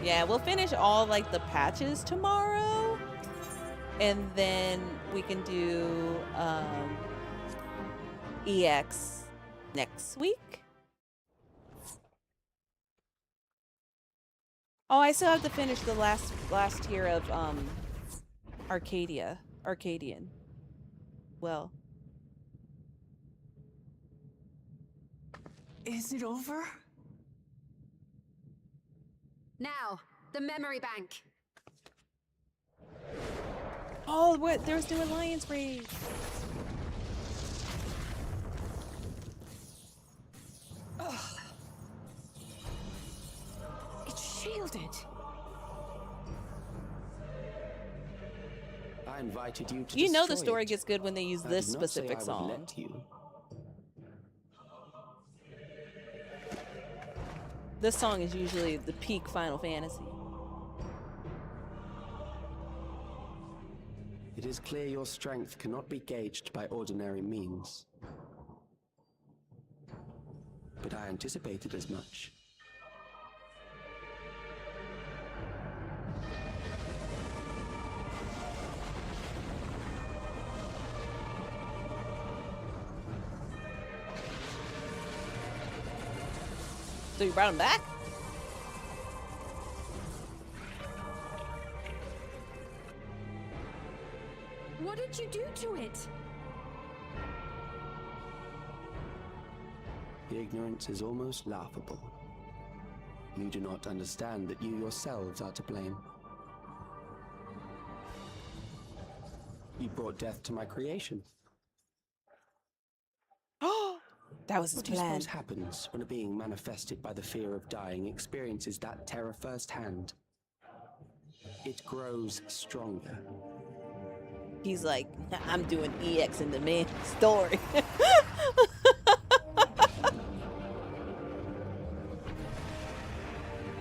Yeah, we'll finish all like the patches tomorrow. And then we can do EX next week. Oh, I still have to finish the last tier of Arcadian. Well, Is it over? Now, the memory bank. oh, what? There's new alliance raid. Ugh. It's shielded. I invited you to You know the destroy story it. gets good when they use I this did not say specific I would song. let you. This song is usually the peak Final Fantasy. It is clear your strength cannot be gauged by ordinary means. But I anticipated as much. So you brought him back? What did you do to it? The ignorance is almost laughable. You do not understand that you yourselves are to blame. You brought death to my creation. Oh, that was his What do you plan. suppose happens when a being manifested by the fear of dying experiences that terror firsthand? It grows stronger. He's like, I'm doing EX in the main story.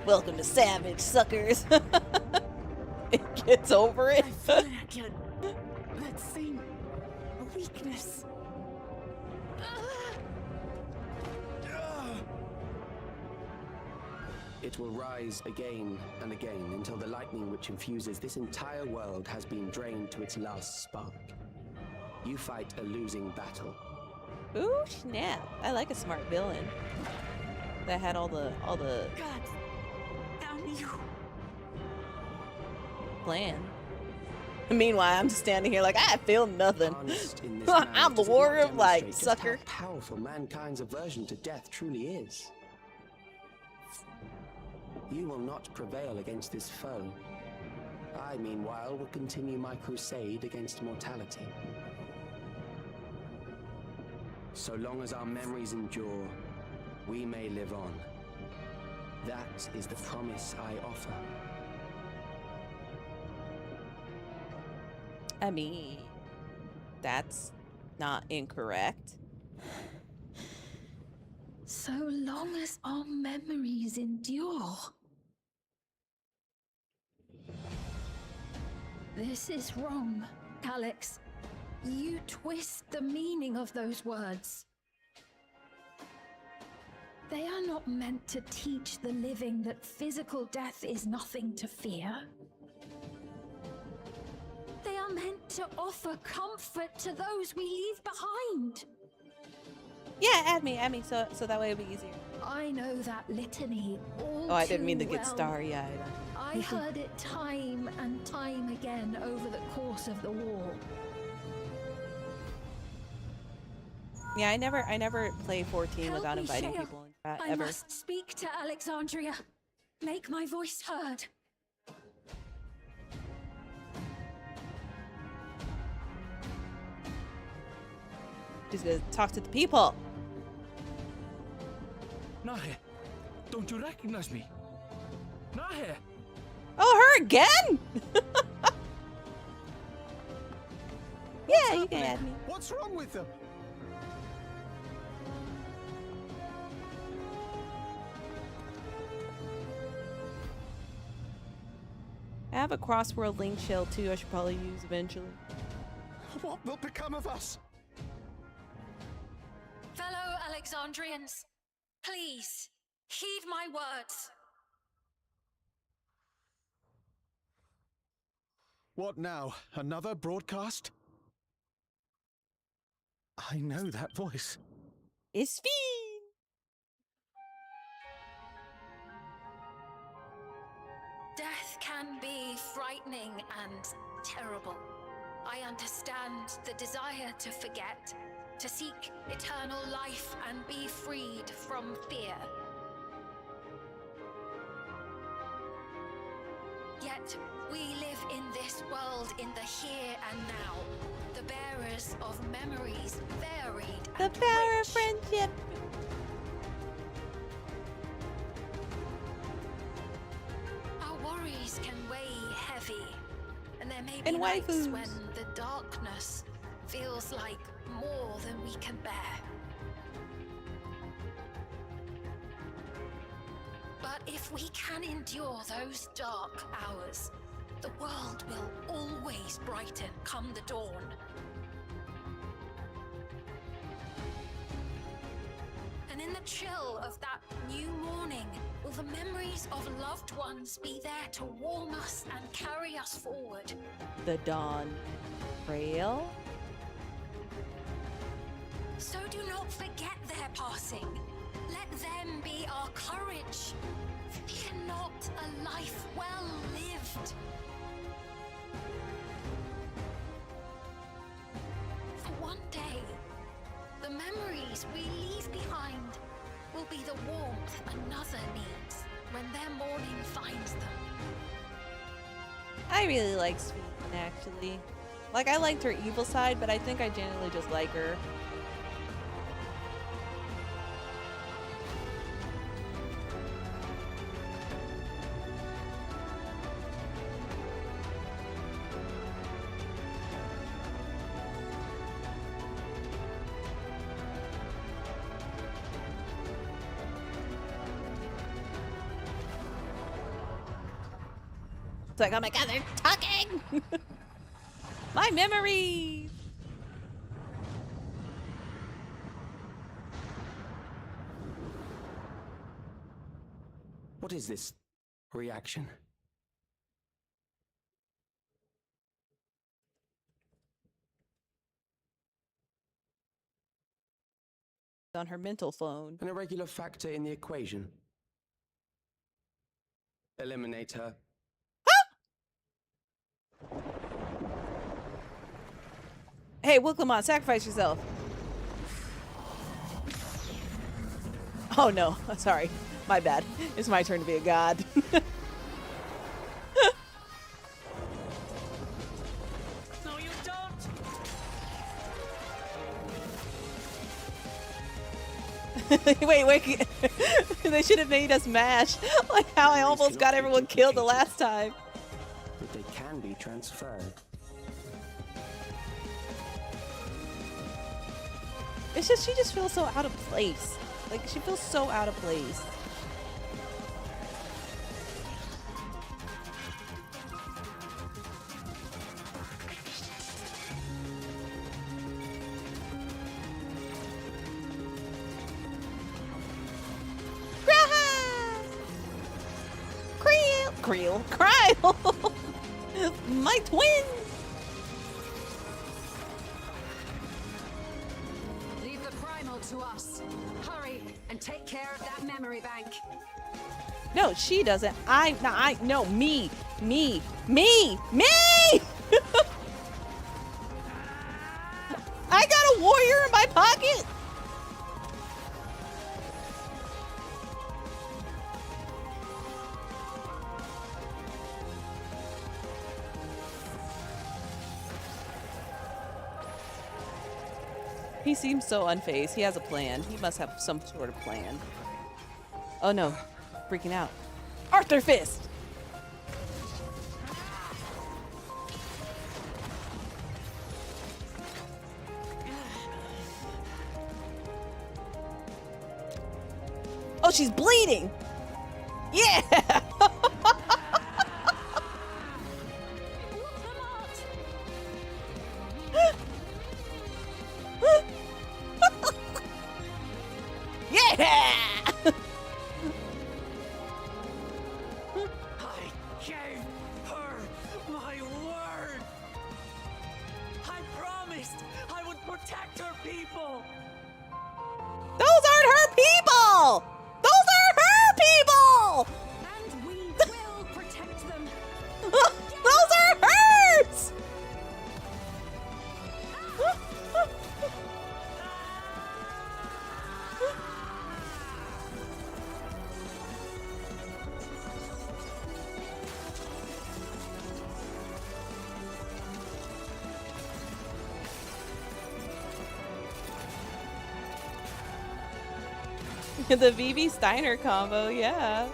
Welcome to Savage, suckers. It gets over it. I feel like that same weakness. It will rise again and again until the lightning which infuses this entire world has been drained to its last spark. You fight a losing battle. Ooh, snap. I like a smart villain. That had all the God, damn you. plan. Meanwhile, I'm just standing here like, I feel nothing. Harnessed in this I'm marriage, the does it not warrior of light, demonstrate just sucker. how powerful mankind's aversion to death truly is? You will not prevail against this foe. I, meanwhile, will continue my crusade against mortality. So long as our memories endure, we may live on. That is the promise I offer. I mean, that's not incorrect. So long as our memories endure. This is wrong, Alex. You twist the meaning of those words. They are not meant to teach the living that physical death is nothing to fear. They are meant to offer comfort to those we leave behind. Yeah, add me, so that way it'll be easier. I know that litany all Oh, I didn't mean to too get well. starry-eyed. I heard it time and time again over the course of the war. Yeah, I never play 14 Help without me, inviting Shea. people in chat, I ever. must speak to Alexandria. Make my voice heard. Just gonna talk to the people. Nahe, don't you recognize me? Nahe! Oh, her again? Yeah, you can add me. What's wrong with them? I have a crossworld link shell too. I should probably use eventually. What will become of us? Fellow Alexandrians, please heed my words. What now? Another broadcast? I know that voice. It's Fiend. frightening and terrible. I understand the desire to forget, to seek eternal life and be freed from fear. Yet we live in this world in the here and now, the bearers of memories varied The and power of rich. friendship. Our worries can weigh heavy, and there may be And nights waifus. when the darkness feels like more than we can bear. But if we can endure those dark hours, the world will always brighten come the dawn. And in the chill of that new morning, will the memories of loved ones be there to warm us and carry us forward? The dawn trail. So do not forget their passing. Let them be our courage. Fear not a life well lived. For one day, the memories we leave behind will be the warmth another needs when their morning finds them. I really like Sweet, actually. Like, I liked her evil side, but I think I genuinely just like her. It's like, oh my god, they're talking! My memories! What is this reaction? On her mental phone. An irregular factor in the equation. Eliminate her. Hey, Wilclamon, sacrifice yourself. Oh no, sorry. My bad. It's my turn to be a god. No, you don't! Wait. They should have made us mash. Like how I almost got everyone killed the last time. But they can be transferred. It's just, she just feels so out of place. Like, she feels so out of place. Creel! My twin! Leave the primal to us. Hurry and take care of that memory bank. No, she doesn't. No, me! I got a warrior in my pocket! He seems so unfazed. He has a plan. He must have some sort of plan. Oh no. Freaking out. Arthur Fist! Oh, she's bleeding! Yeah! Yeah! I gave her my word! I promised I would protect her people! Those aren't her people! Those are her people! And we will protect them. The VB Steiner combo, yeah.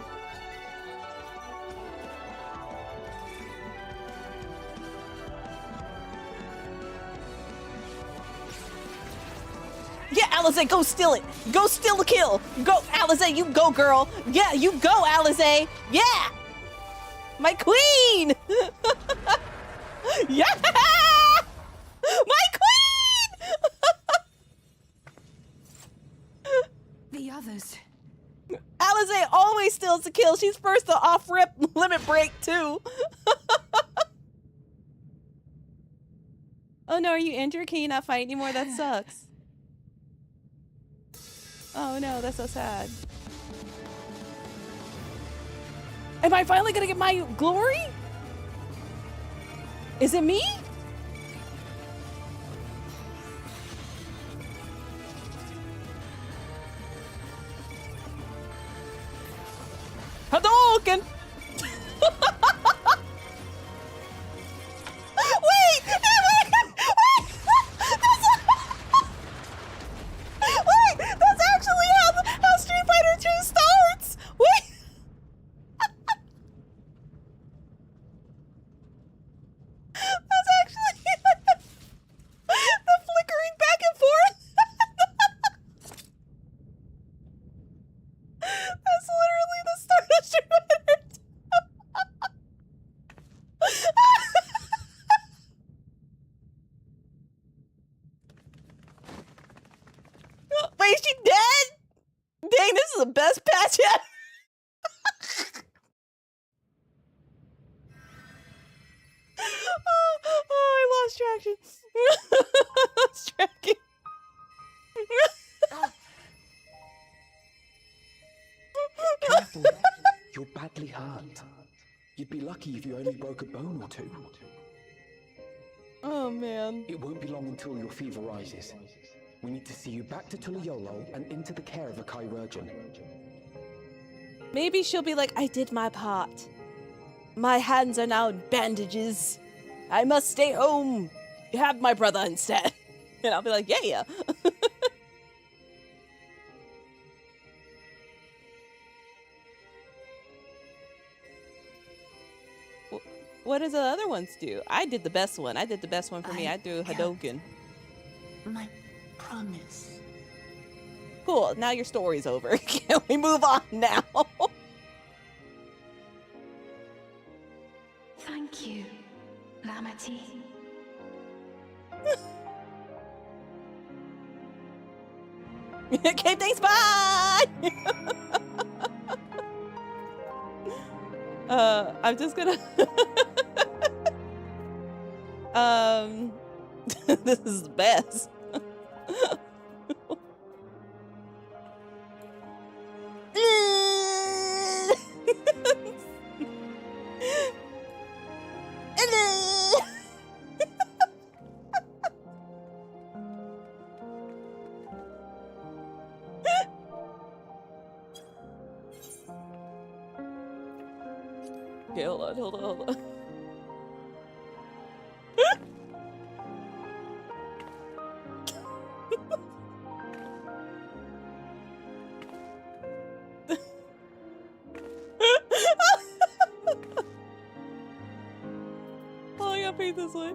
Yeah, Alize, go steal it. Go steal the kill. Go, Alize, you go, girl. Yeah, you go, Alize. Yeah. My queen. Yeah. My queen. The others. Alize always steals the kill. She's first to off-rip limit break, too. Oh, no, are you injured? Can you not fight anymore? That sucks. Oh no, that's so sad. Am I finally gonna get my glory? Is it me? Hadouken! Wait! Wait, that's actually how Street Fighter 2 starts! Wait! That's actually the flickering back and forth! That's literally the start of Street Fighter 2! Wait, is she dead? Dang, this is the best patch yet. I lost traction. Lost tracking. Careful, you're badly hurt. You'd be lucky if you only broke a bone or two. Oh man. It won't be long until your fever rises. We need to see you back to Tulayolo and into the care of a chirurgeon. Maybe she'll be like, I did my part. My hands are now in bandages. I must stay home. You have my brother instead. And I'll be like, yeah. What does the other ones do? I did the best one. I did the best one for me. I do Hadouken. My promise. Cool. Now your story's over. Can we move on now? Thank you, Lamity. Okay, thanks, bye! I'm just gonna... This is the best. Okay, hold on. Oh, I got paid this way.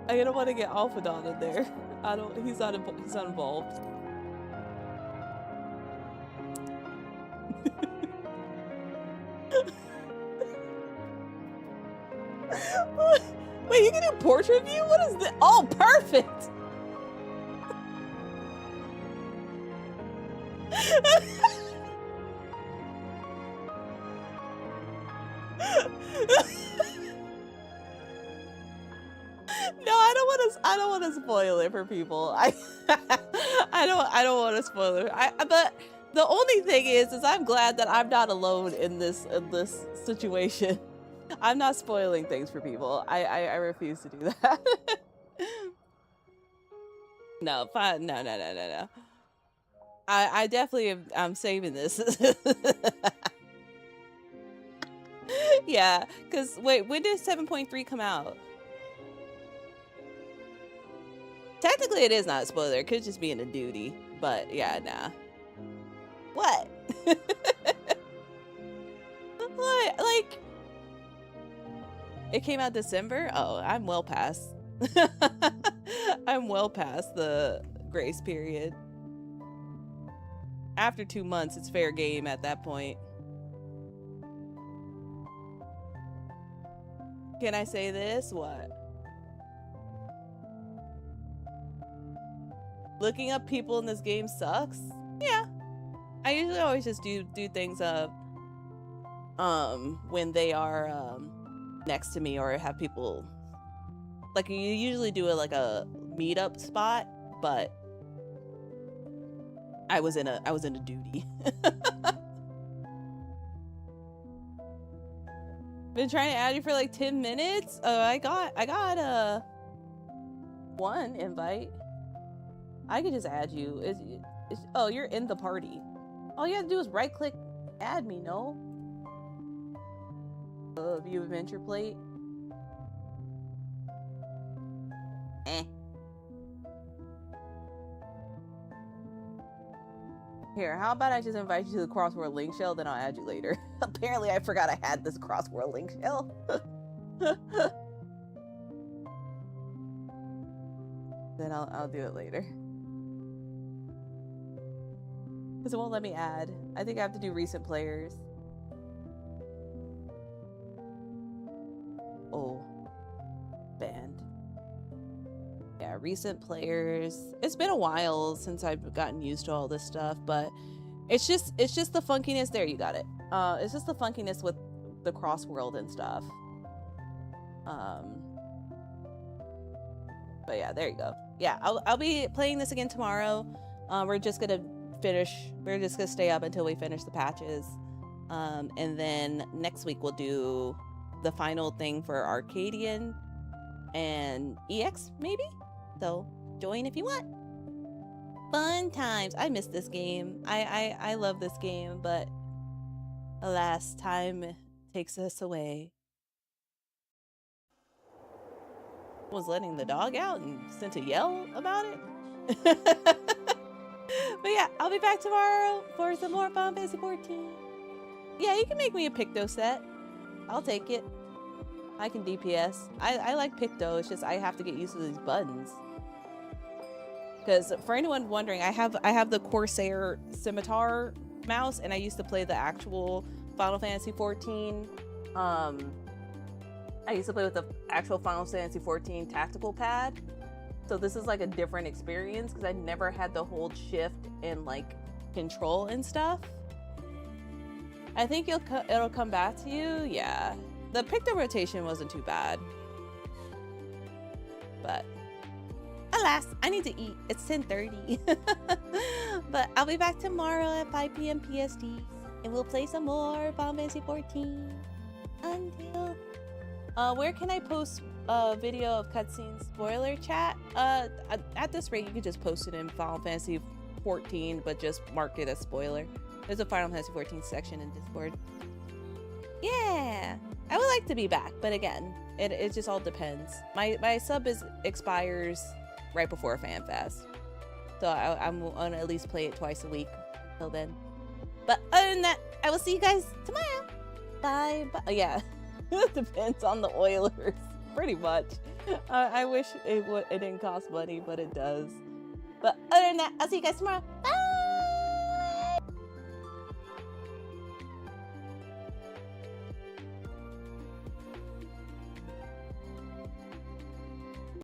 I don't want to get Alphadon in there. He's not involved. Wait, you can do portrait view? What is this? Oh, perfect! No, I don't want to spoil it for people. I don't want to spoil it. But the only thing is I'm glad that I'm not alone in this situation. I'm not spoiling things for people. I refuse to do that. No, fine. No. I definitely I'm saving this. Yeah, because wait, when did 7.3 come out? Technically, it is not a spoiler. It could just be in a duty. But yeah, nah. What? What? Like, it came out December? Oh, I'm well past. I'm well past the grace period. After 2 months, it's fair game at that point. Can I say this? What? Looking up people in this game sucks? Yeah. I usually always just do things when they are next to me or have people, like, you usually do it like a meetup spot, but I was in a duty. Been trying to add you for like 10 minutes. I got one invite. I could just add you. Oh, you're in the party. All you have to do is right click add me, no? View adventure plate. Here, how about I just invite you to the crossword link shell, then I'll add you later. Apparently I forgot I had this crossword link shell. Then I'll do it later. Because it won't let me add. I think I have to do recent players. Oh. Banned. Yeah, recent players. It's been a while since I've gotten used to all this stuff, but it's just the funkiness. There, you got it. It's just the funkiness with the cross world and stuff. But yeah, there you go. Yeah, I'll be playing this again tomorrow. We're just gonna stay up until we finish the patches. And then next week we'll do the final thing for Arcadian and EX maybe? So join if you want. Fun times. I miss this game. I love this game, but alas, time takes us away. Was letting the dog out and sent to yell about it. But yeah, I'll be back tomorrow for some more Final Fantasy 14. Yeah, you can make me a Picto set. I'll take it. I can DPS. I like Picto, it's just I have to get used to these buttons. Because for anyone wondering, I have the Corsair Scimitar mouse, and I used to play the actual Final Fantasy 14. I used to play with the actual Final Fantasy 14 tactical pad. So this is like a different experience because I never had to hold shift and like control and stuff. I think it'll come back to you. Yeah, the Picto rotation wasn't too bad, but alas, I need to eat. It's 10:30. But I'll be back tomorrow at 5 p.m. PST, and we'll play some more Final Fantasy 14. Until where can I post a video of cutscene spoiler chat? At this rate, you could just post it in Final Fantasy 14, but just mark it as spoiler. There's a Final Fantasy 14 section in Discord. Yeah, I would like to be back, but again, it just all depends. My sub expires right before FanFest, so I'm gonna at least play it twice a week till then. But other than that, I will see you guys tomorrow. Bye. Yeah, it depends on the Oilers, pretty much. I wish it didn't cost money, but it does. But other than that, I'll see you guys tomorrow. Bye.